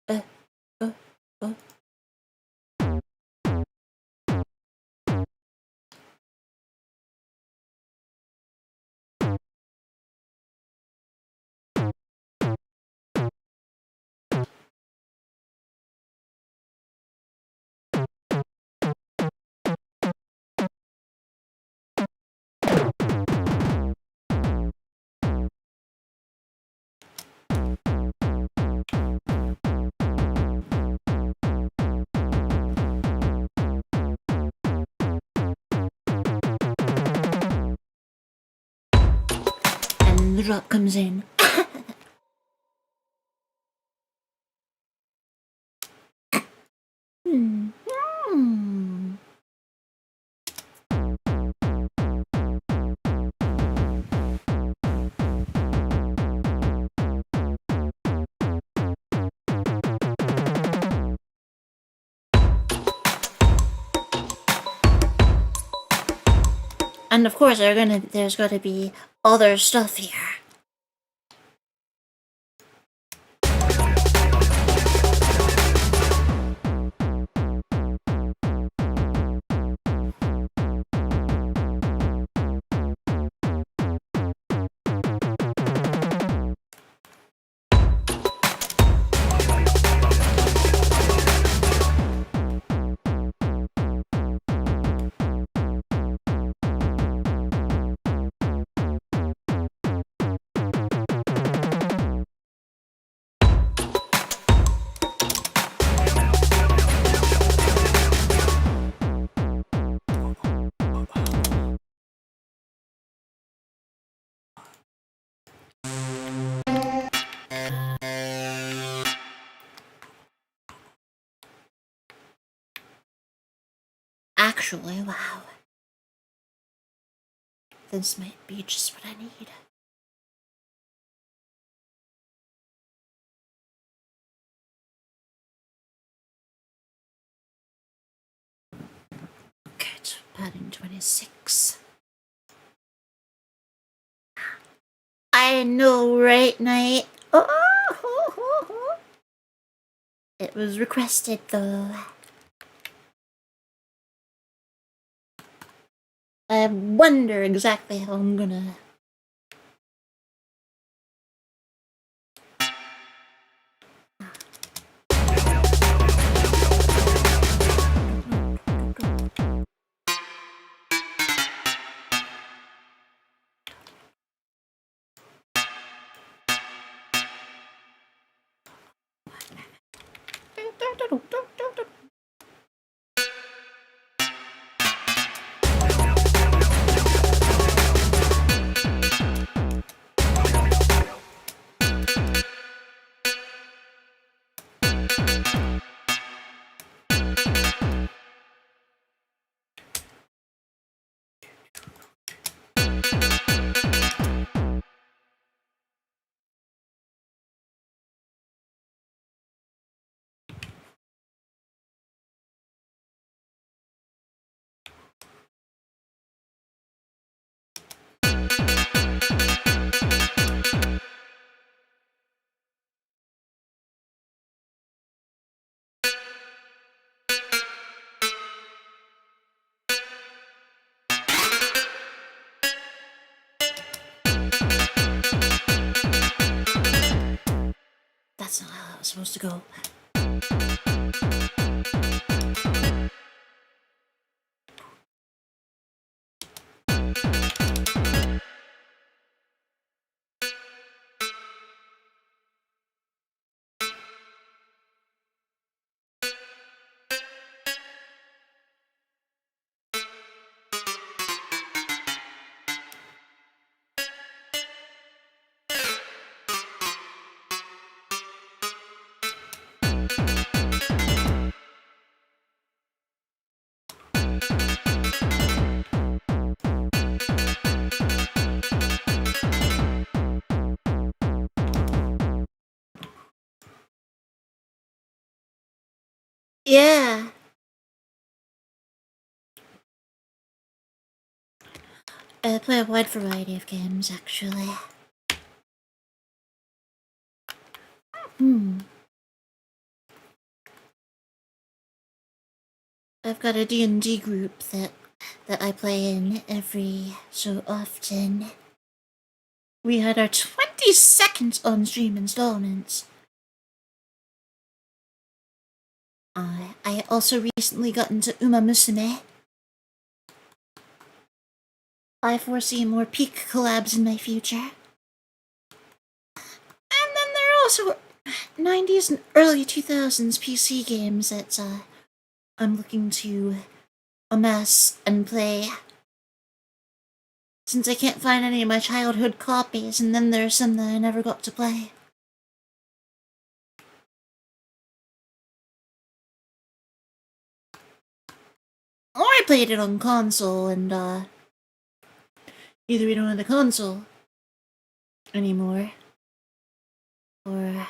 Uh, uh, uh. And the drop comes in. Hmm. And of course, there's gotta be other stuff here. Actually, wow. This might be just what I need. Good. Padding 26. I know, right, Knight? Oh, it was requested, though. I wonder exactly how I'm gonna... not supposed to go. Yeah. I play a wide variety of games, actually. I've got a D&D group that I play in every so often. We had our 22nd on-stream installment. I also recently got into Uma Musume. I foresee more peak collabs in my future. And then there are also 90s and early 2000s PC games that I'm looking to amass and play. Since I can't find any of my childhood copies, and then there's some that I never got to play. Or I played it on console, and either we don't have the console anymore, or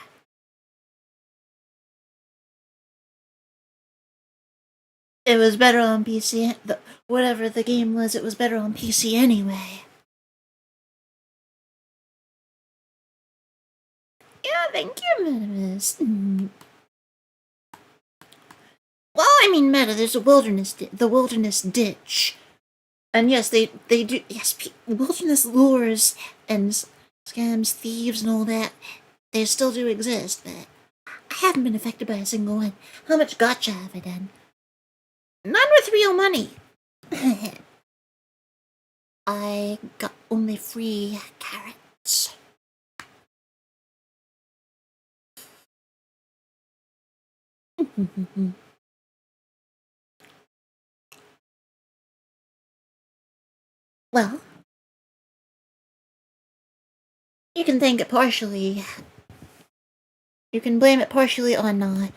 it was better on PC. Whatever the game was, it was better on PC anyway. Yeah, thank you, Metaverse. Well, I mean, Meta, there's a the wilderness ditch. And yes, they do, yes, wilderness lures and scams, thieves, and all that, they still do exist, but I haven't been affected by a single one. How much gotcha have I done? None with real money. I got only free carrots. Well, you can thank it partially. You can blame it partially on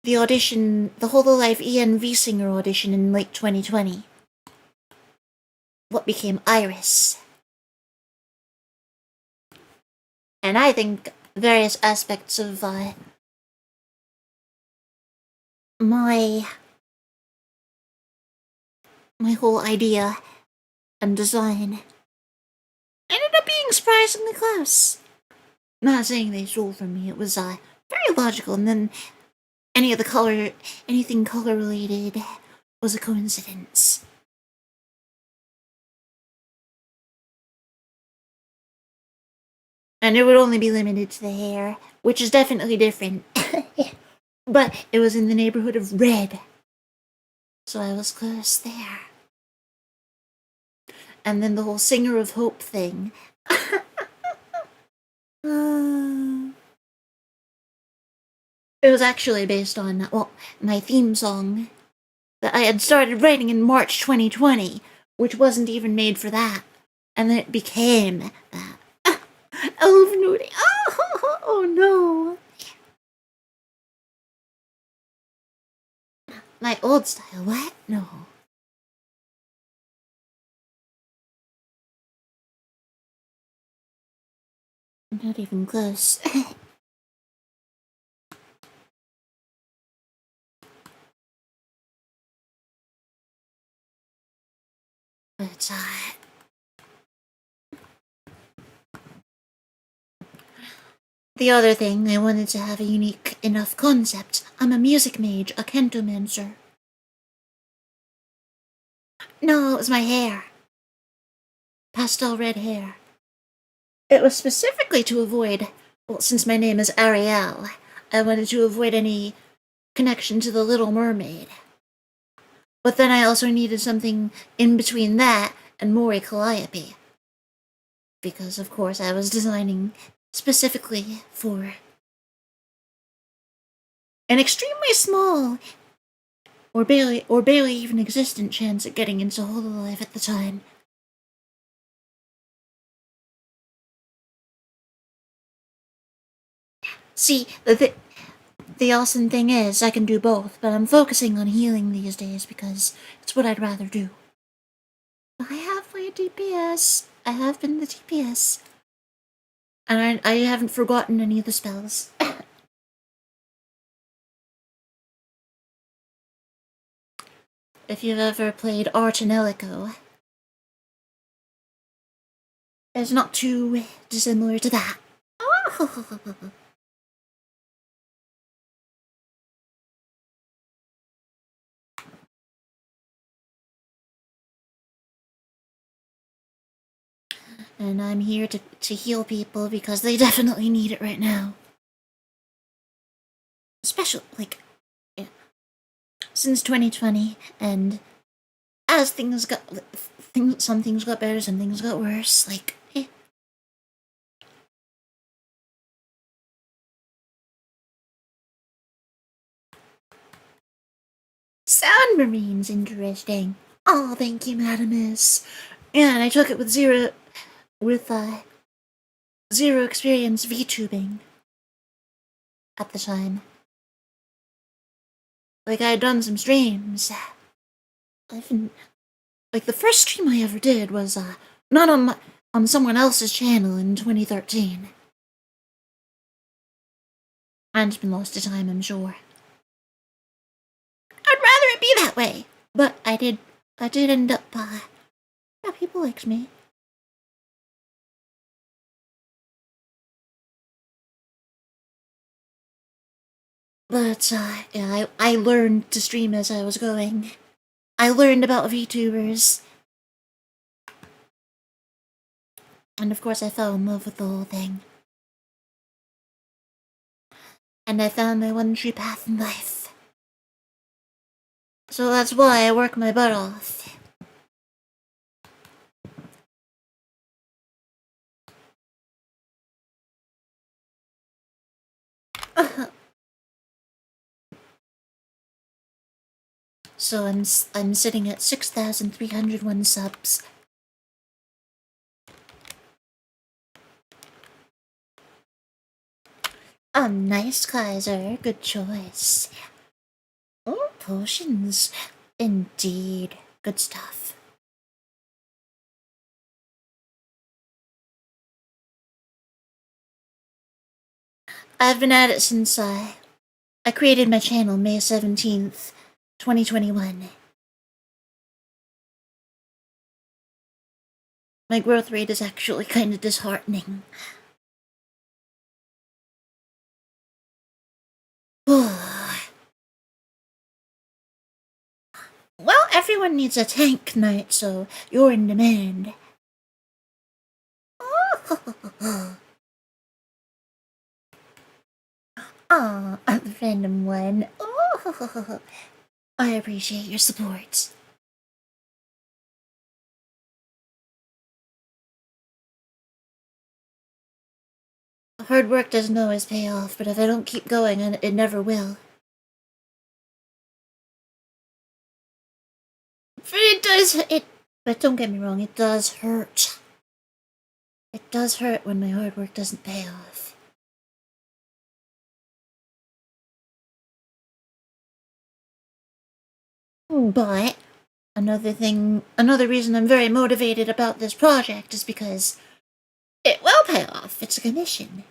the audition, the Hololive ENV singer audition in late 2020. What became Iris. And I think various aspects of my whole idea and design ended up being surprisingly close. Not saying they stole from me, it was very logical, and then anything color related was a coincidence. And it would only be limited to the hair, which is definitely different. But it was in the neighborhood of red, so I was close there. And then the whole Singer of Hope thing. It was actually based on, well, my theme song that I had started writing in March 2020, which wasn't even made for that. And then it became that. Elf nudie. Oh no. My old style, what? No. Not even close. But, the other thing, I wanted to have a unique enough concept. I'm a music mage, a kentomancer. No, it was my hair. Pastel red hair. It was specifically to avoid, well, since my name is Arielle, I wanted to avoid any connection to the Little Mermaid. But then I also needed something in between that and Mori Calliope. Because, of course, I was designing specifically for an extremely small or barely even existent chance at getting into Hololive at the time. See, the awesome thing is I can do both, but I'm focusing on healing these days because it's what I'd rather do. I have played DPS. I have been the DPS. And I haven't forgotten any of the spells. If you've ever played Art and Elico, it's not too dissimilar to that. And I'm here to heal people because they definitely need it right now. Especially, like, yeah, since 2020, and as things got, some things got better, some things got worse, like, Sound Marine's interesting. Oh, thank you, Madamus. Yeah, and I took it with zero experience VTubing at the time. Like, I had done some streams. Like, the first stream I ever did was, not on someone else's channel in 2013. And it's been lost to time, I'm sure. I'd rather it be that way, but I did end up, yeah, people liked me. But, yeah, I learned to stream as I was going. I learned about VTubers. And of course I fell in love with the whole thing. And I found my one true path in life. So that's why I work my butt off. So I'm sitting at 6,301 subs. Nice, Kaiser. Good choice. Oh, potions. Indeed. Good stuff. I've been at it since I created my channel May 17th, 2021. My growth rate is actually kind of disheartening. Well, everyone needs a tank knight, so you're in demand. Ah, a random one. Oh, I appreciate your support. Hard work doesn't always pay off, but if I don't keep going, it never will. It does, but don't get me wrong, it does hurt. It does hurt when my hard work doesn't pay off. But another reason I'm very motivated about this project is because it will pay off. It's a commission.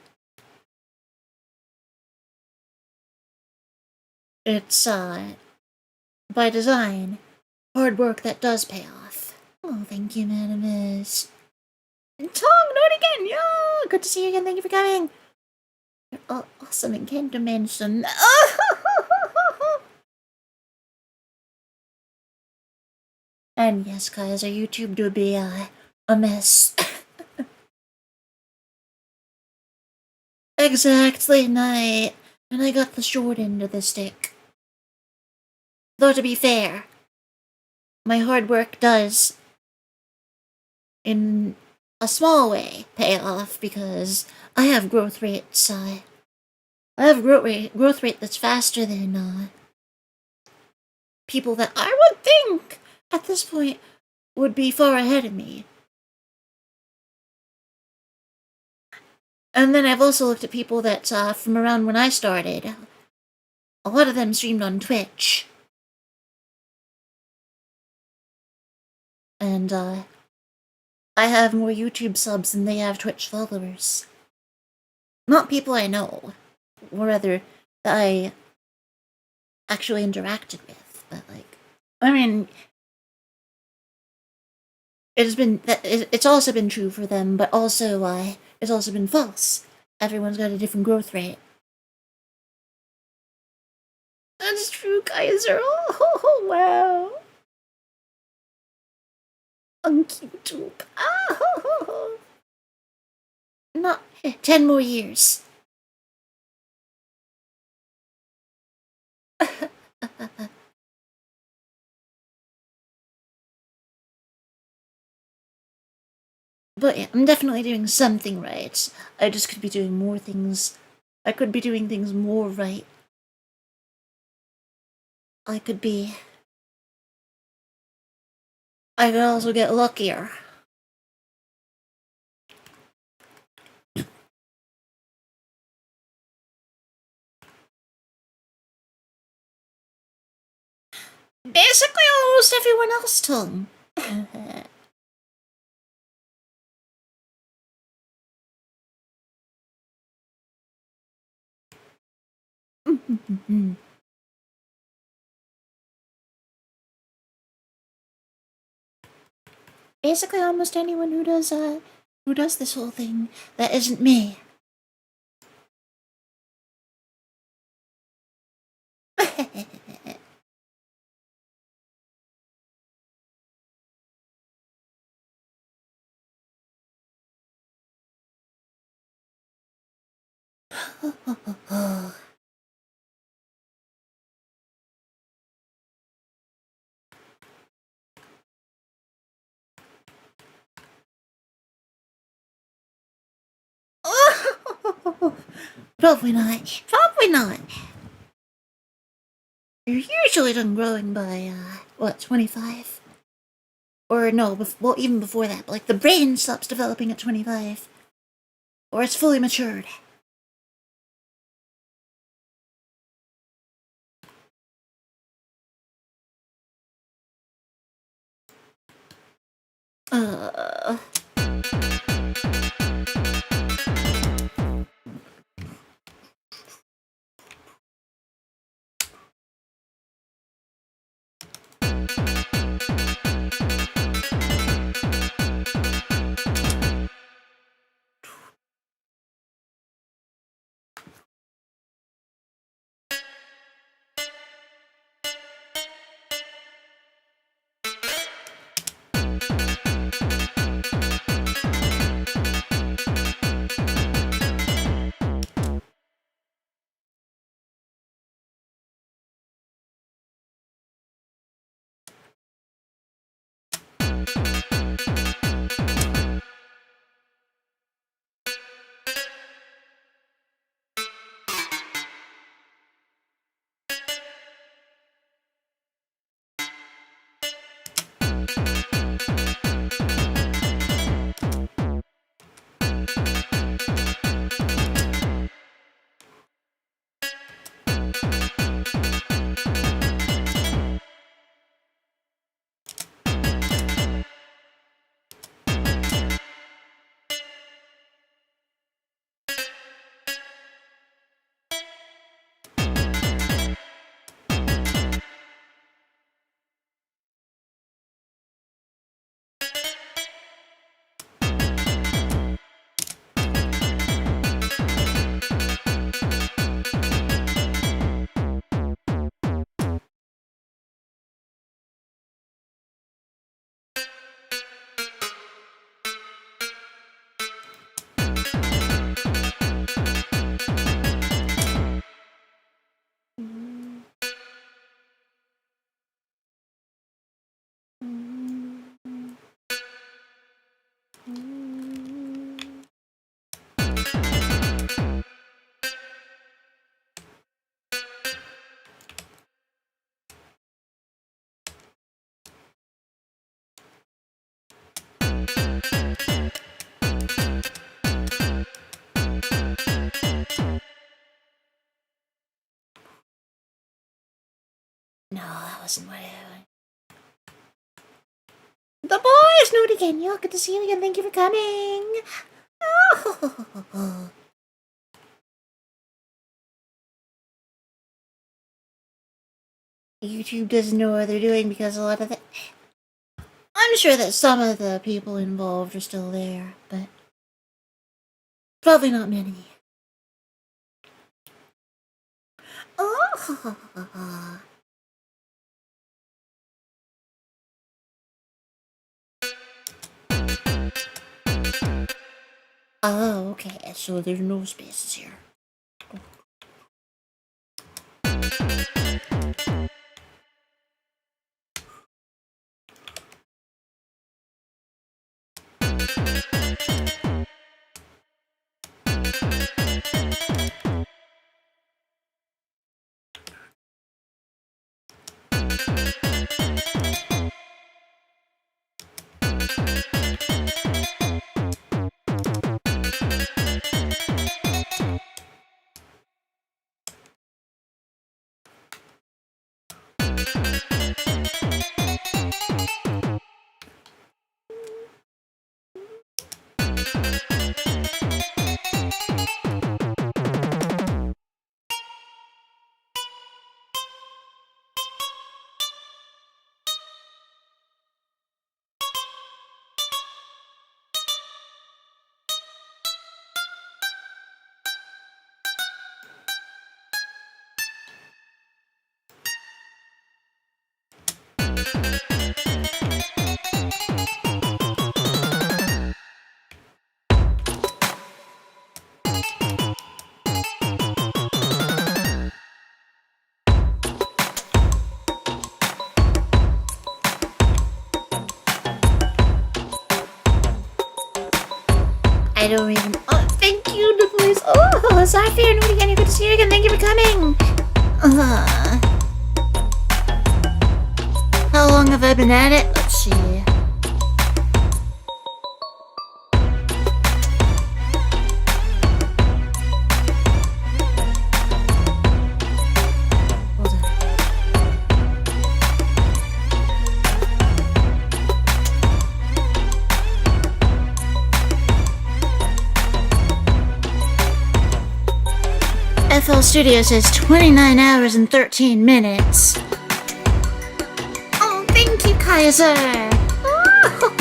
It's, by design, hard work that does pay off. Oh, thank you, Madamus. And Tom, do it again! Yo! Good to see you again, thank you for coming! You're awesome in Kingdom Mansion. And yes, guys, our YouTube do be, a mess. Exactly, night. And I got the short end of the stick. Though to be fair, my hard work does, in a small way, pay off because I have growth rates. I have growth rate that's faster than people that I would think at this point would be far ahead of me. And then I've also looked at people that from around when I started. A lot of them streamed on Twitch. And I have more YouTube subs than they have Twitch followers. Not people I know, or rather, that I actually interacted with, but like, I mean, it's also been true for them, but also it's also been false. Everyone's got a different growth rate. That's true, Kaiser. Oh wow. On YouTube. Oh. Not 10 more years. But yeah, I'm definitely doing something right. I just could be doing more things. I could be doing things more right. I could also get luckier. Basically almost everyone else tongue. Basically almost anyone who does this whole thing that isn't me. Probably not. Probably not. You're usually done growing by, 25? Or no, well, even before that. Like, the brain stops developing at 25. Or it's fully matured. Uh... No, that wasn't what I... The boys! Know it again. Y'all, good to see you again. Thank you for coming. Oh. YouTube doesn't know what they're doing because a lot of the... I'm sure that some of the people involved are still there, but probably not many. Oh. Oh, okay, so there's no spaces here. I don't even... Oh, thank you, the police. Oh, sorry for your again. Good to see you again. Thank you for coming. How long have I been at it? Let's see. FL Studio says 29 hours and 13 minutes. Oh, thank you, Kaiser. Oh.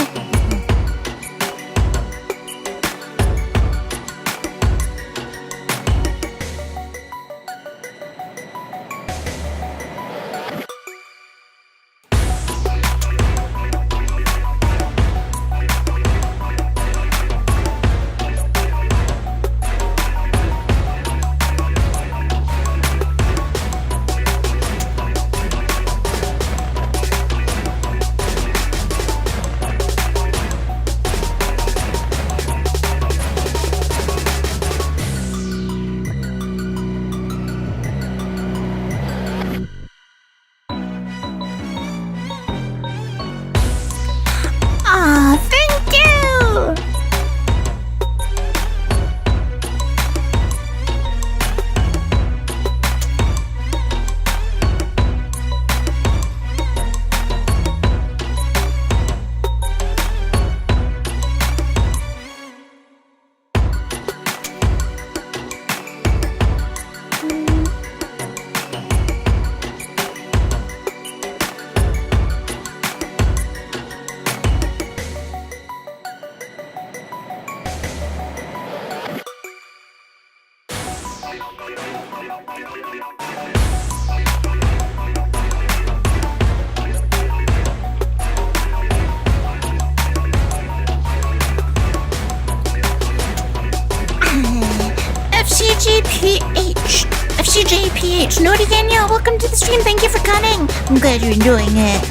FCJPH, Naughty Danielle, welcome to the stream. Thank you for coming. I'm glad you're enjoying it.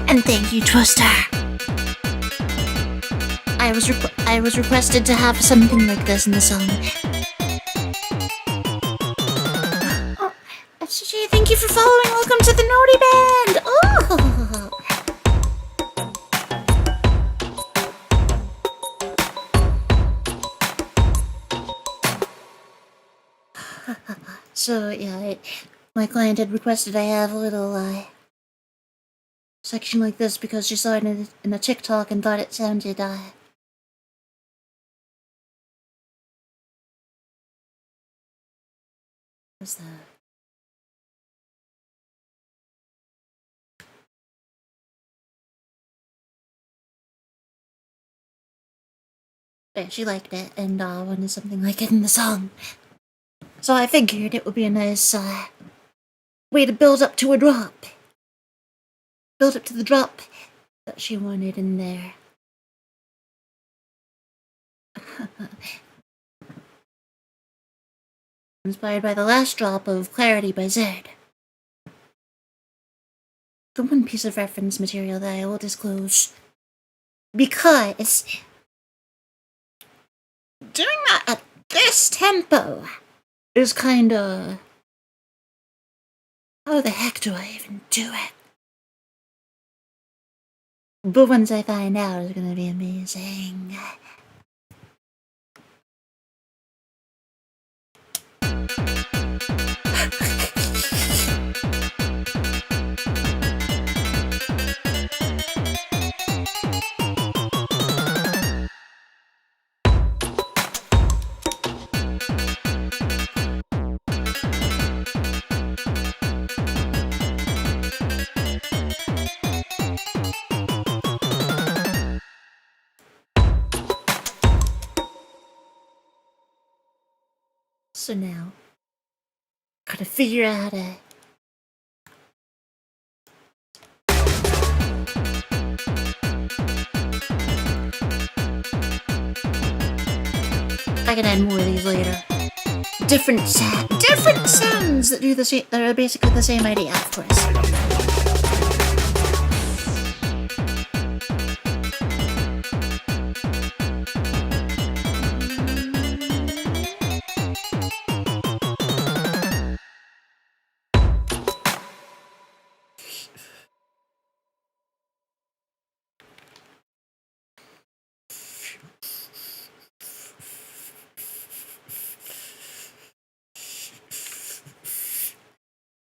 And thank you, Twister. I was requested to have something like this in the song. Oh, FCJ, thank you for following. Welcome to the Naughty Band. Oh. So yeah, My client had requested I have a little, section like this because she saw it in a TikTok and thought it sounded, what's that? Yeah, she liked it and, wanted something like it in the song. So I figured it would be a nice, way to build up to a drop. Build up to the drop that she wanted in there. Inspired by the last drop of Clarity by Zed. The one piece of reference material that I will disclose. Because doing that at this tempo is kinda... How the heck do I even do it? But once I find out, it's gonna be amazing. So now, gotta figure out a... I can add more of these later. Different sounds that do the same, that are basically the same idea, of course.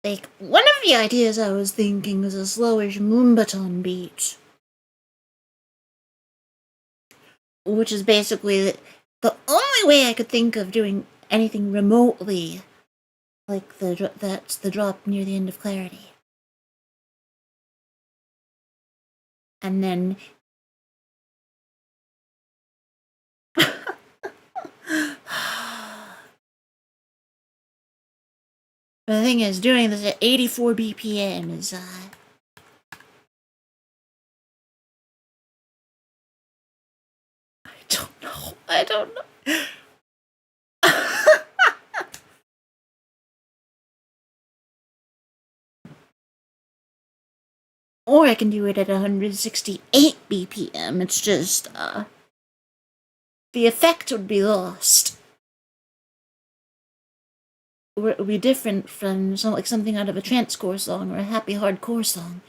Like, one of the ideas I was thinking was a slowish Moombaton beat. Which is basically the only way I could think of doing anything remotely like that's the drop near the end of Clarity. And then... But the thing is, doing this at 84 BPM is, I don't know. Or I can do it at 168 BPM, it's just, the effect would be lost. Or it would be different from something out of a trancecore song or a happy hardcore song.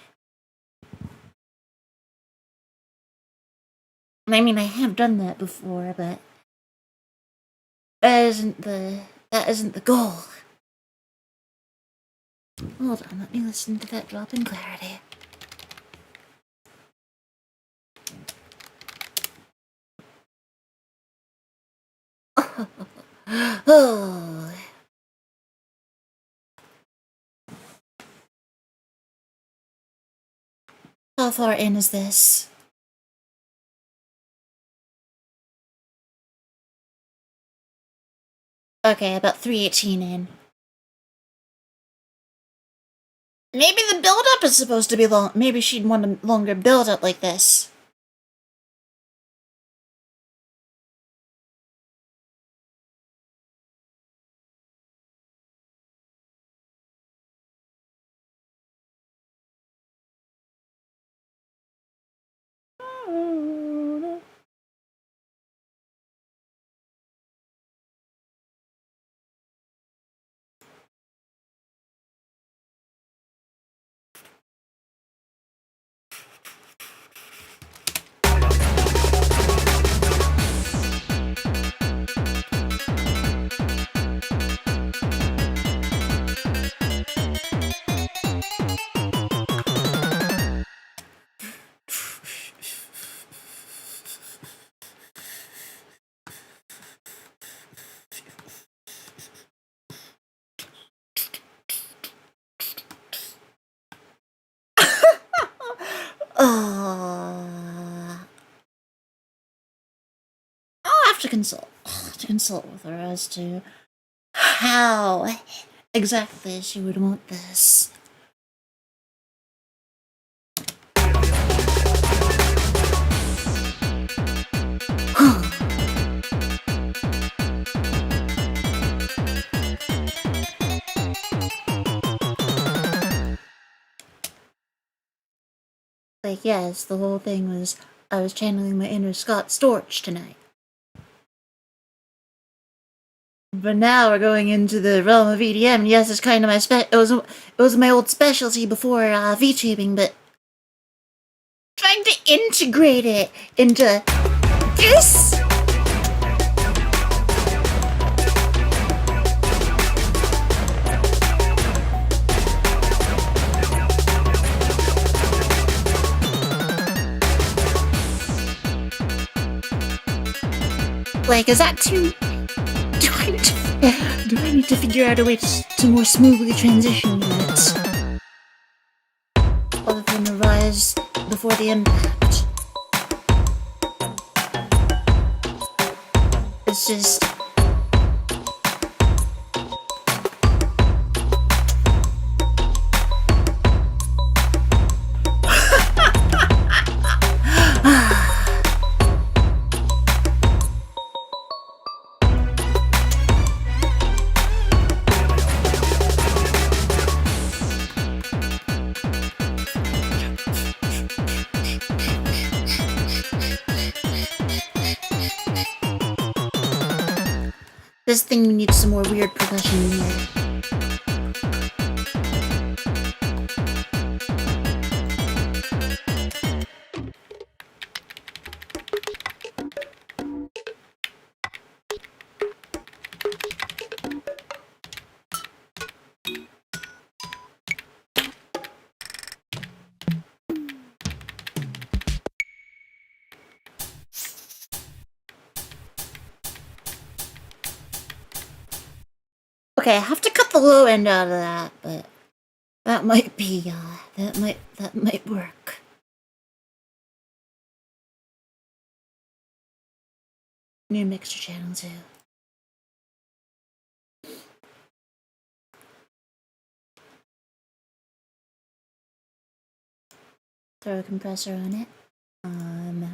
I mean, I have done that before, but that isn't the goal. Hold on, let me listen to that drop in Clarity. Oh. How far in is this? Okay, about 3:18 in. Maybe the build-up is supposed to be long. Maybe she'd want a longer build-up like this. consult with her as to how exactly she would want this. Like, yes, the whole thing was I was channeling my inner Scott Storch tonight. But now we're going into the realm of EDM. Yes, it's kind of my it was my old specialty before VTubing, but trying to integrate it into this. Like, is that too? Do I need to figure out a way to more smoothly transition that? Other than the rise before the impact. It's just... This thing needs some more weird percussion in here. Okay, I have to cut the low end out of that, but that might be, that might work. New mixer channel too. Throw a compressor on it. No,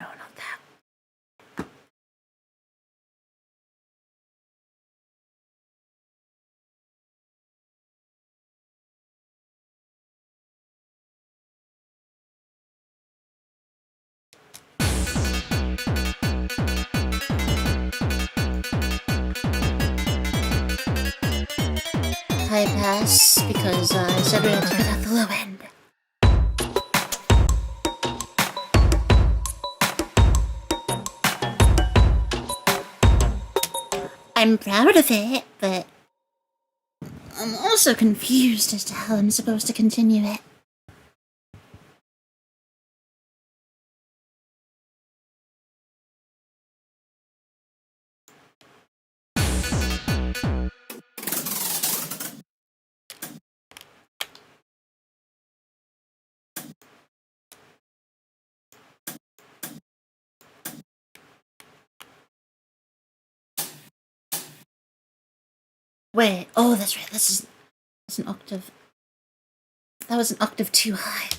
not that. High pass, because I said we had to cut out the low end. I'm proud of it, but I'm also confused as to how I'm supposed to continue it. Wait, oh, that's right, that's an octave. That was an octave too high.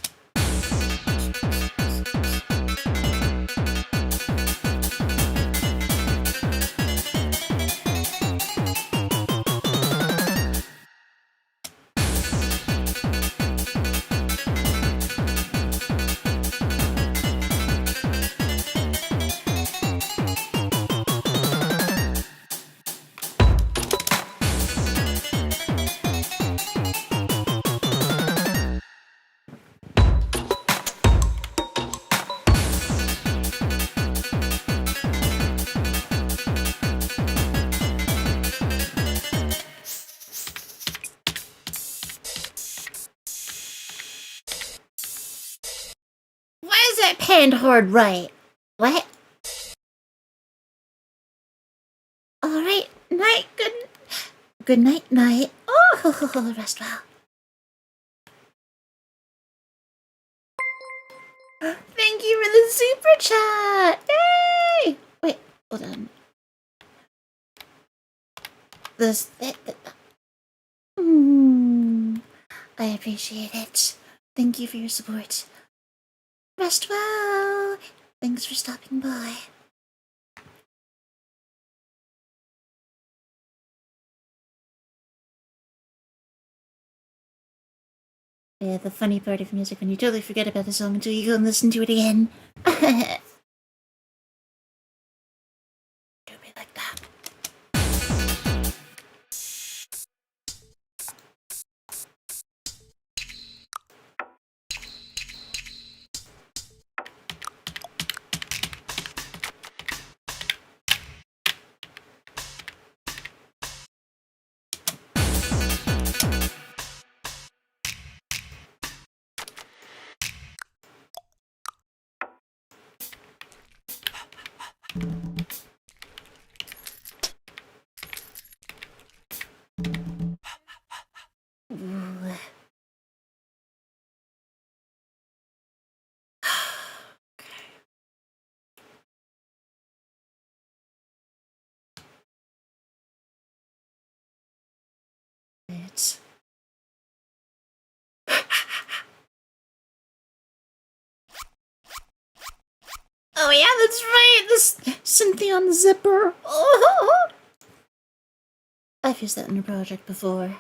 Panned hard right. What? Alright, night, good night, night. Oh, rest well. super chat! Yay! Wait, hold on. I appreciate it. Thank you for your support. Rest well. Thanks for stopping by. Yeah, the funny part of music when you totally forget about the song until you go and listen to it again. Do be like that. Ooh. It's... Oh yeah, that's right! This Cynthia on the zipper! Oh. I've used that in a project before.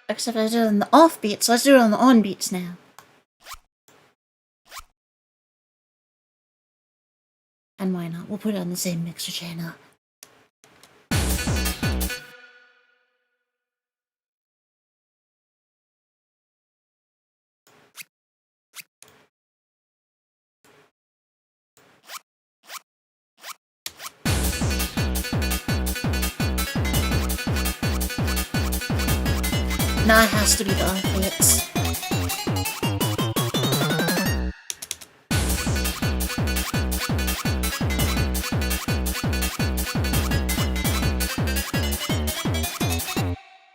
Except I did it on the off beats, so let's do it on the on beats now. And why not? We'll put it on the same mixer channel. Now it has to be the off beats.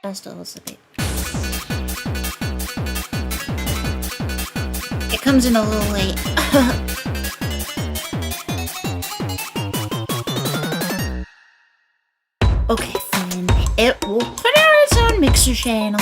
Has to also be. It comes in a little late. Okay, fine. It will put it on its own mixer channel.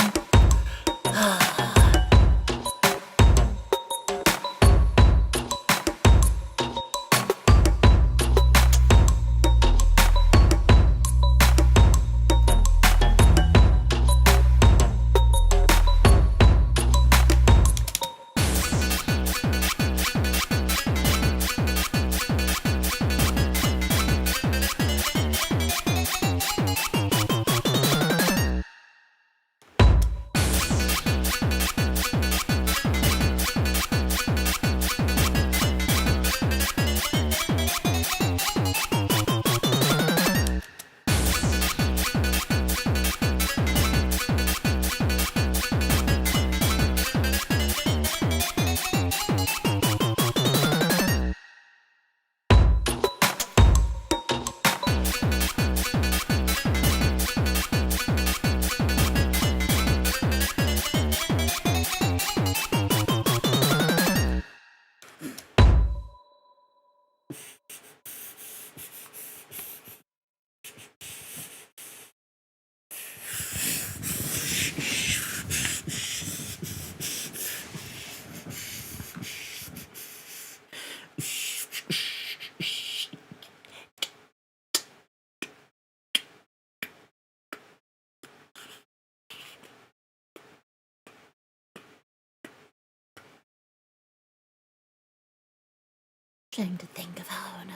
Trying to think of how to...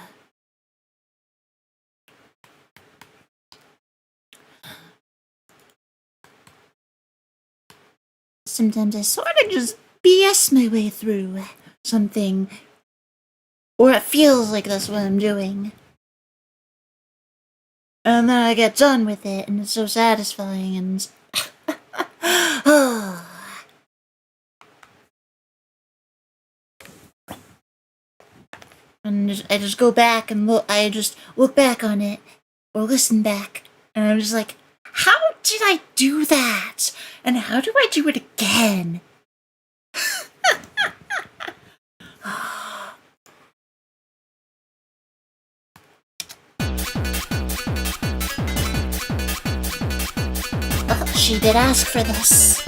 Sometimes I sort of just BS my way through something, or it feels like that's what I'm doing. And then I get done with it, and it's so satisfying, and... And I just go back and I just look back on it, or listen back, and I'm just like, how did I do that? And how do I do it again? She did ask for this.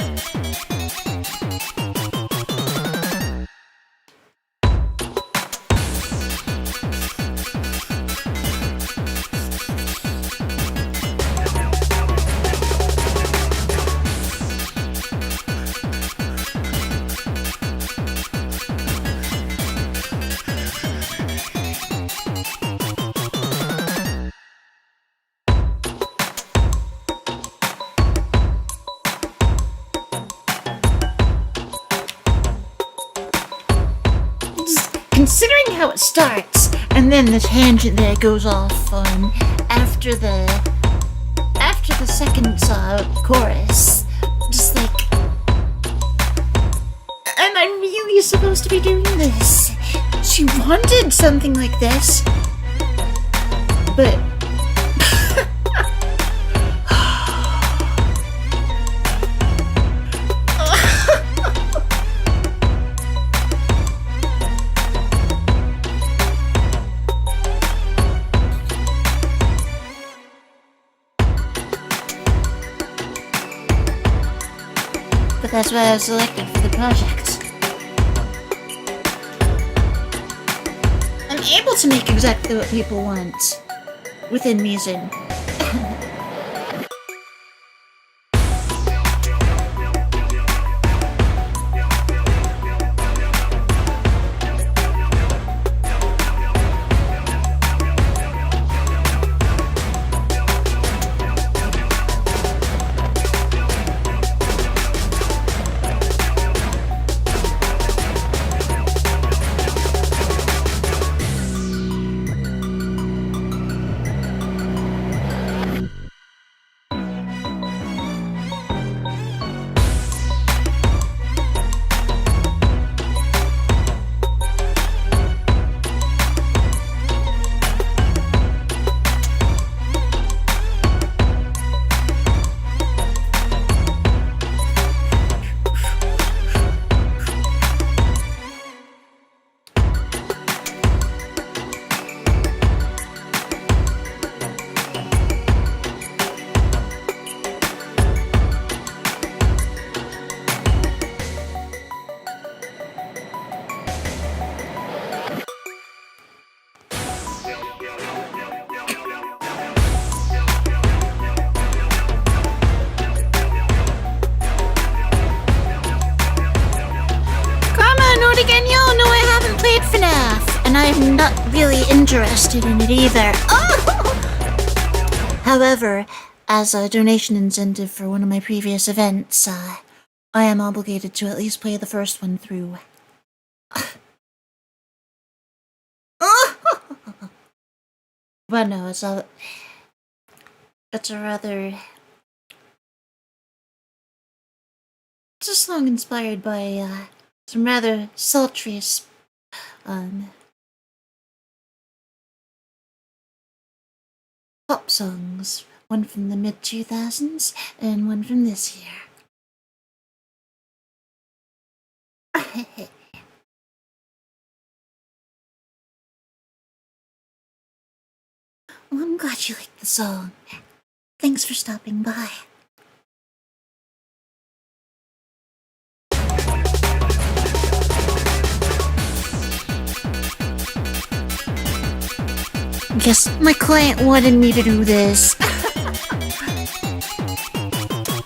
Considering how it starts, and then the tangent that it goes off on after the second chorus, just like, am I really supposed to be doing this? She wanted something like this, but that's why I was selected for the project. I'm able to make exactly what people want within reason. And I'm not really interested in it either. Oh! However, as a donation incentive for one of my previous events, I am obligated to at least play the first one through. But no, it's a rather... It's a song inspired by some rather sultry pop songs, one from the mid-2000s and one from this year. Well, I'm glad you liked the song. Thanks for stopping by. Guess my client wanted me to do this.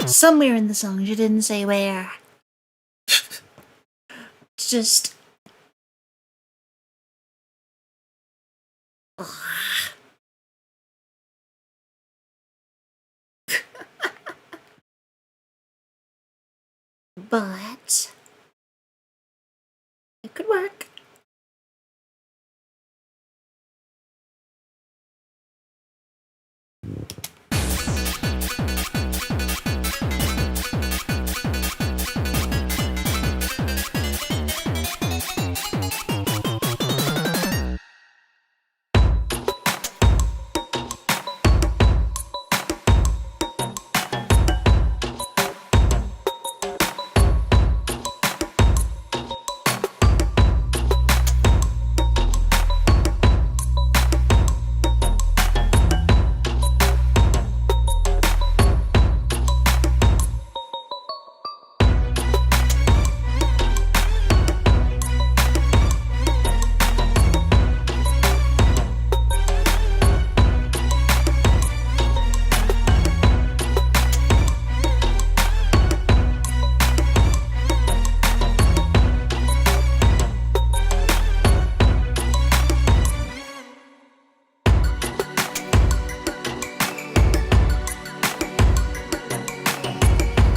Somewhere in the song, she didn't say where. Just... But... it could work.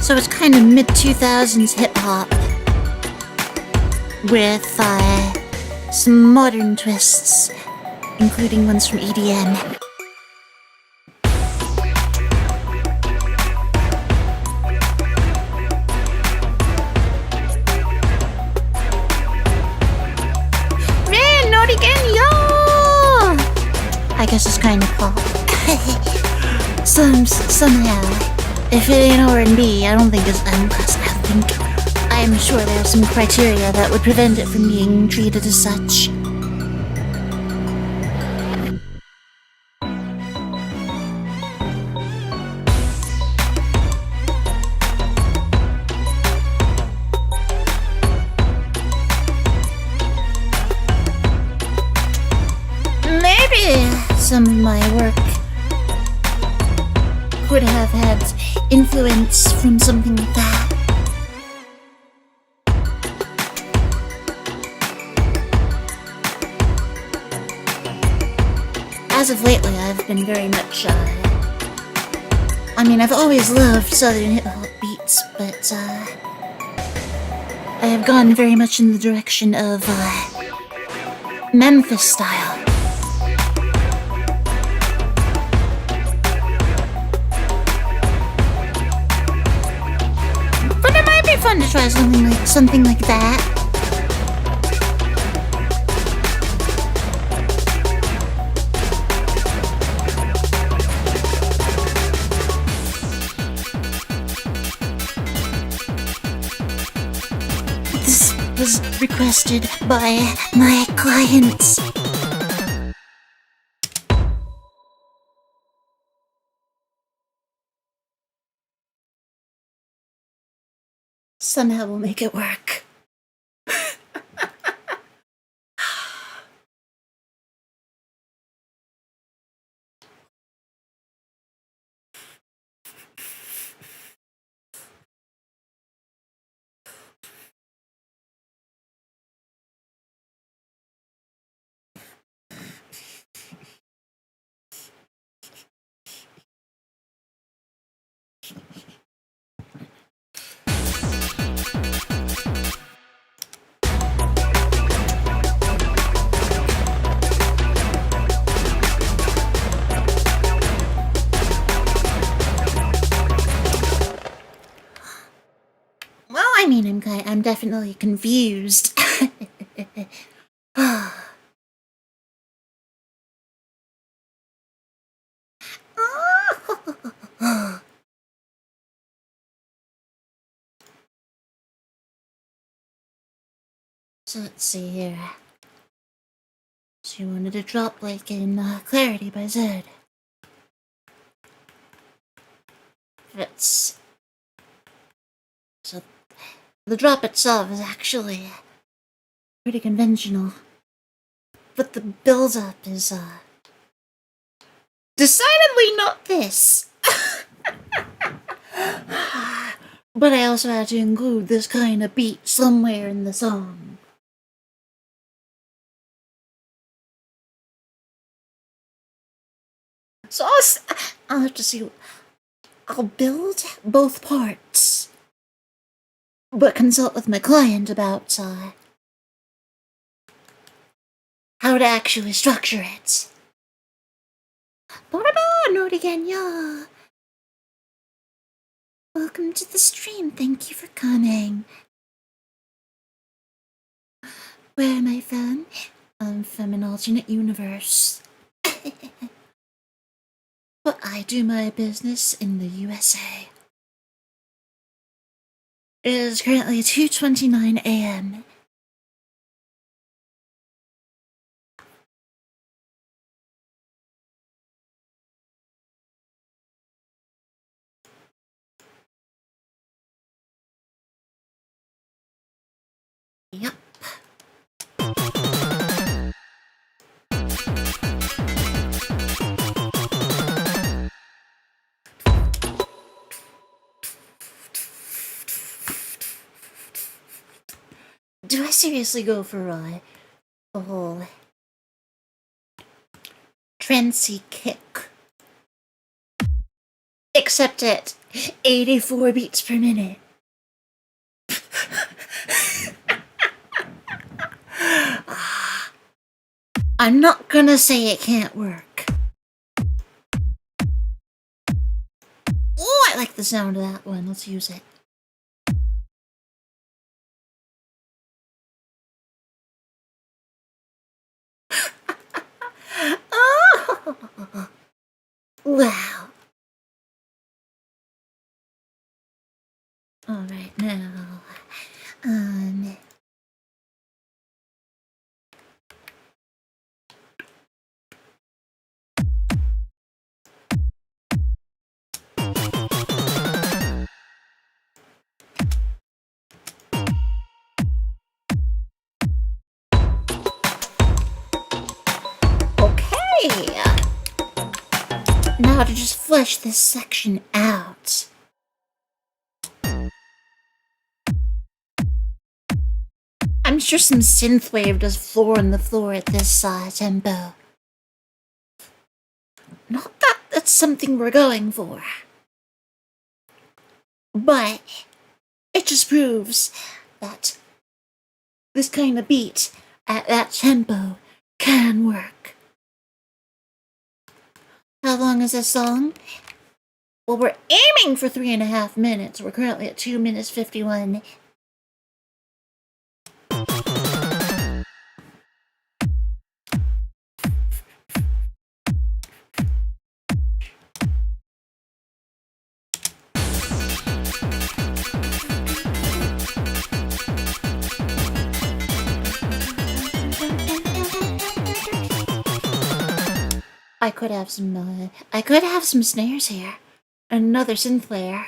So it's kind of mid-2000s hip-hop with some modern twists, including ones from EDM. Man, not again, yo! I guess it's kind of pop. Somehow, if it ain't R&B, I don't think it's M-Class. I am sure there are some criteria that would prevent it from being treated as such. Maybe some of my work could have had influence from something like that. As of lately, I've been very much, I mean, I've always loved southern hip-hop beats, but, I have gone very much in the direction of, Memphis style. But it might be fun to try something like that. This was requested by my clients. Somehow we'll make it work. I mean, I'm definitely confused. So let's see here. She wanted to drop like in Clarity by Zed. So the drop itself is actually pretty conventional, but the build-up is decidedly not this. But I also had to include this kind of beat somewhere in the song. So I'll have to see. I'll build both parts, but consult with my client about how to actually structure it. Not again, yeah. Welcome to the stream. Thank you for coming. Where am I from? I'm from an alternate universe. But I do my business in the USA. It is currently 2:29 a.m. Yep. Do I seriously go for a whole trancy kick? Except at 84 beats per minute. I'm not gonna say it can't work. Oh, I like the sound of that one. Let's use it. Oh, wow. All right, now, okay. Now to just flesh this section out. I'm sure some synthwave does floor on the floor at this tempo. Not that that's something we're going for. But it just proves that this kind of beat at that tempo can work. How long is this song? Well, we're aiming for 3.5 minutes. We're currently at 2 minutes 51. I could have some snares here. Another synth layer.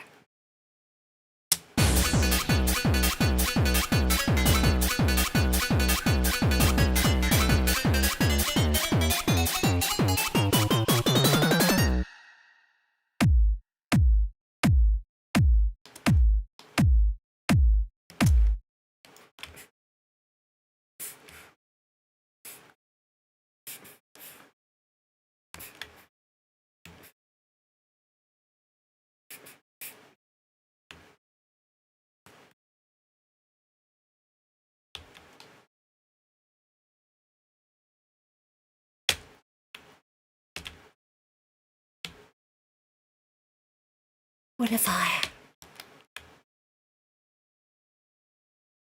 What if I...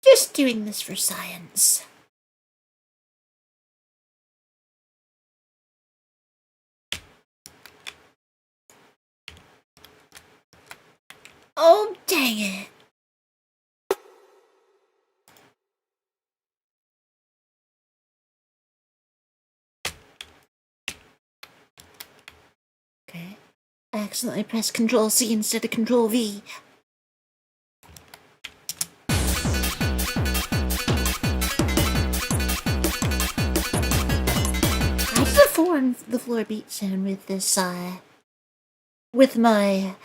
Just doing this for science. Oh, dang it. Okay. I accidentally pressed Control-C instead of Control-V. I did a 4 on the floor beat sound with this, with my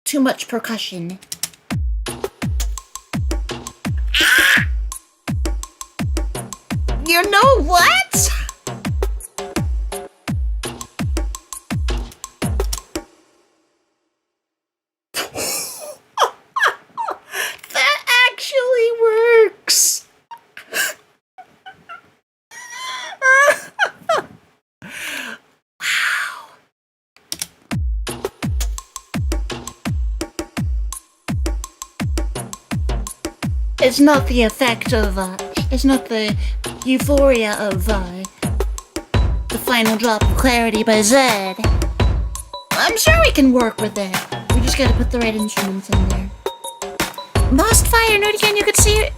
too much percussion. Ah! You know what? That actually works. Wow. It's not the effect of, it's not the euphoria of, the final drop of clarity by Zed. I'm sure we can work with it. We just gotta put the right instruments in there. Lost Fire, note again, you could see it.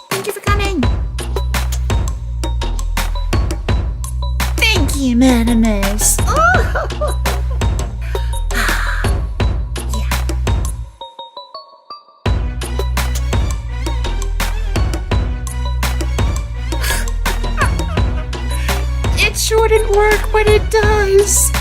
Thank you for coming. Thank you, Manimus. Oh. It sure didn't work, but it does.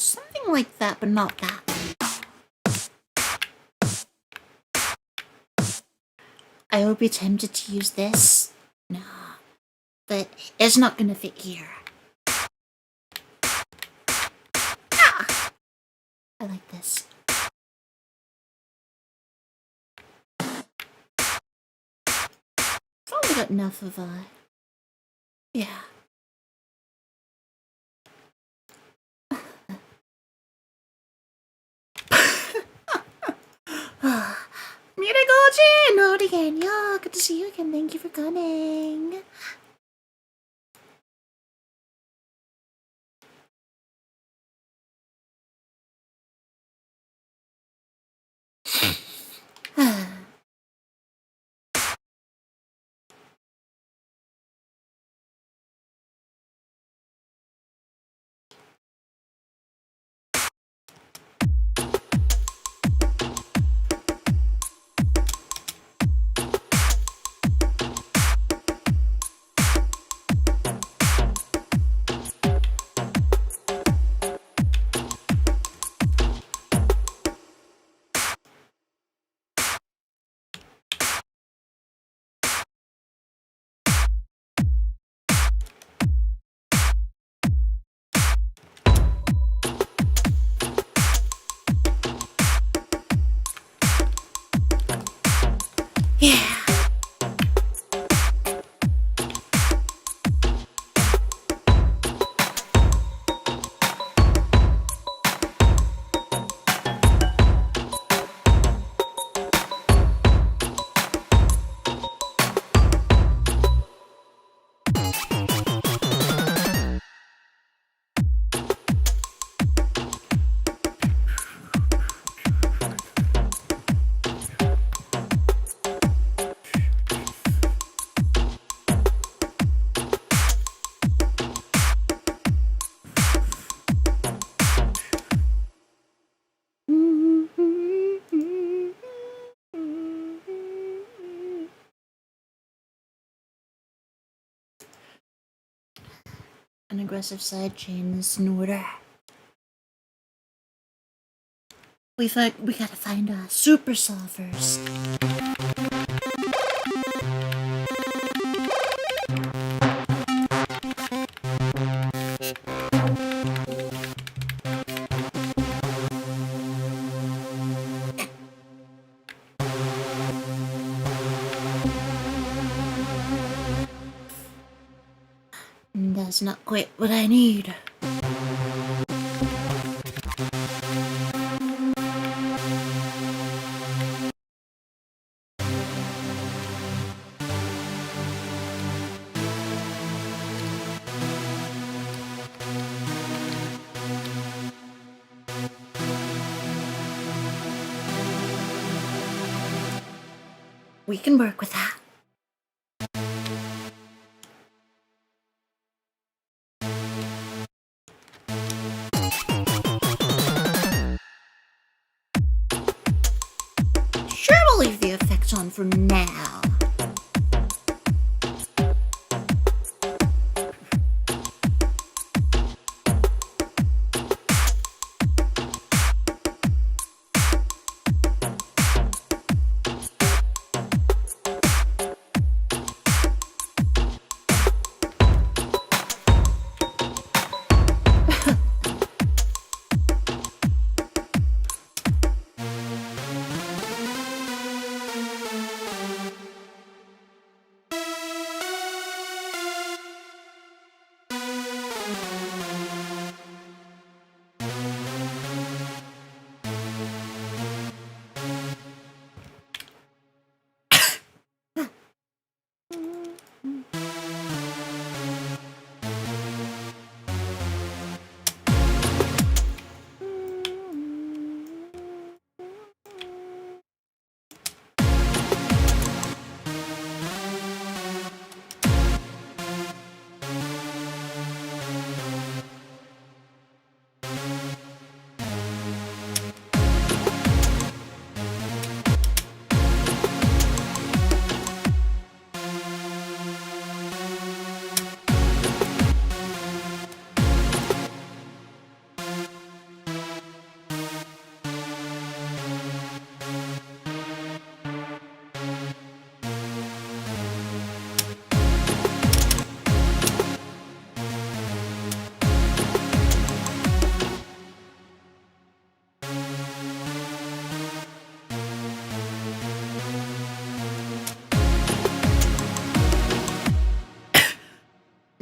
Something like that, but not that. I would be tempted to use this. No. But it's not gonna fit here. Ah! I like this. Probably got enough of yeah. Miragoji! No, again. Yeah, good to see you again. Thank you for coming. Yeah. An aggressive side chain is in order. We gotta find a super saw first. That's not quite what I need. We can work with that. song for now.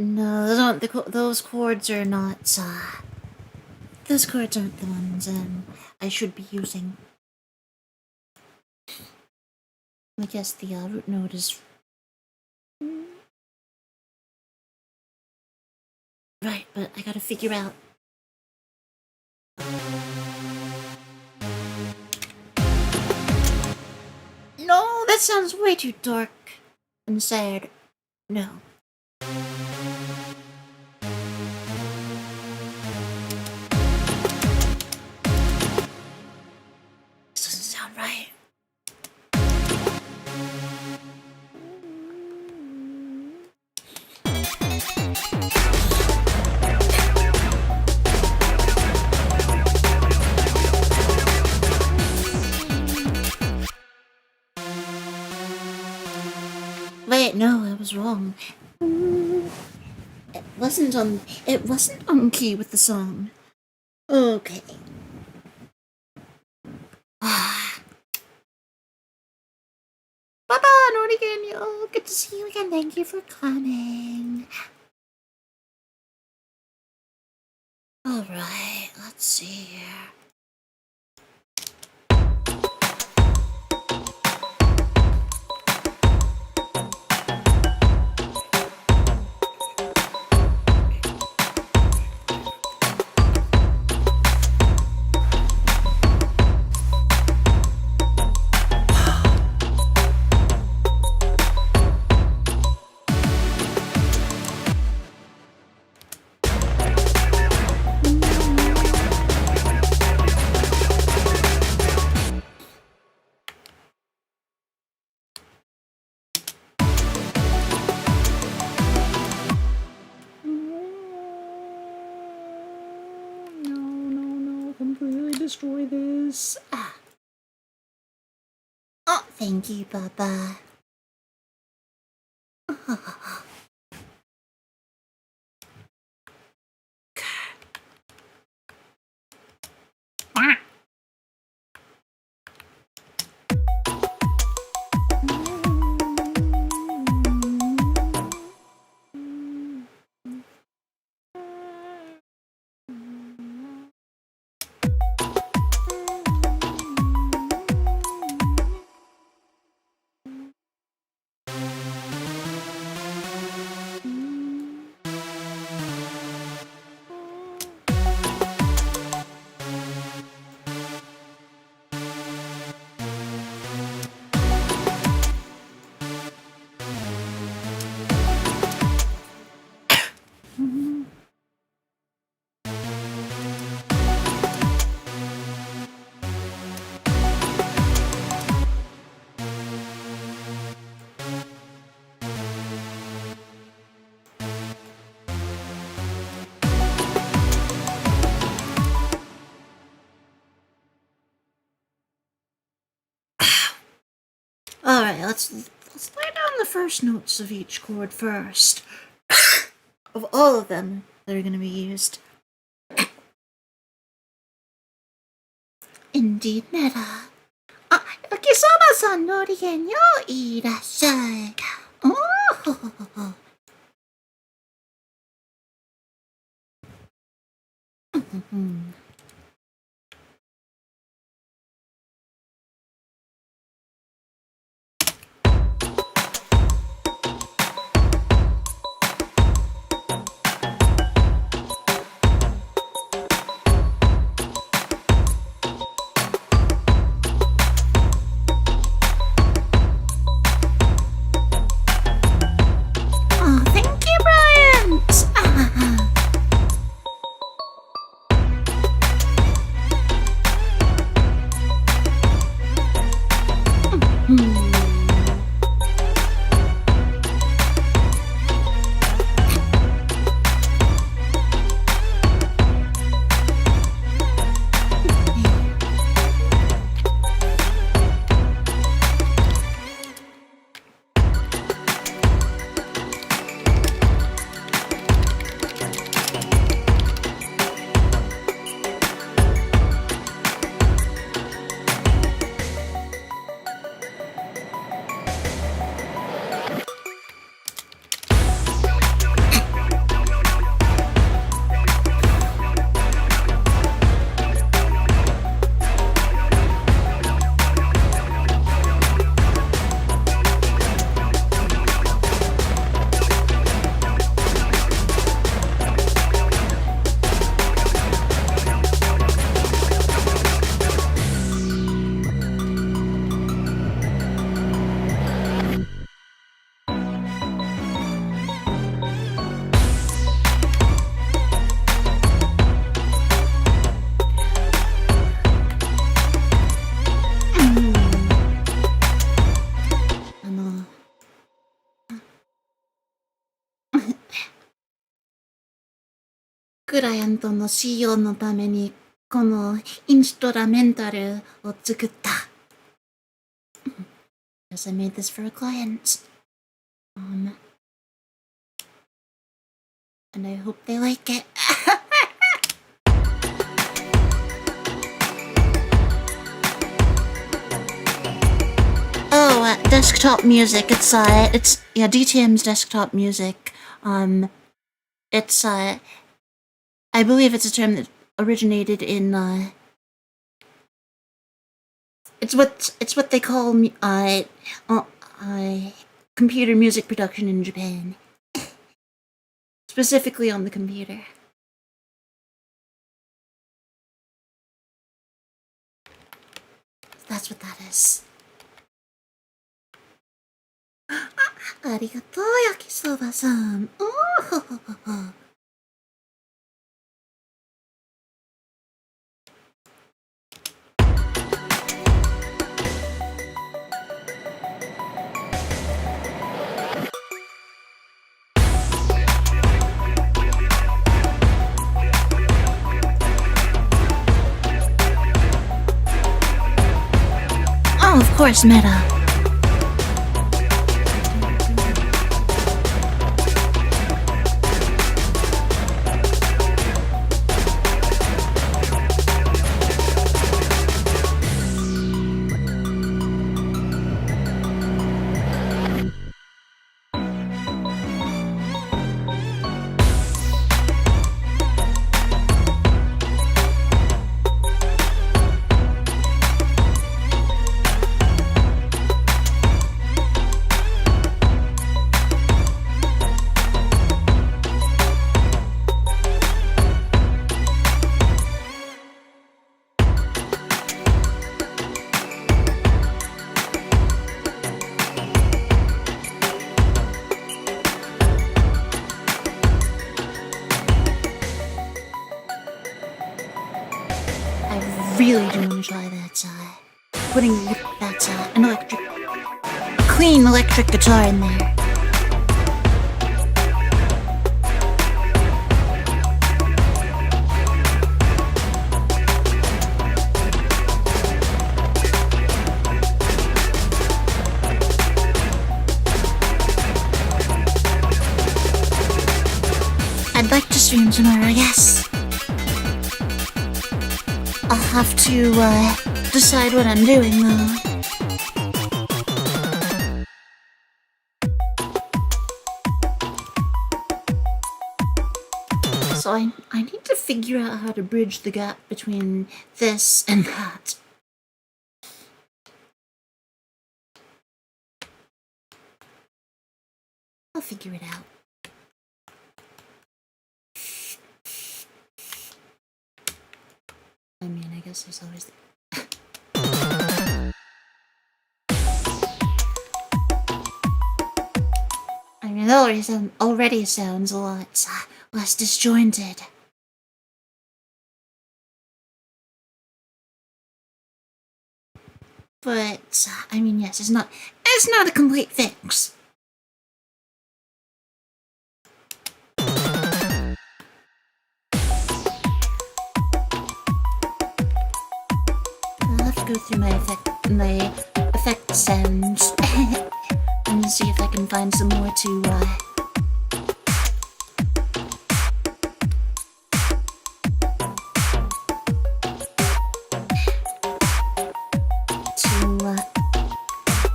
No, those chords are not, those chords aren't the ones, I should be using. I guess the, root node is... Right, but I gotta figure out... No, that sounds way too dark and sad. No. This doesn't sound right. Wait, no, I was wrong. It wasn't on key with the song. Okay. Bye-bye, Nordigan. Good to see you again. Thank you for coming. Alright, let's see here. Destroy this. Oh, thank you, Papa. Alright, let's lay down the first notes of each chord first. Of all of them that are going to be used. Indeed, Netta. あ、焼きそばさんのりげんよいらっしゃい。おーほほほほ。クライアントの使用のためにこのインストラメンタルを作った。Yes, I made this for a client. And I hope they like it. Oh, desktop music. It's DTM's desktop music. It's I believe it's a term that originated in it's what they call computer music production in Japan. Specifically on the computer. That's what that is. ありがとう、焼きそばさん。おーほほほほ。Oh, of course, Meta. Really do want to try that, putting that, a clean electric guitar in there. stream tomorrow, I guess. I'll have to, decide what I'm doing, though. So I need to figure out how to bridge the gap between this and that. I'll figure it out. I mean, I guess there's always I mean, it already sounds a lot less disjointed. But I mean, yes, it's not a complete fix. I'll have to go through my effect sounds and see if I can find some more to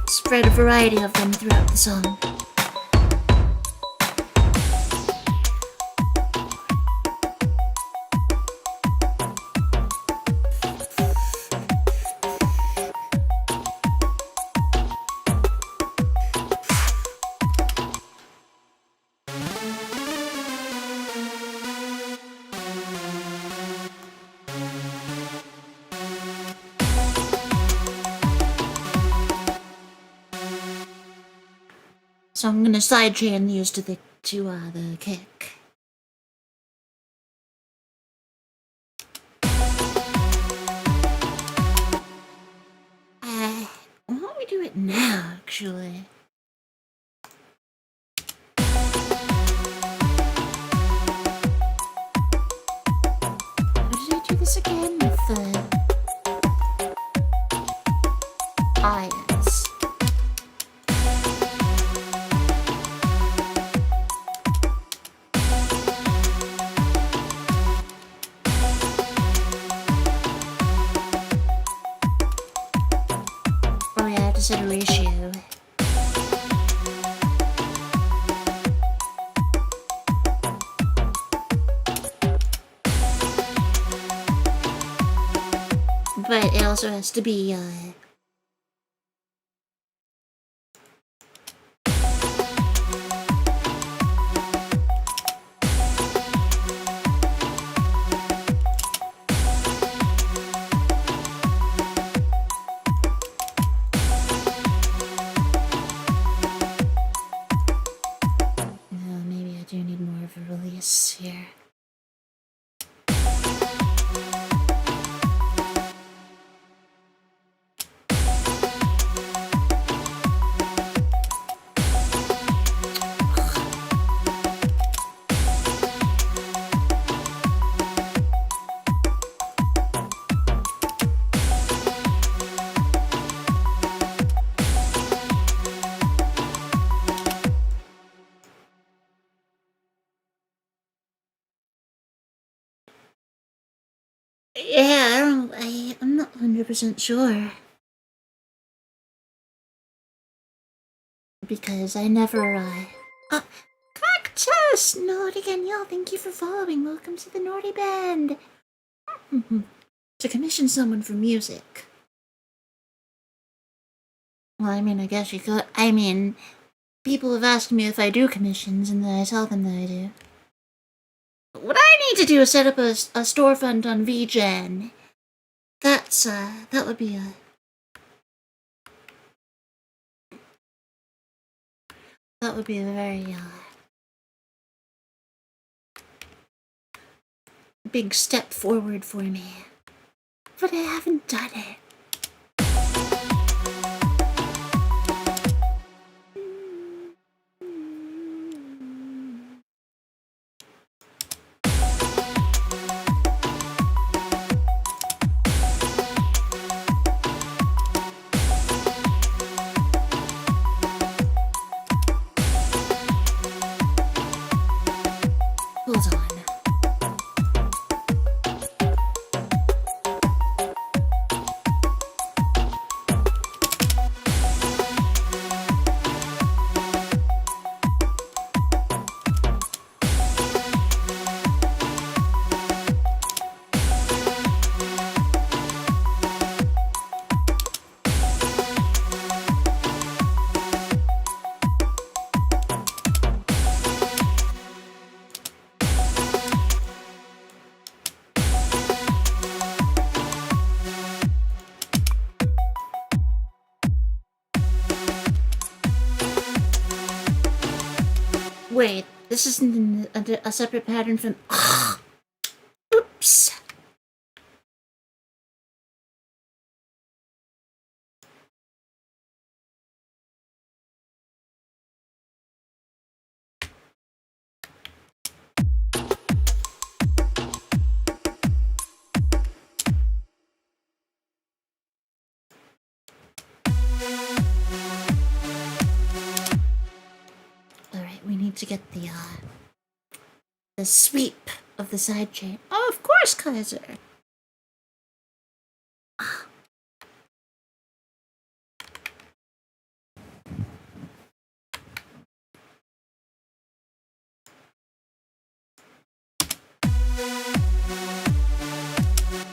spread a variety of them throughout the song. So I'm gonna sidechain these to the kick. Why don't we do it now, actually? How did I do this again with the eyes? Set a ratio. But it also has to be here. Yeah, I'm not 100% sure. Because I never, Cactus! Naughty again, y'all, thank you for following. Welcome to the Naughty Band. To commission someone for music. Well, I mean, I guess you could. I mean, people have asked me if I do commissions, and then I tell them that I do. What I need to do is set up a storefront on VGen. That would be a... That would be a very, big step forward for me. But I haven't done it. Hold on. Wait, this isn't a separate pattern from... Oops. Alright, we need to get the sweep of the side chain. Oh, of course, Kaiser!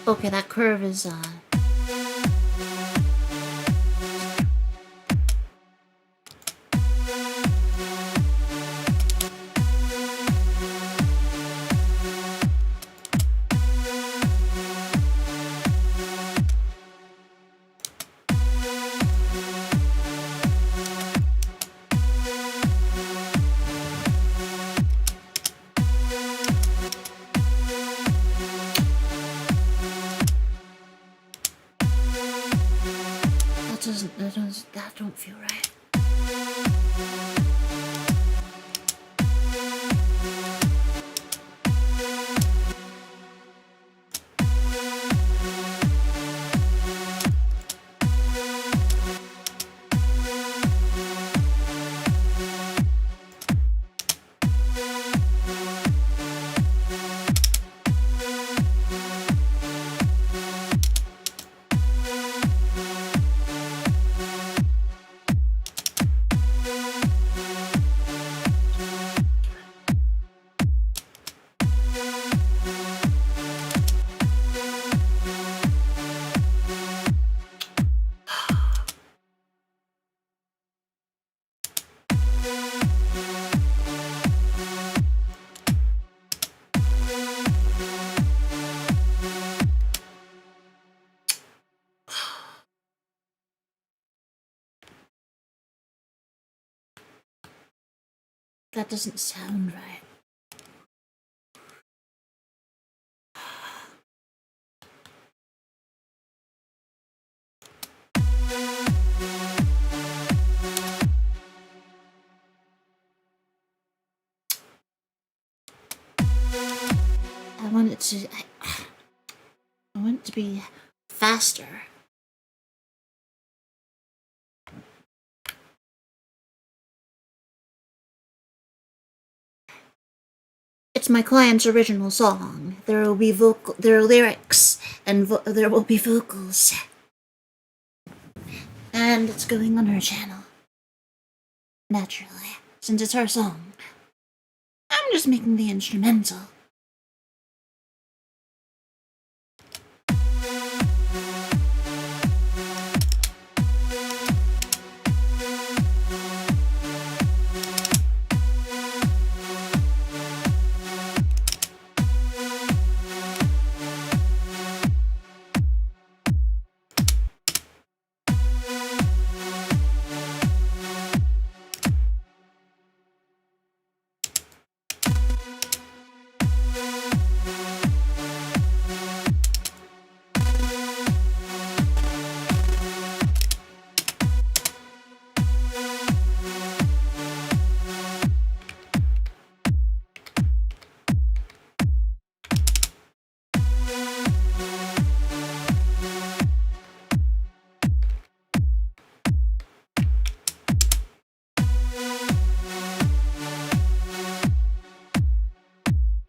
Okay, that curve is, that don't feel right. That doesn't sound right. I want it to be faster. It's my client's original song. There are lyrics, and there will be vocals. And it's going on her channel. Naturally, since it's her song. I'm just making the instrumental.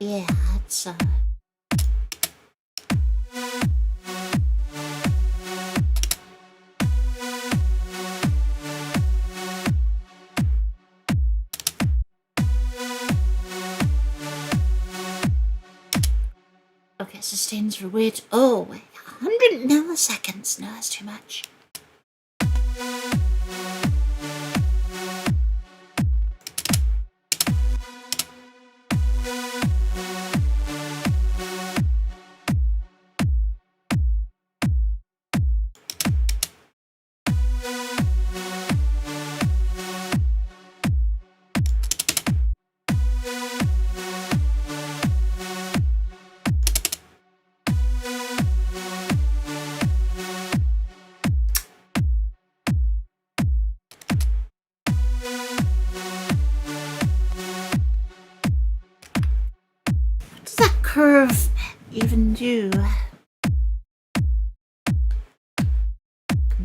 Yeah, it's okay, sustains for weight. Oh, 100 milliseconds. No, that's too much.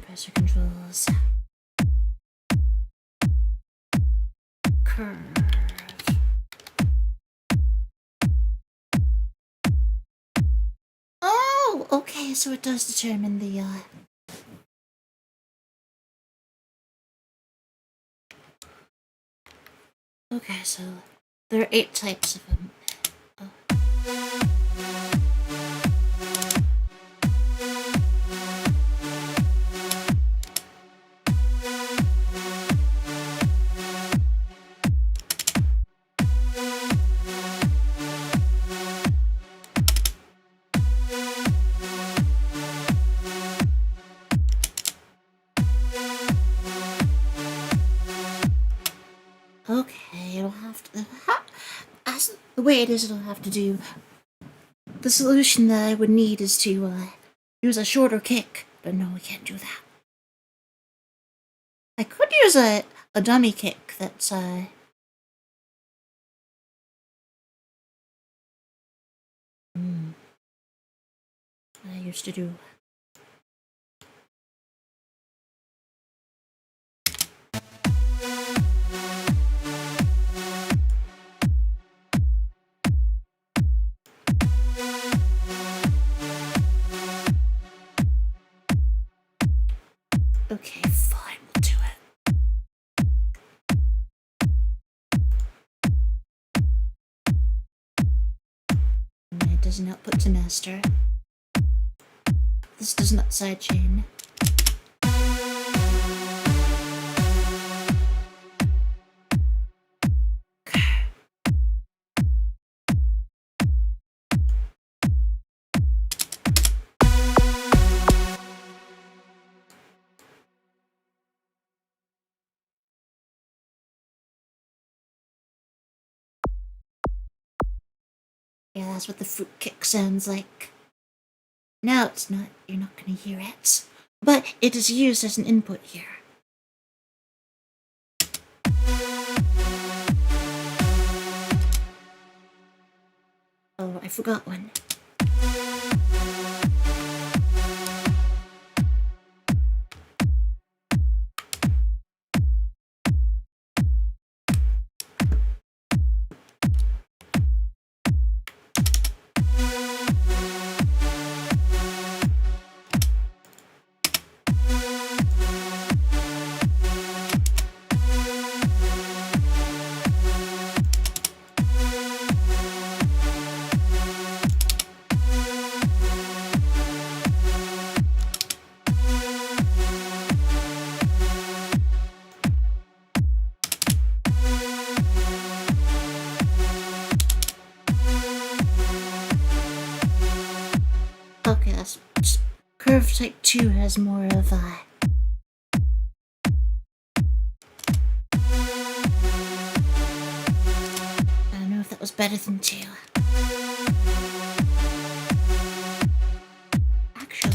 pressure controls. Curve. Oh, okay, so it does determine the, Okay, so there are 8 types of them. Okay, it'll have to... As the way it is, it'll have to do... The solution that I would need is to, use a shorter kick. But no, we can't do that. I could use a dummy kick that's, I used to do. Okay, fine, we'll do it. It does not put to master. This does not sidechain. Yeah, that's what the fruit kick sounds like. No, it's not. You're not gonna hear it. But it is used as an input here. Oh, I forgot one. Okay, that's... Curve type 2 has more of a... I don't know if that was better than 2. Actually...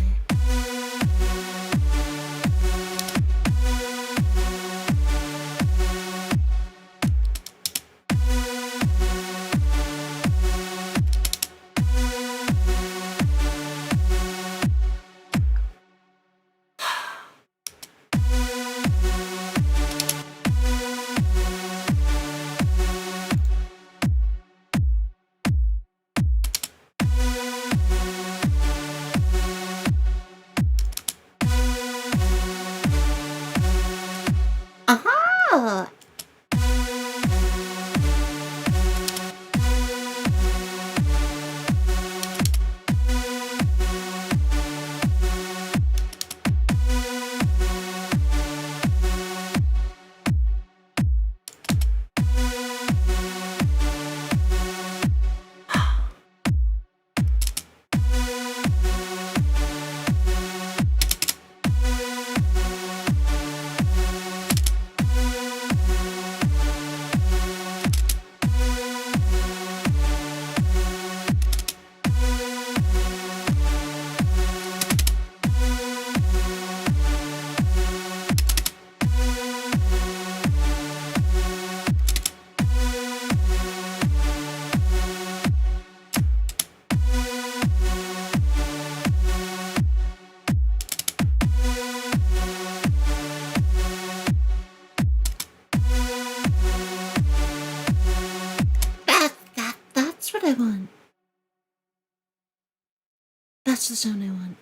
That's the sound I want.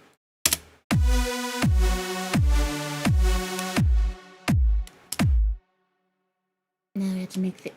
Now we have to make the...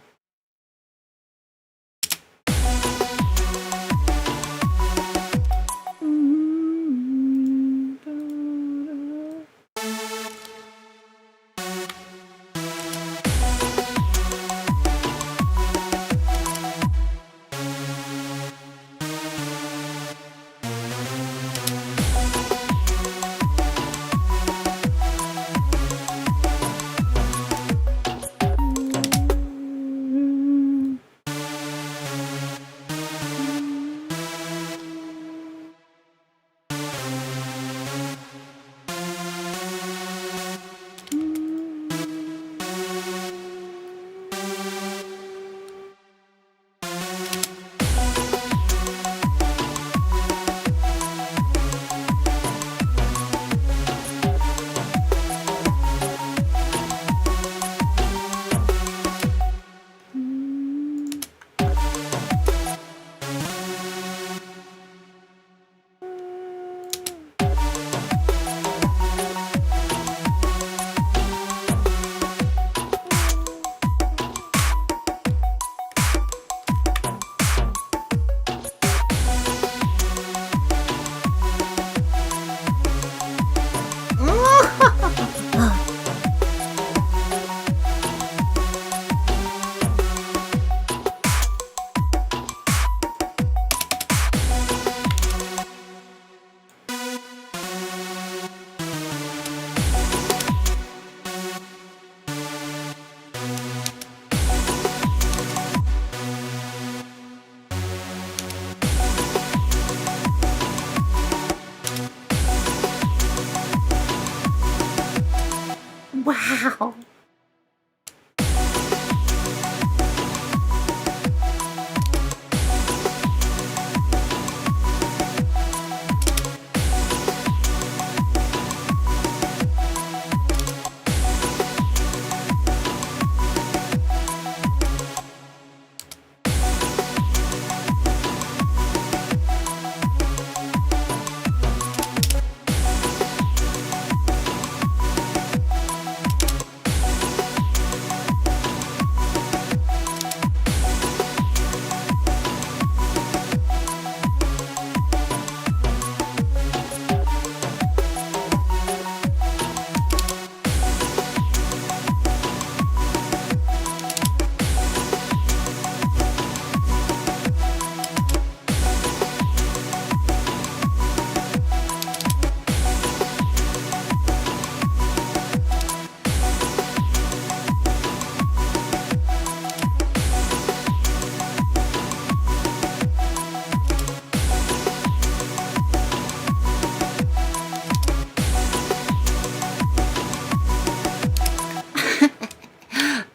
Wow.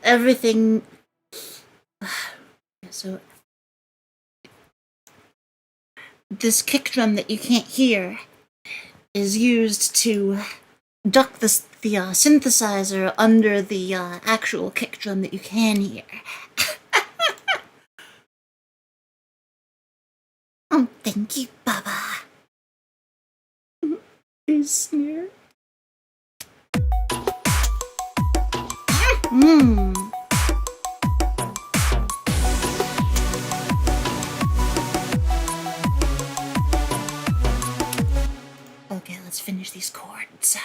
Everything. So this kick drum that you can't hear is used to duck the synthesizer under the actual kick drum that you can hear. Oh, thank you, Baba. Is sneer. Okay, let's finish these chords.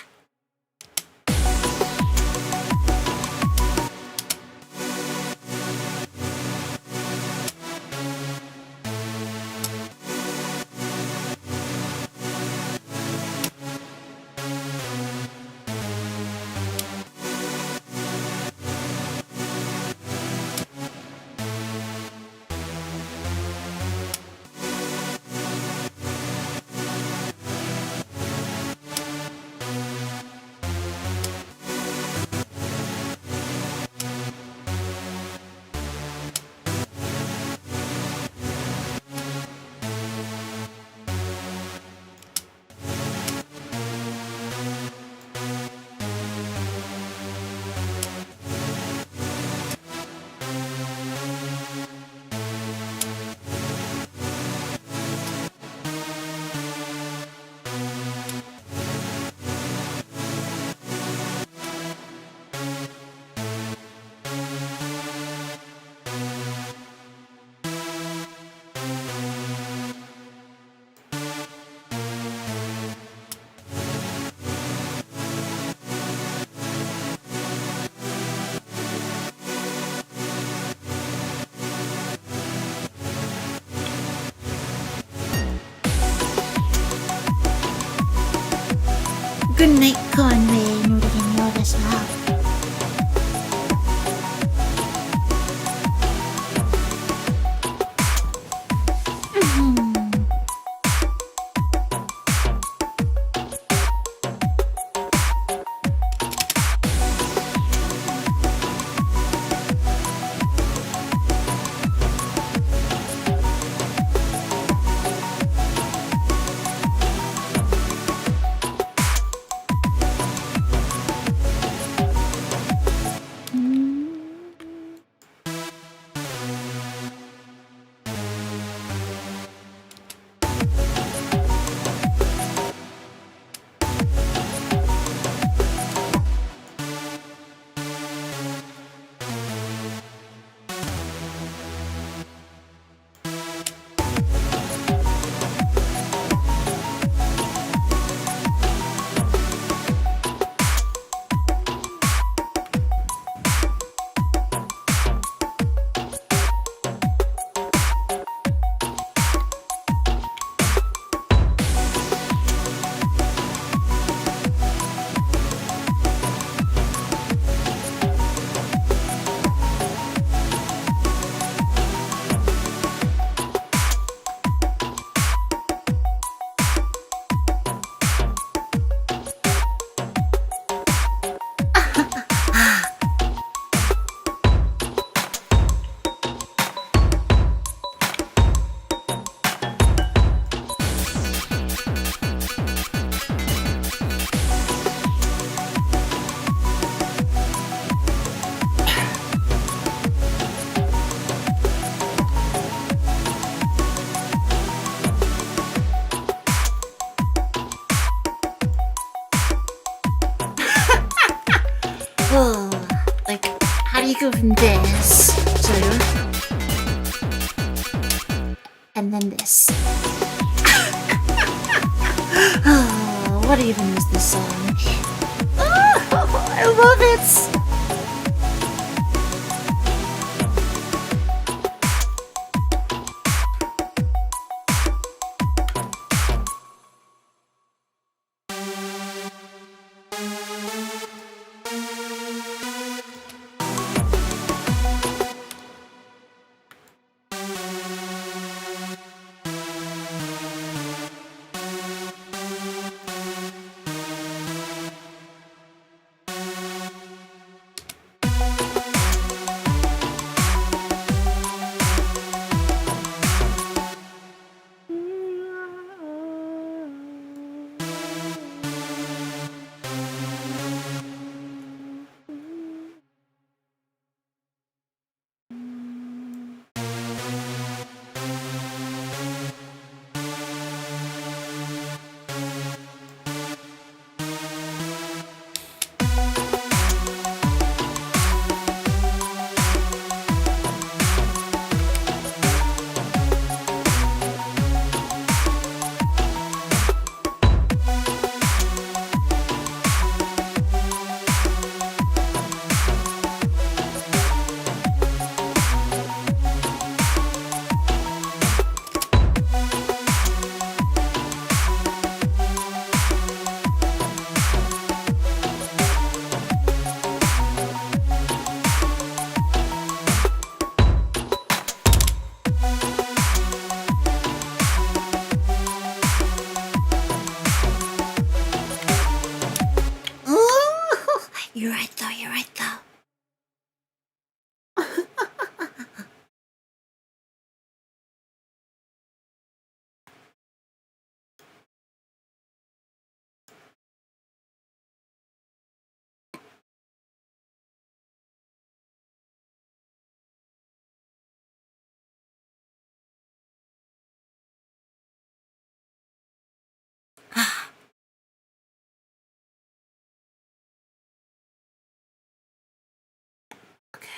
you go from this to, and then this. Oh, what even is this song? Oh, I love it! You're right though, you're right though. Okay.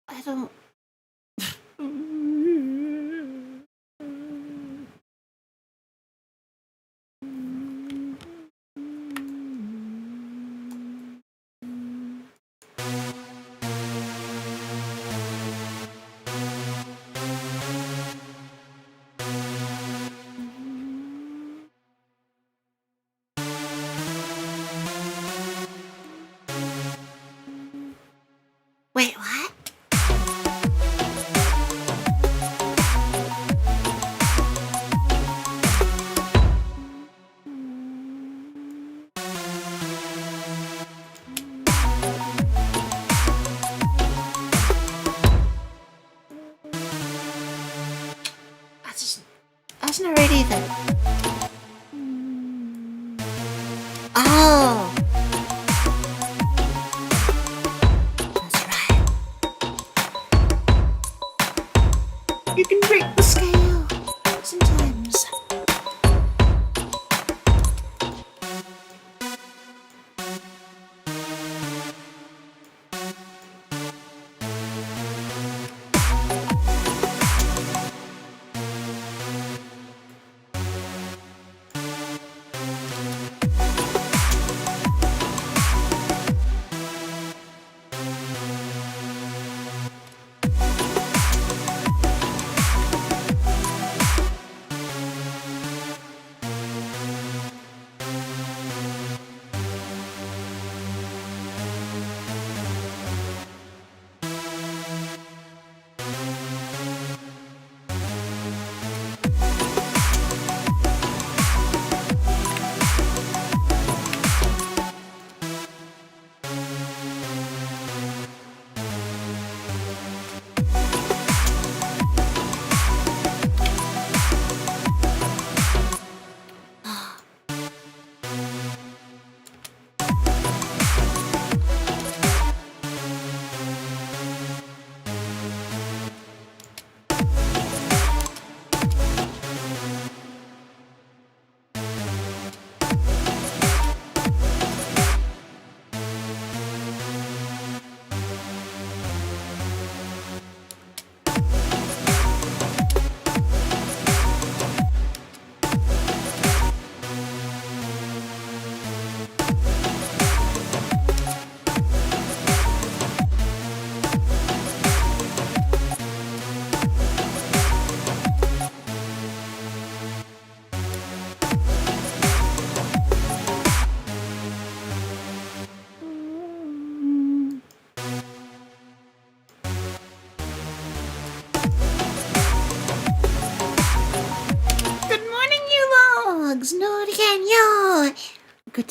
I don't... Wait, what?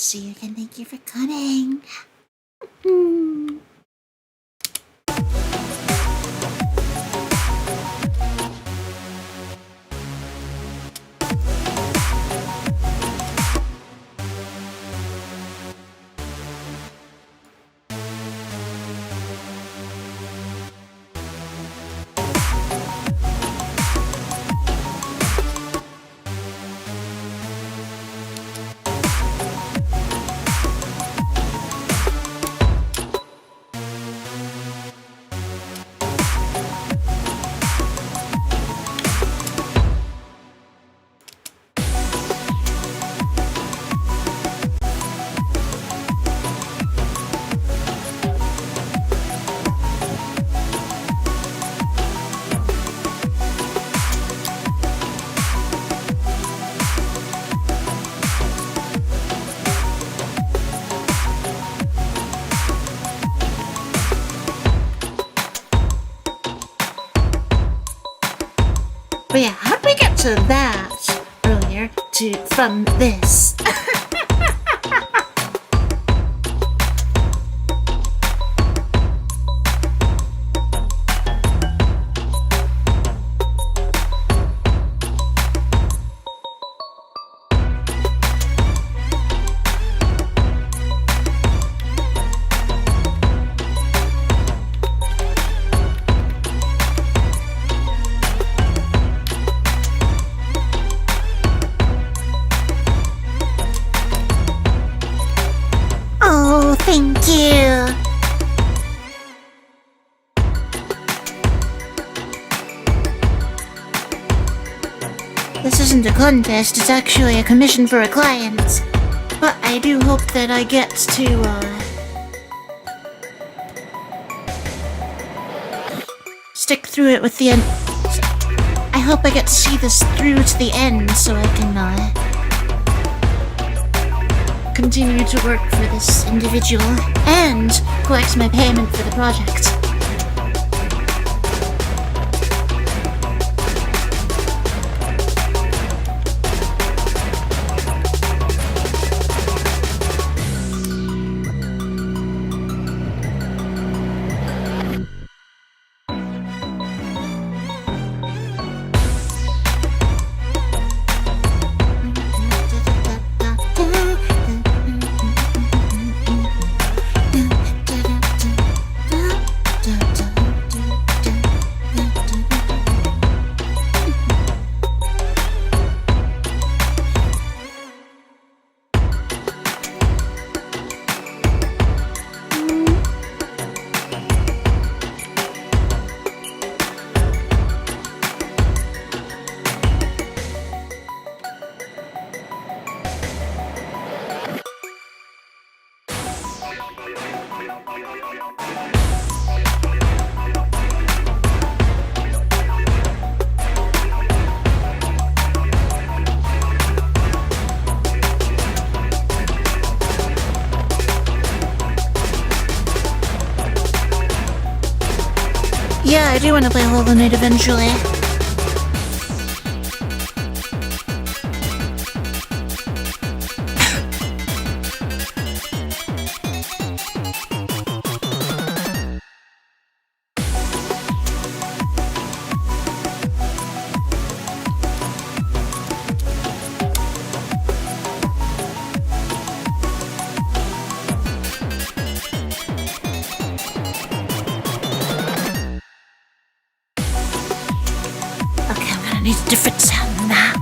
see you again. Thank you for coming. But yeah, how'd we get to that earlier from this? Thank you. This isn't a contest, it's actually a commission for a client. But I do hope that I get to, stick through it with the end. I hope I get to see this through to the end so I can, continue to work for this individual and collect my payment for the project. Yeah, I do want to play Hollow Knight eventually. Needs a different sound than that.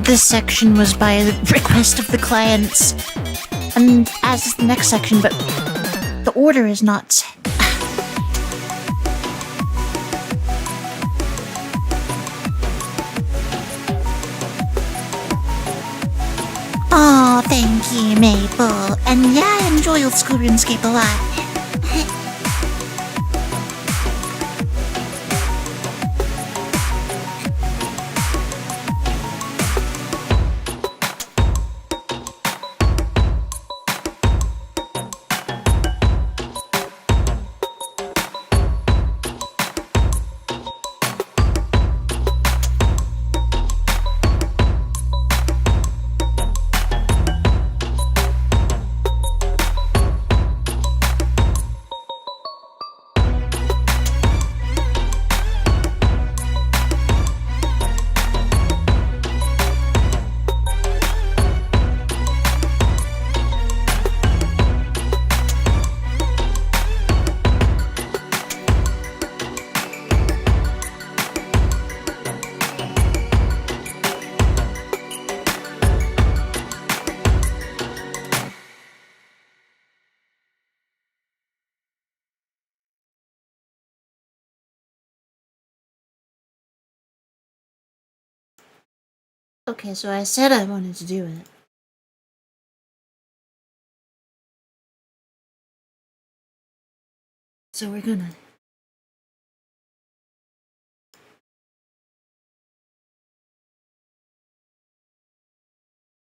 this section was by request of the clients, and as is the next section, but the order is not set. Oh, thank you, Maple. And yeah, I enjoy old school RuneScape a lot. Okay, so I said I wanted to do it. So we're gonna.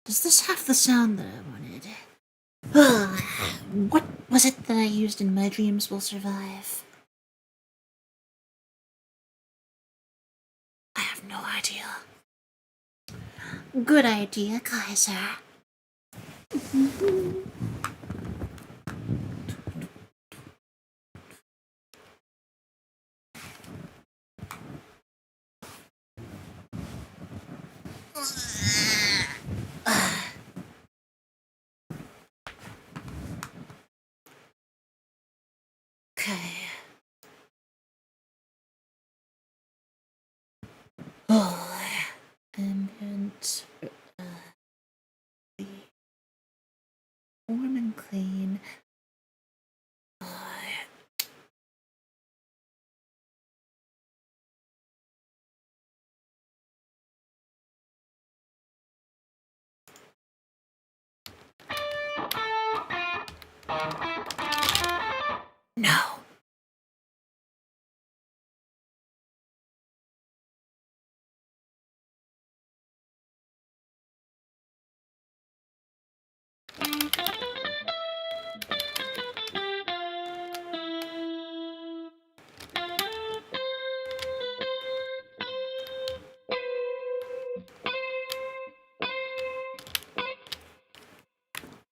Does this have the sound that I wanted? What was it that I used in My Dreams Will Survive? I have no idea. Good idea, Kaiser. Okay. Oh, ambient, warm and clean. No.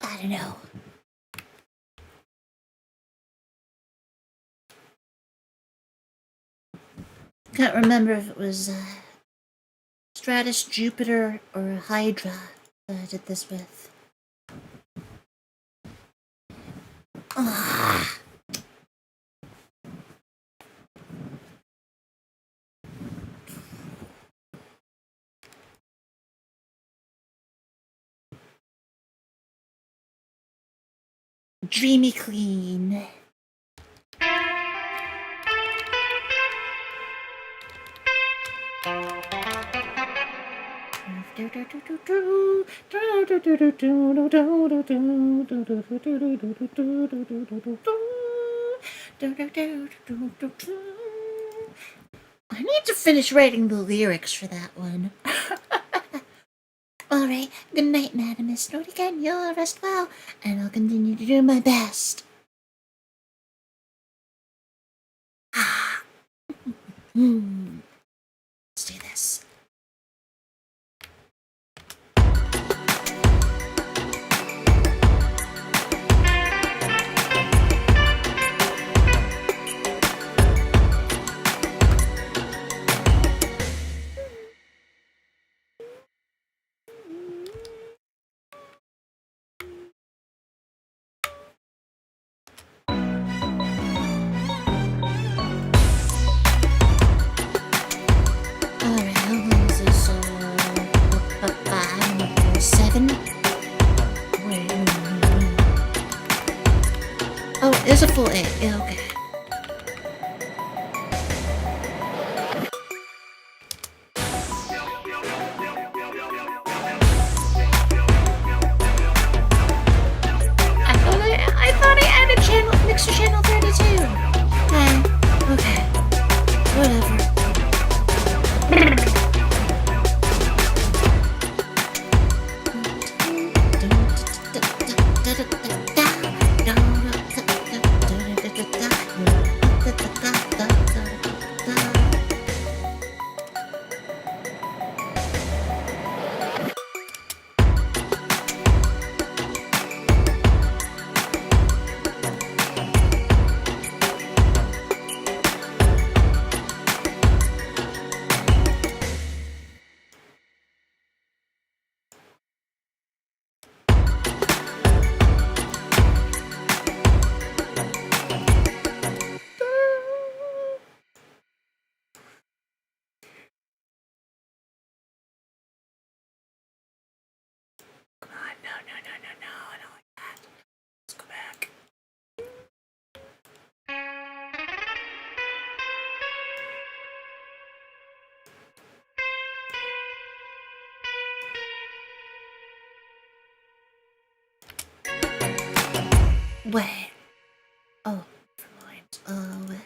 I don't know. Can't remember if it was Stratus, Jupiter, or Hydra that I did this with. Ugh. Dreamy clean. I need to finish writing the lyrics for that one. Alright, good night, Madam Miss Nordican. You'll rest well, and I'll continue to do my best. Let's do this. Oh, it is a full A. Yeah, okay. I thought I added mixer channel 32. Okay. Whatever. Wait. Oh, never mind.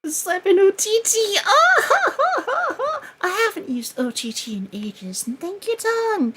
Slapping OTT. Oh, I haven't used OTT in ages. And thank you, tongue.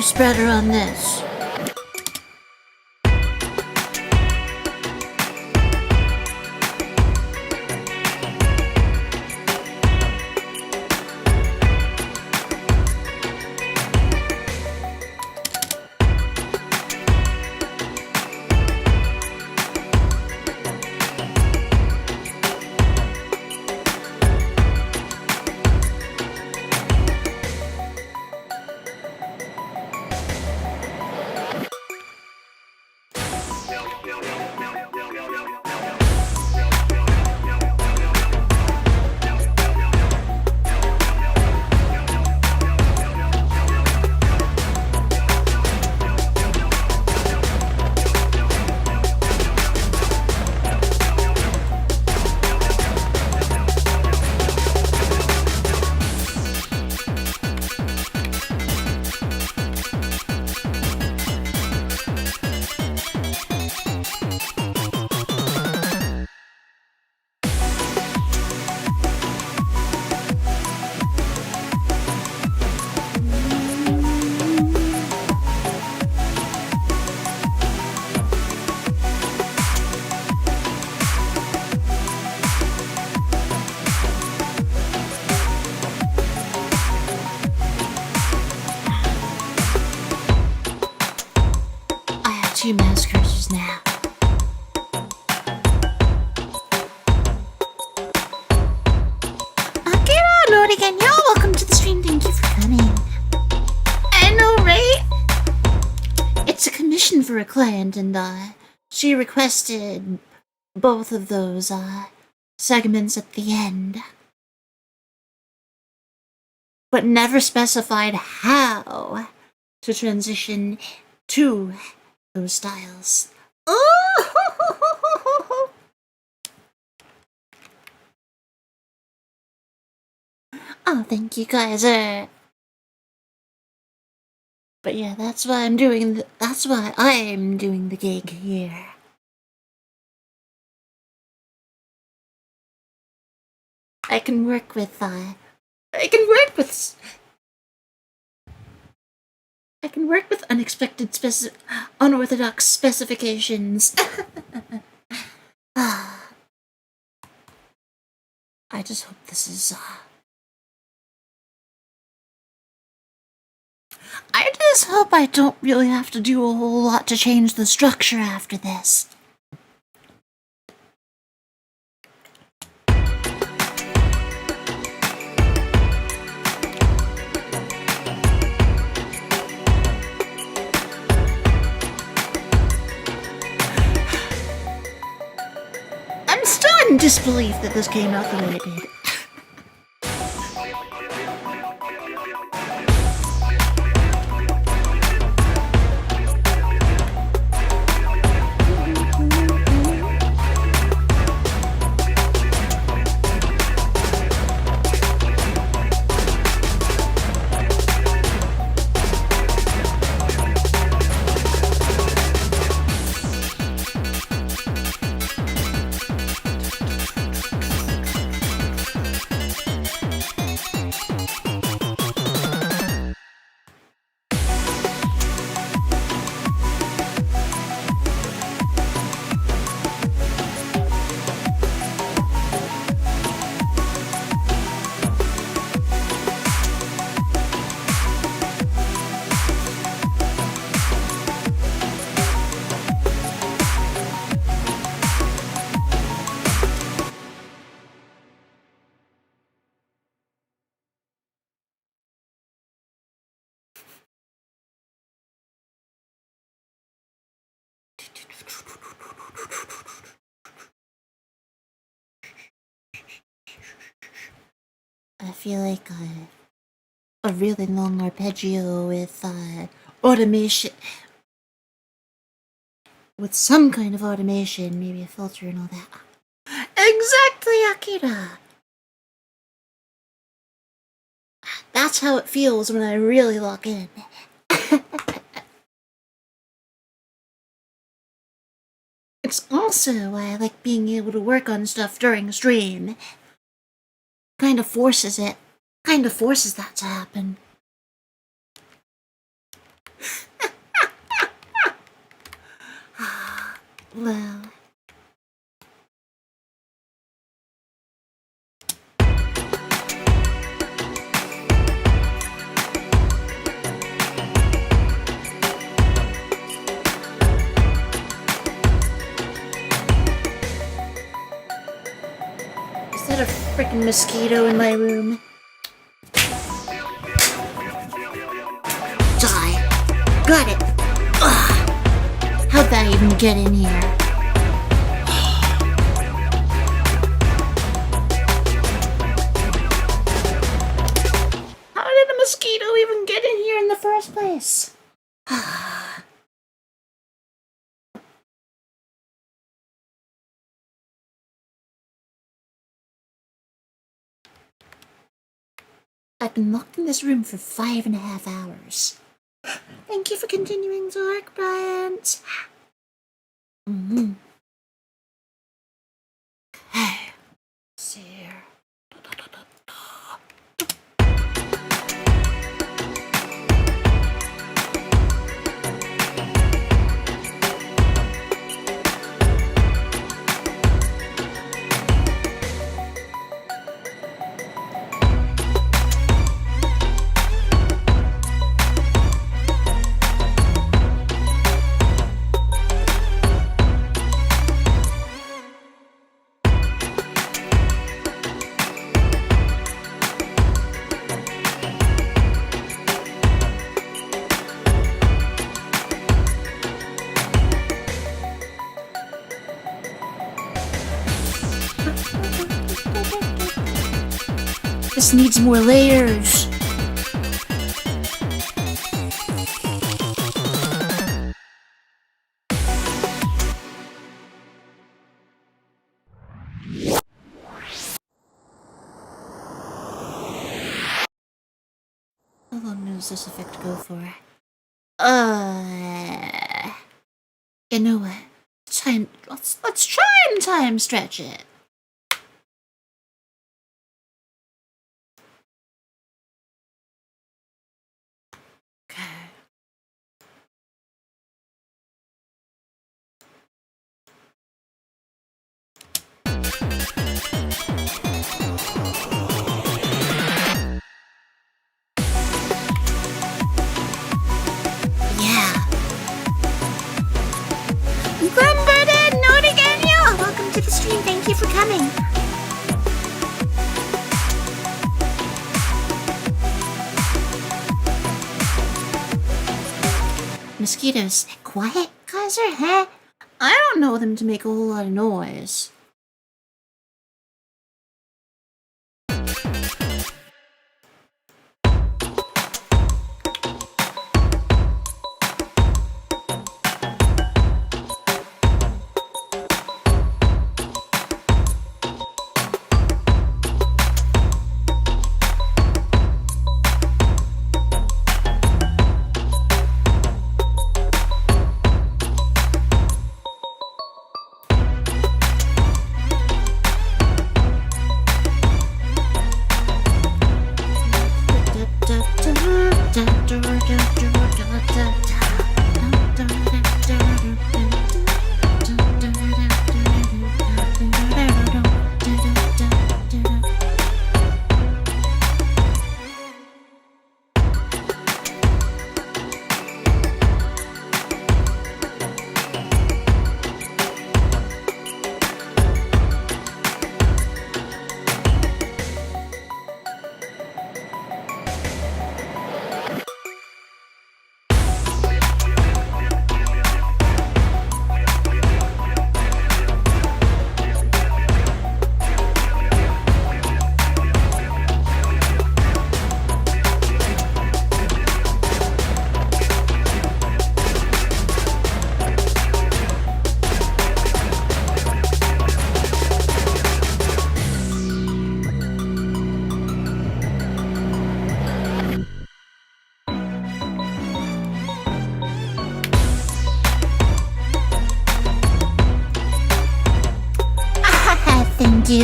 spreader on this. Two mouse cursors now. Okay, Lord again, y'all. Welcome to the stream. Thank you for coming. I know, right? It's a commission for a client, and she requested both of those segments at the end, but never specified how to transition to those styles. Oh! Oh, thank you guys. But yeah, that's why I'm doing. That's why I'm doing the gig here. I can work with. I can work with unexpected unorthodox specifications. I just hope this is, I just hope I don't really have to do a whole lot to change the structure after this. I'm still in disbelief that this came out the way it did. I feel like a really long arpeggio with automation, with some kind of automation, maybe a filter and all that. Exactly, Akira! That's how it feels when I really lock in. It's also why I like being able to work on stuff during stream. Kind of forces that to happen. Well... Is that a freaking mosquito in my room? Die. Got it. Ugh. How'd that even get in here? How did a mosquito even get in here in the first place? I've been locked in this room for 5.5 hours. Thank you for continuing to work, Bryant. Okay. See here. This needs more layers. How long does this effect go for? You know what? Let's try and time stretch it. Thank you for coming. Mosquitoes, quiet, Kaiser, huh? I don't know them to make a whole lot of noise.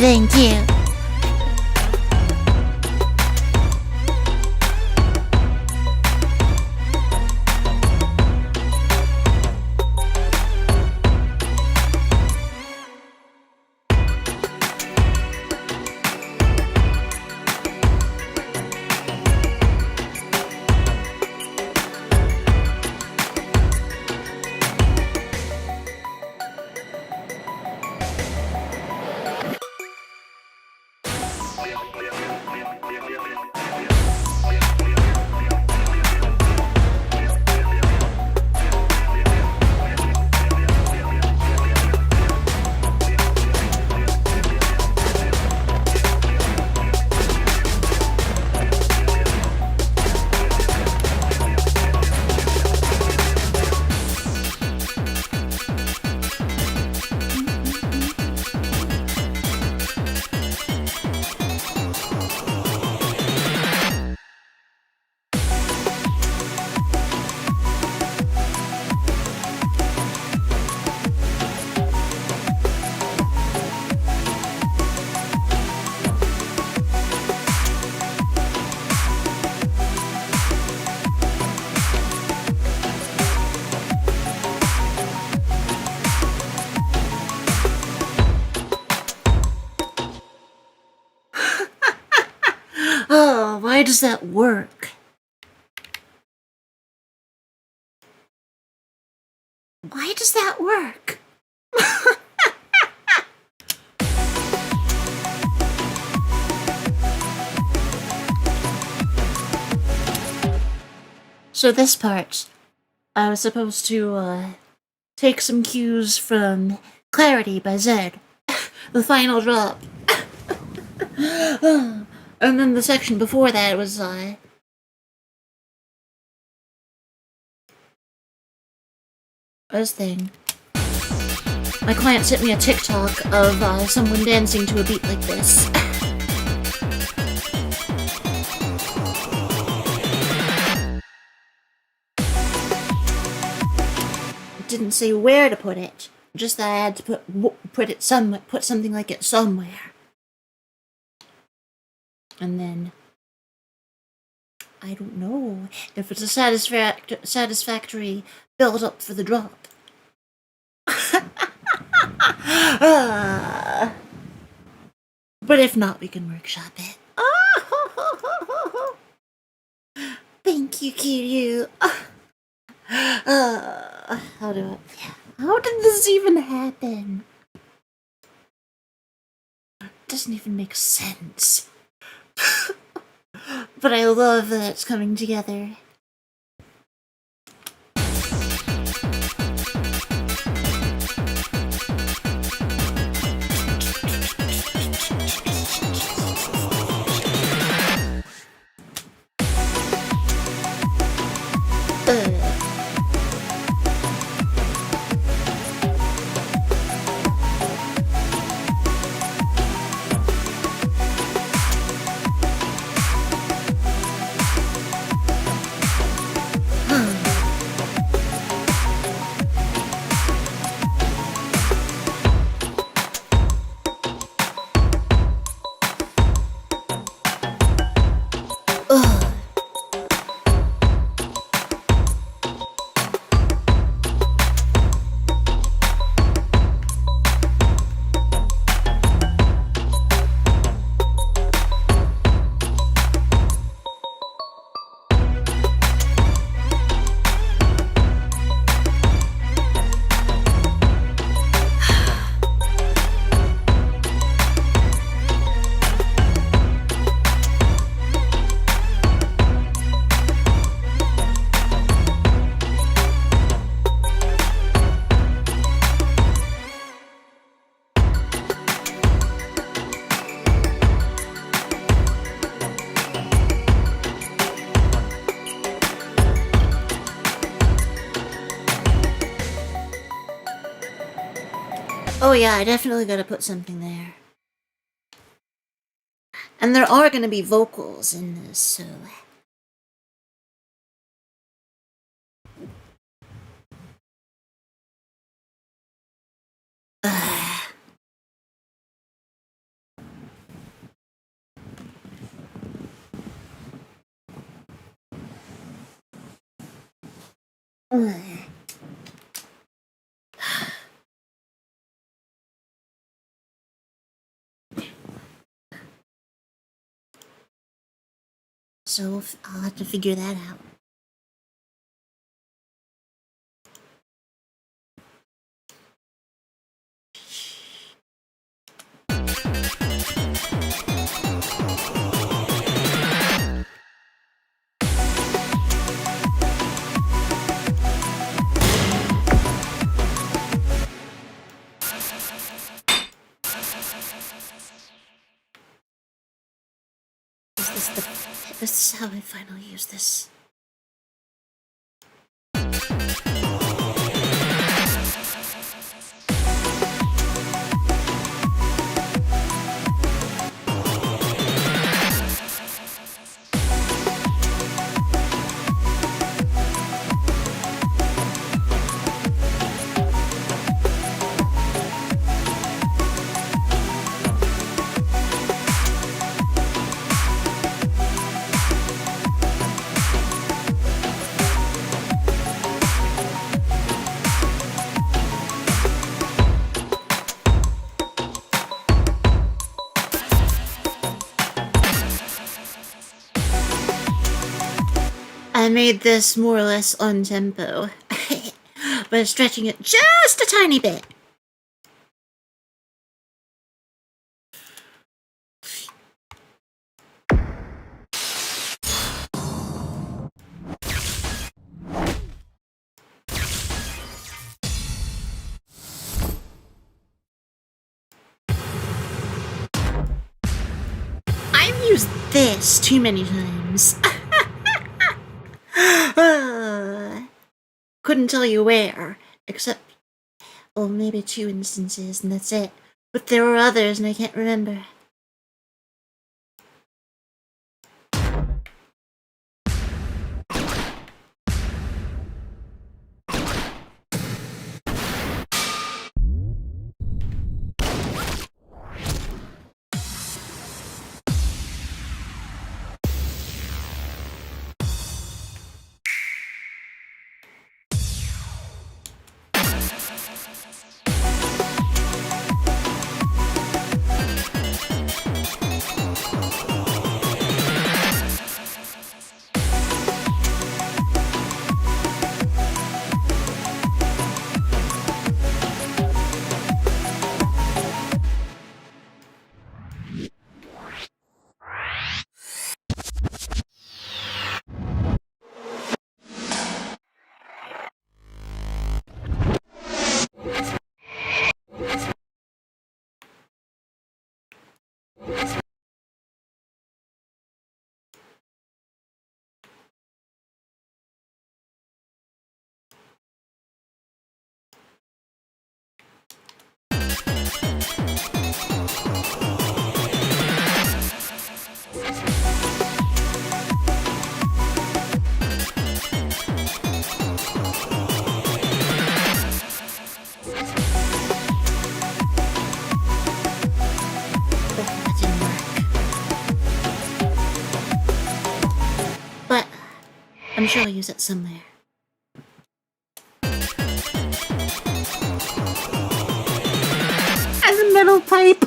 Thank you. Oh, why does that work? Why does that work? So this part, I was supposed to, take some cues from Clarity by Zed. The final drop. And then the section before that was, this thing. My client sent me a TikTok of, someone dancing to a beat like this. It didn't say where to put it, just that I had to put something like it somewhere. And then I don't know if it's a satisfactory build up for the drop. But if not, we can workshop it. Thank you, Kiryu. How did this even happen? It doesn't even make sense. But I love that it's coming together. Oh yeah, I definitely gotta put something there. And there are gonna be vocals in this, so... So I'll have to figure that out. This is how I finally use this. made this more or less on tempo, but stretching it just a tiny bit. I've used this too many times. Couldn't tell you where, except, well, maybe 2 instances, and that's it. But there were others, and I can't remember. I'm sure I'll use it somewhere. As a metal pipe!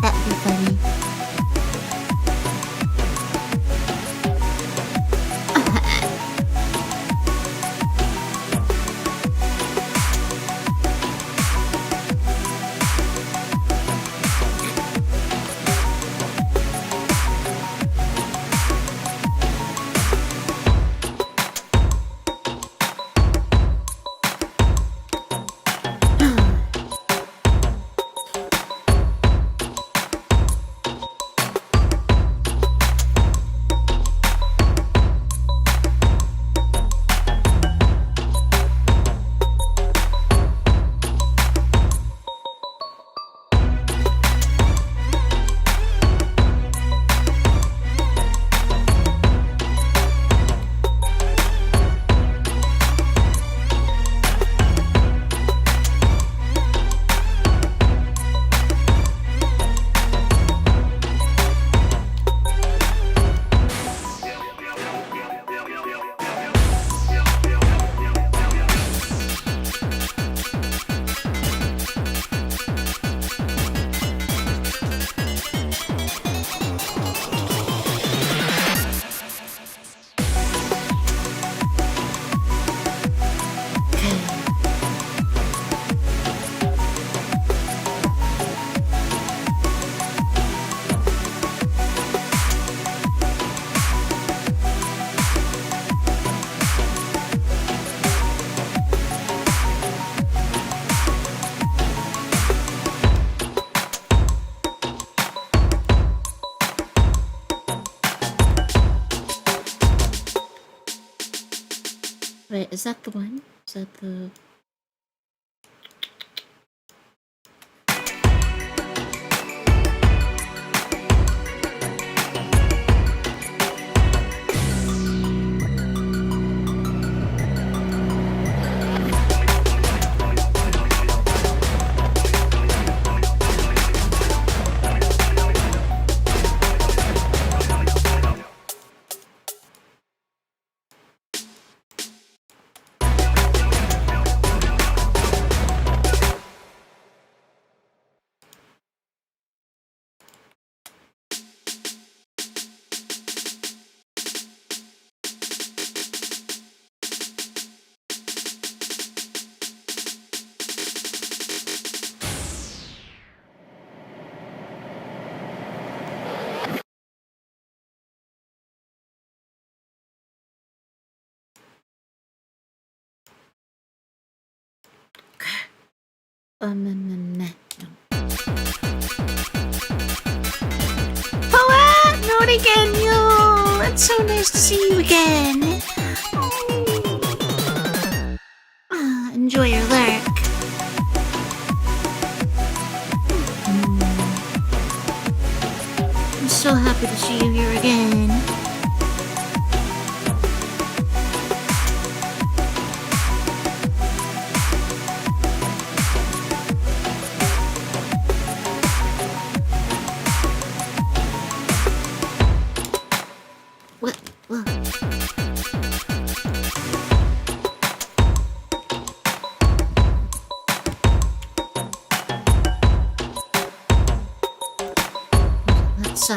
That'd be funny. Wait, is that the one? Is that the... No. Poet! Not again, yo! It's so nice to see you again. Enjoy your lurk. I'm so happy to see you here again. What? Let's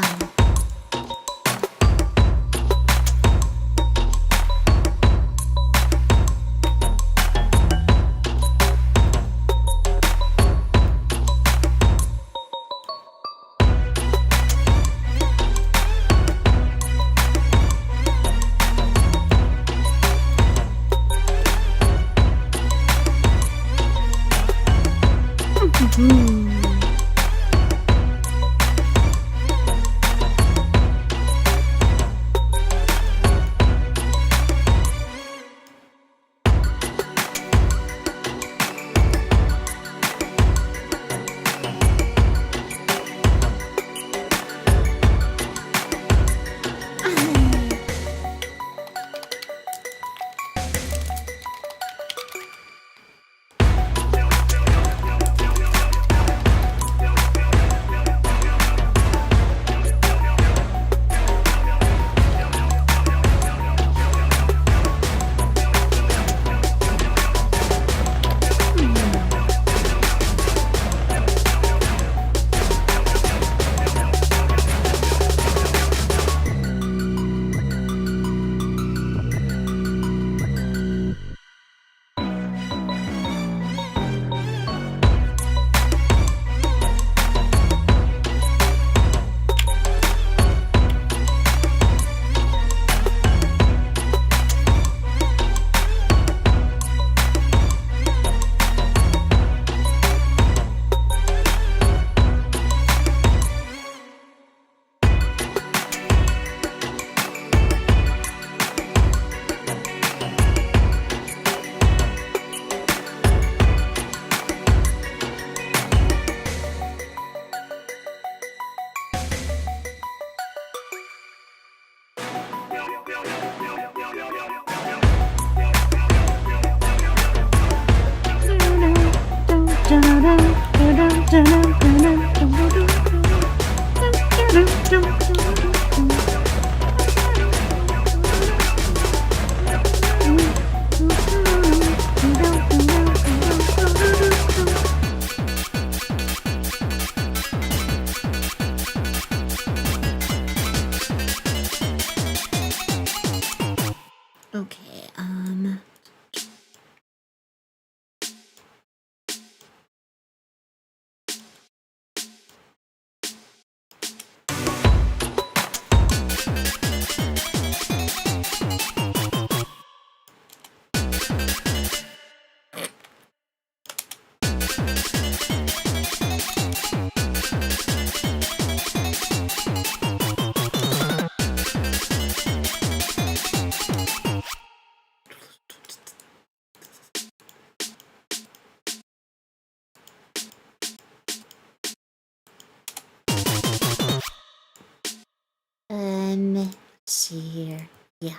Okay, let's see here. Yeah.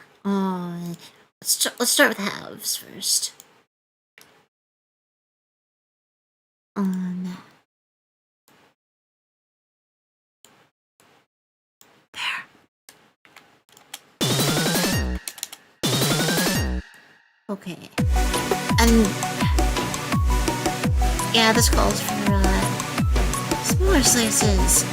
Let's start with halves first. There. Okay. And yeah, this calls for smaller slices.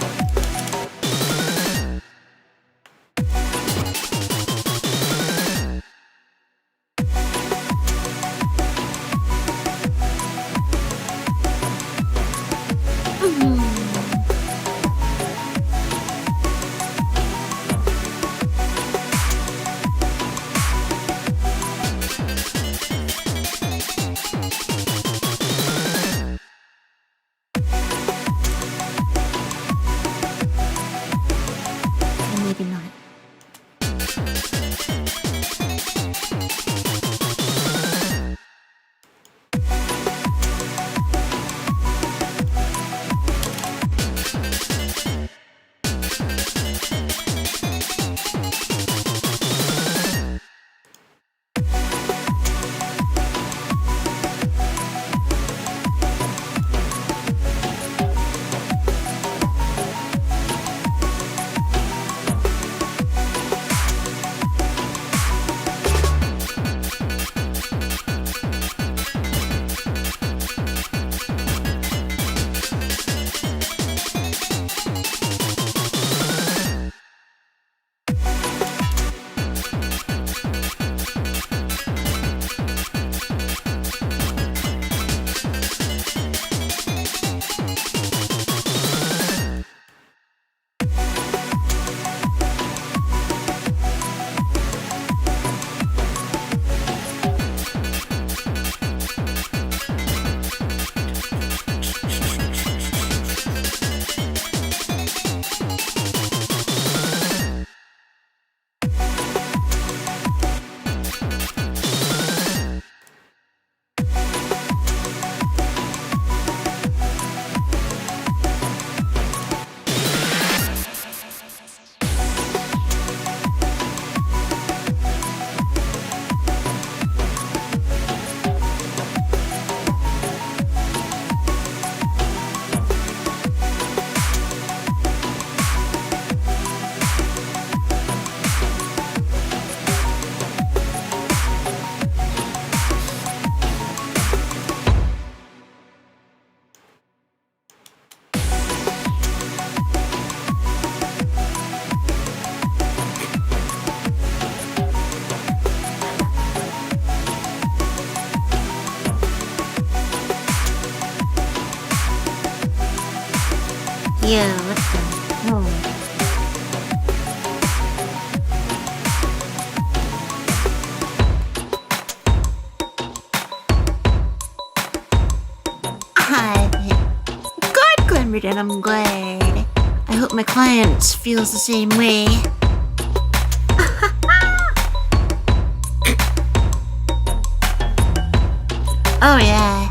Yeah, what the hell? Good, Glenbert, I'm glad. I hope my client feels the same way. Oh yeah.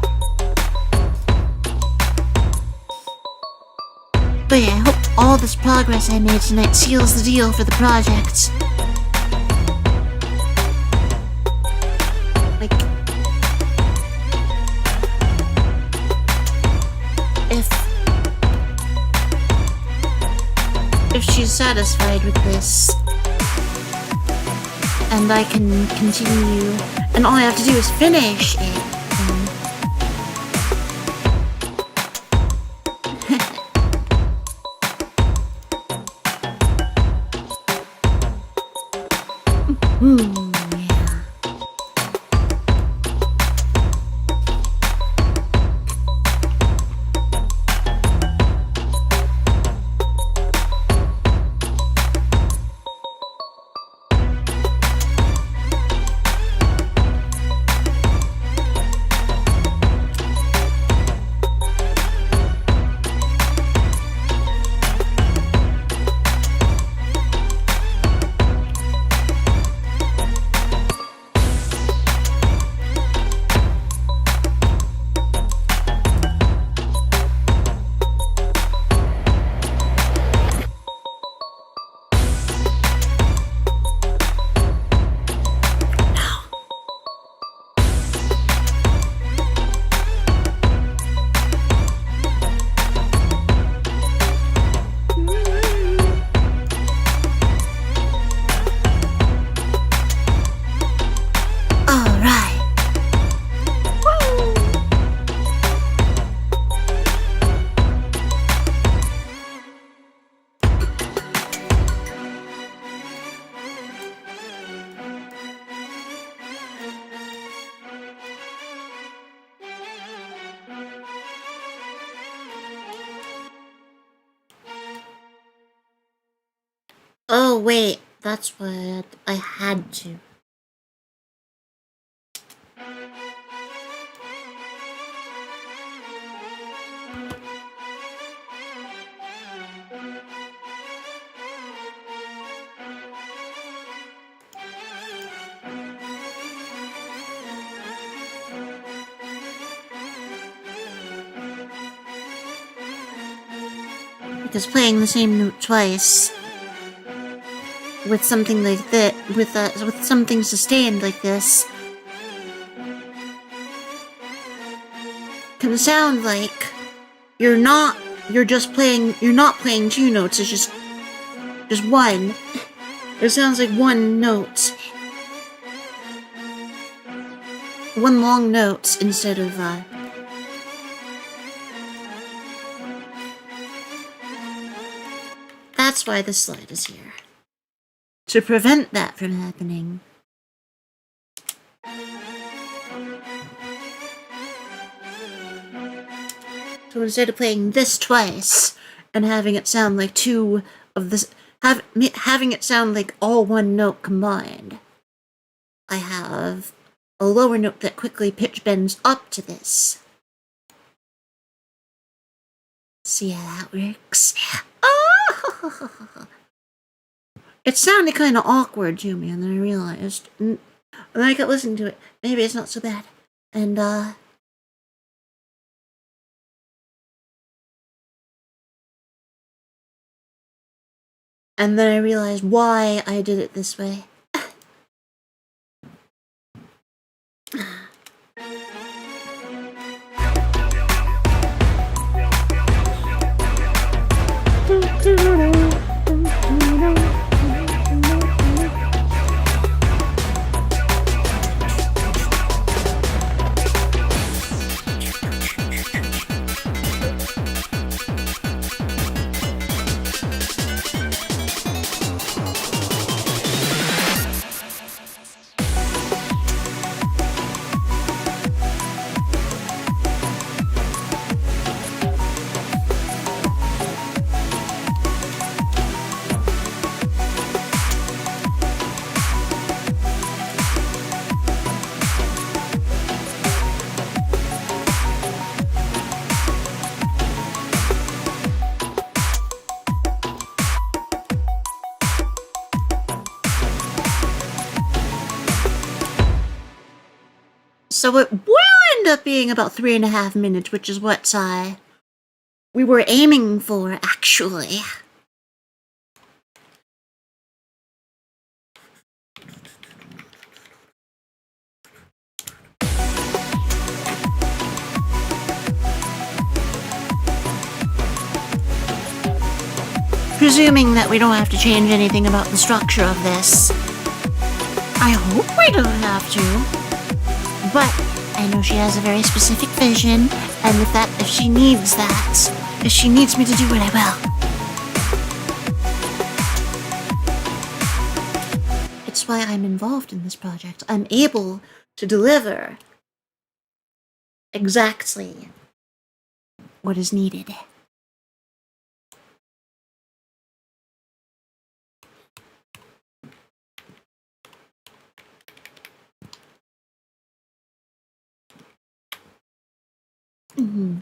But yeah, I hope all this progress I made tonight seals the deal for the project. Like, if she's satisfied with this, and I can continue, and all I have to do is finish it. Oh wait, that's what I had to. Because playing the same note twice with something like that, with something sustained like this, can sound like you're not playing two notes. It's just one. It sounds like one note, one long note instead of That's why the slide is here. To prevent that from happening. So instead of playing this twice and having it sound like two of this, having it sound like all one note combined, I have a lower note that quickly pitch bends up to this. See how that works? Oh! It sounded kind of awkward to me, and then I realized, and then I kept listening to it, maybe it's not so bad. And, and then I realized why I did it this way. So it will end up being about 3.5 minutes, which is what we were aiming for, actually. Presuming that we don't have to change anything about the structure of this. I hope we don't have to. But I know she has a very specific vision, and if she needs that, if she needs me to do it, I will. It's why I'm involved in this project. I'm able to deliver exactly what is needed. Mm-hmm.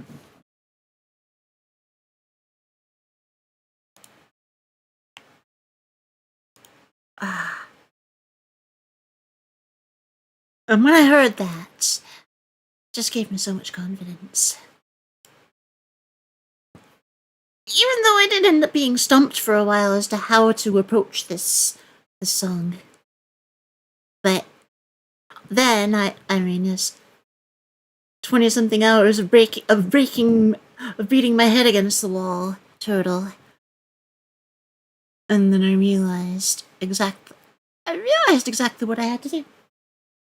And when I heard that, it just gave me so much confidence. Even though I did end up being stumped for a while as to how to approach this song. But then I mean, it's 20-something hours of beating my head against the wall, turtle. And then I realized exactly what I had to do.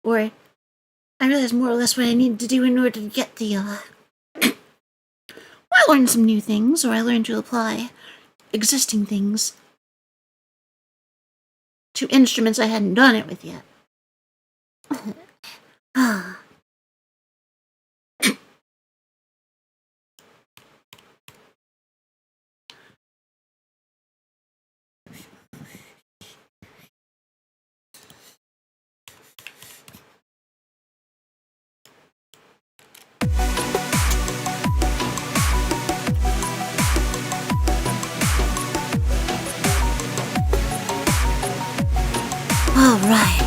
Or I realized more or less what I needed to do in order to get the I learned some new things, or I learned to apply existing things to instruments I hadn't done it with yet. Alright.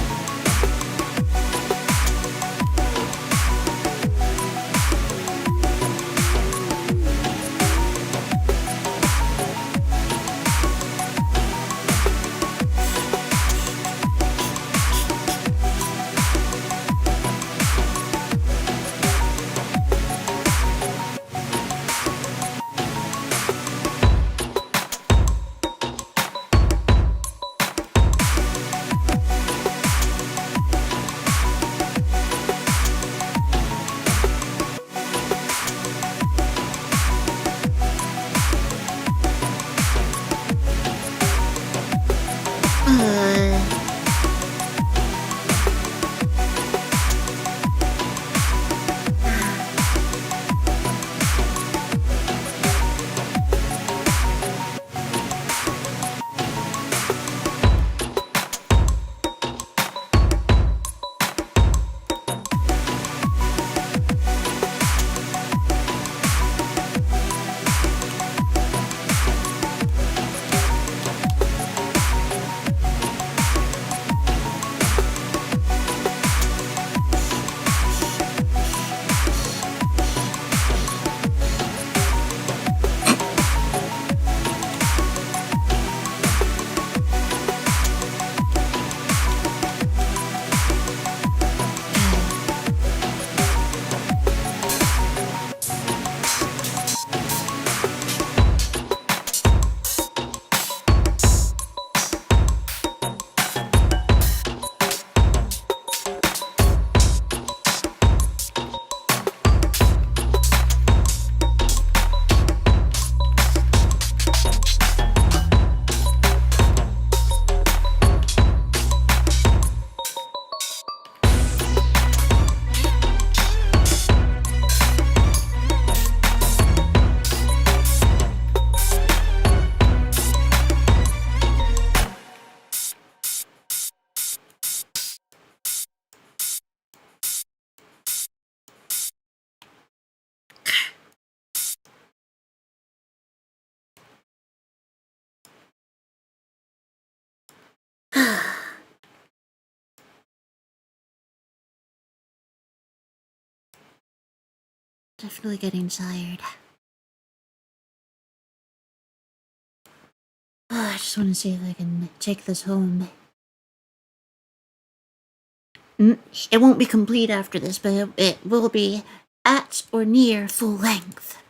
Definitely getting tired. I just want to see if I can take this home. It won't be complete after this, but it will be at or near full length.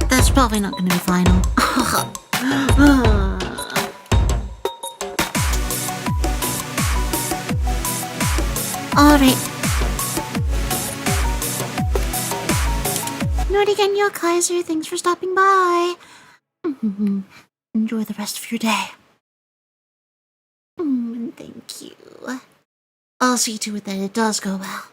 That's probably not going to be final. Alright. Nordigenyo Kaiser, thanks for stopping by. Enjoy the rest of your day. Thank you. I'll see to it that it does go well.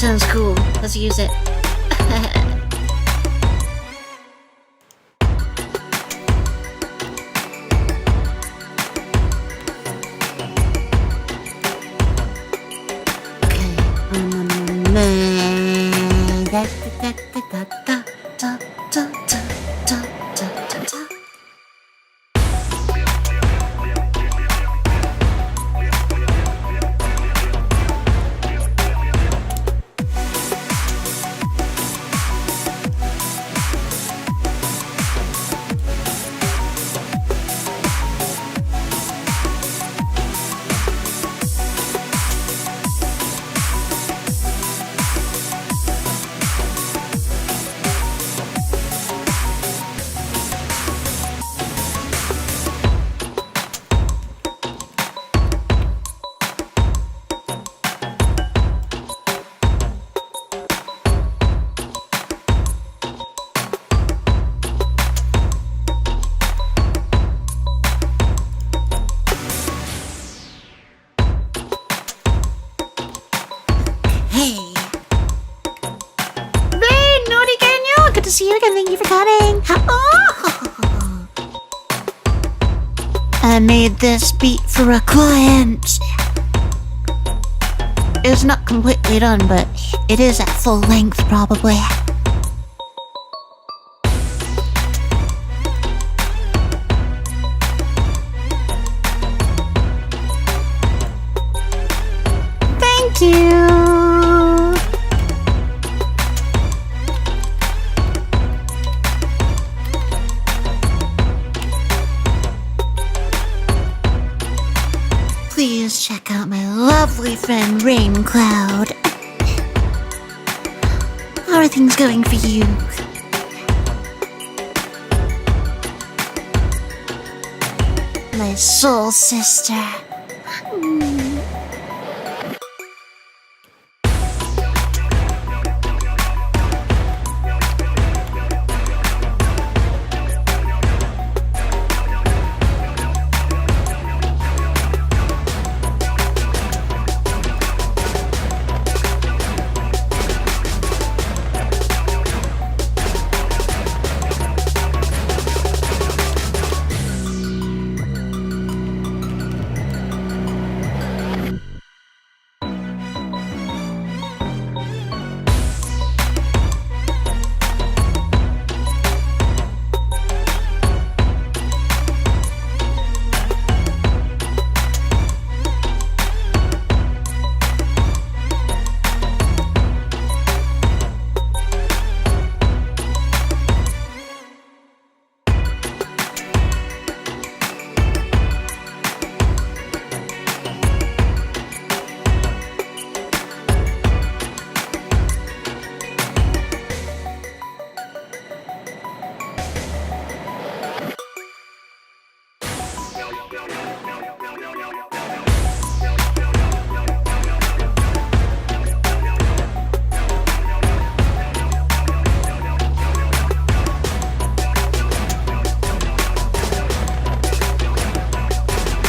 Sounds cool. Let's use it. I made this beat for a client. It's not completely done, but it is at full length, probably. Thank you! Please check out my lovely friend Rain Cloud. How are things going for you? My soul sister.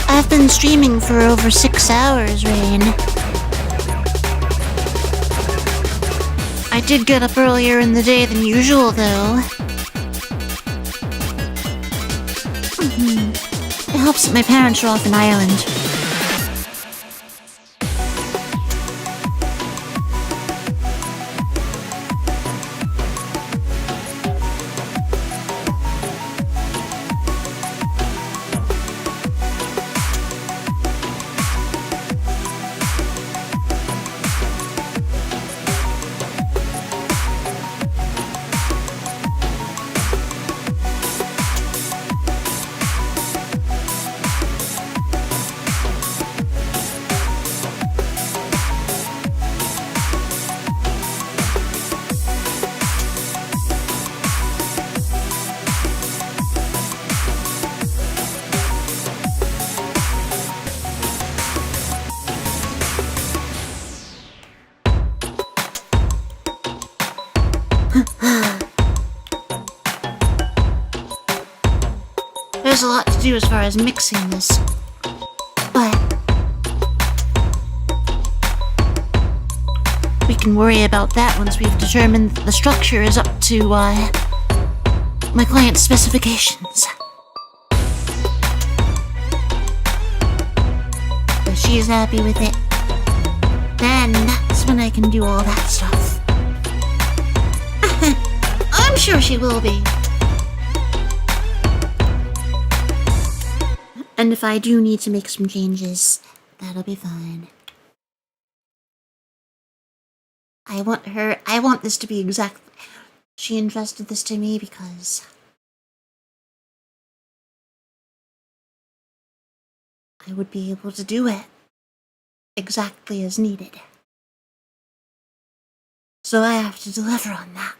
I've been streaming for over 6 hours, Rain. I did get up earlier in the day than usual, though. It helps that my parents are off in Ireland. There's a lot to do as far as mixing this, but we can worry about that once we've determined that the structure is up to, my client's specifications. If she's happy with it, then that's when I can do all that stuff. I'm sure she will be. And if I do need to make some changes, that'll be fine. I want this to be exactly... She entrusted this to me because... I would be able to do it exactly as needed. So I have to deliver on that.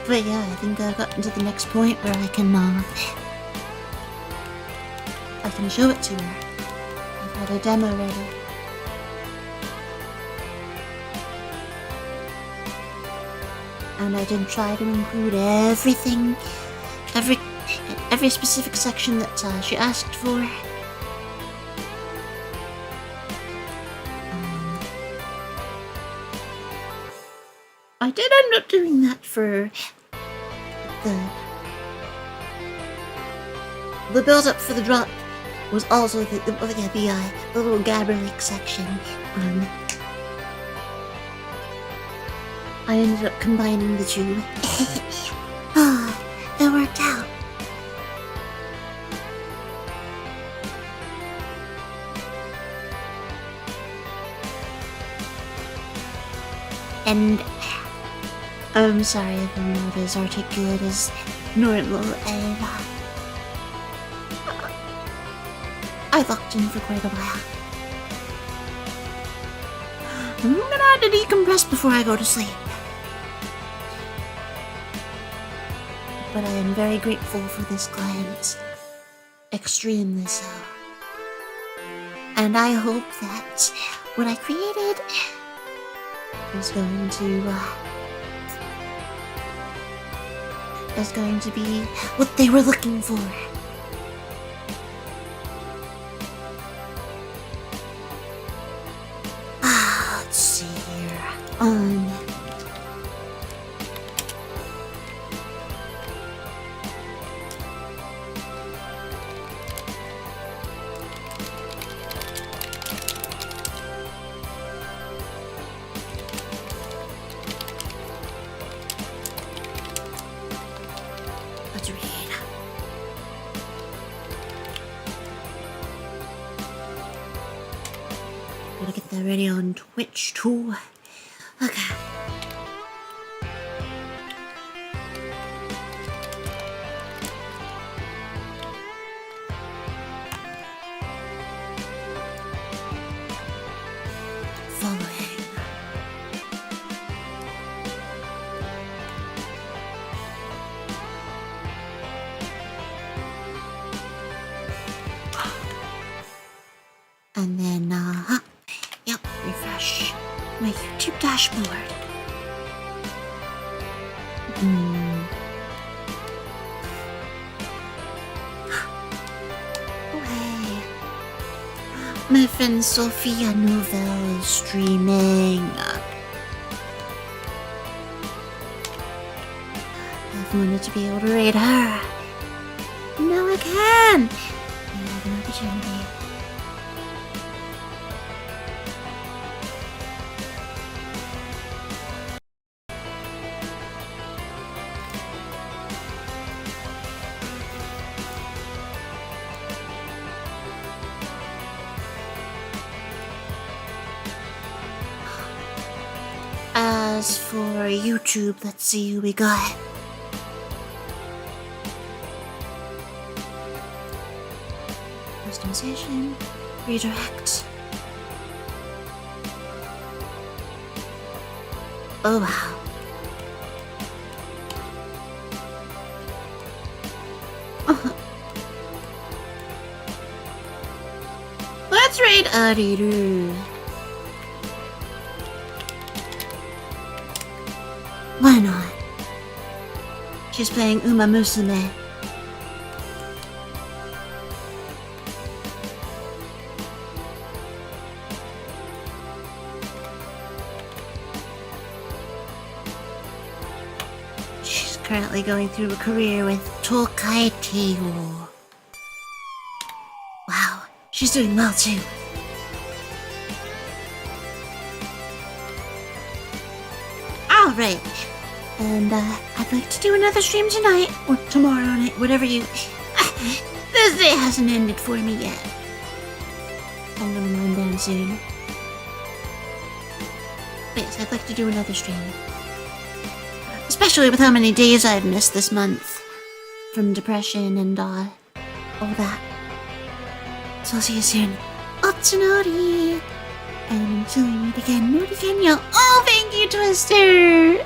But yeah, I think I've gotten to the next point where I can show it to her. I've got a demo ready. And I did try to include everything, every specific section that she asked for. I did end up doing that for the build-up for the drop was also the little Gabberlick section. I ended up combining the two. It worked out. And I'm sorry if I'm not as articulate as normal, and I locked in for quite a while. I'm gonna have to decompress before I go to sleep. But I am very grateful for this client. Extremely so. And I hope that what I created is going to be what they were looking for. Let's see here. Let's read. Gotta get that ready on Twitch too. Okay. Following. And then, yep, refresh my YouTube dashboard. Okay. My friend Sophia Nouvelle is streaming. I've wanted to be able to raid her. Now I can! I have an opportunity. As for YouTube, let's see who we got. Customization, redirect. Oh wow. Let's raid Arielle. Why not? She's playing Uma Musume. She's currently going through a career with Tokai Teigo. Wow, she's doing well too. Alright. And I'd like to do another stream tonight, or tomorrow night, whatever you... This day hasn't ended for me yet. I'm gonna wind down soon. But yes, I'd like to do another stream. Especially with how many days I've missed this month. From depression and all that. So I'll see you soon. Otsunori! And until we meet again, y'all. Oh, thank you, Twister!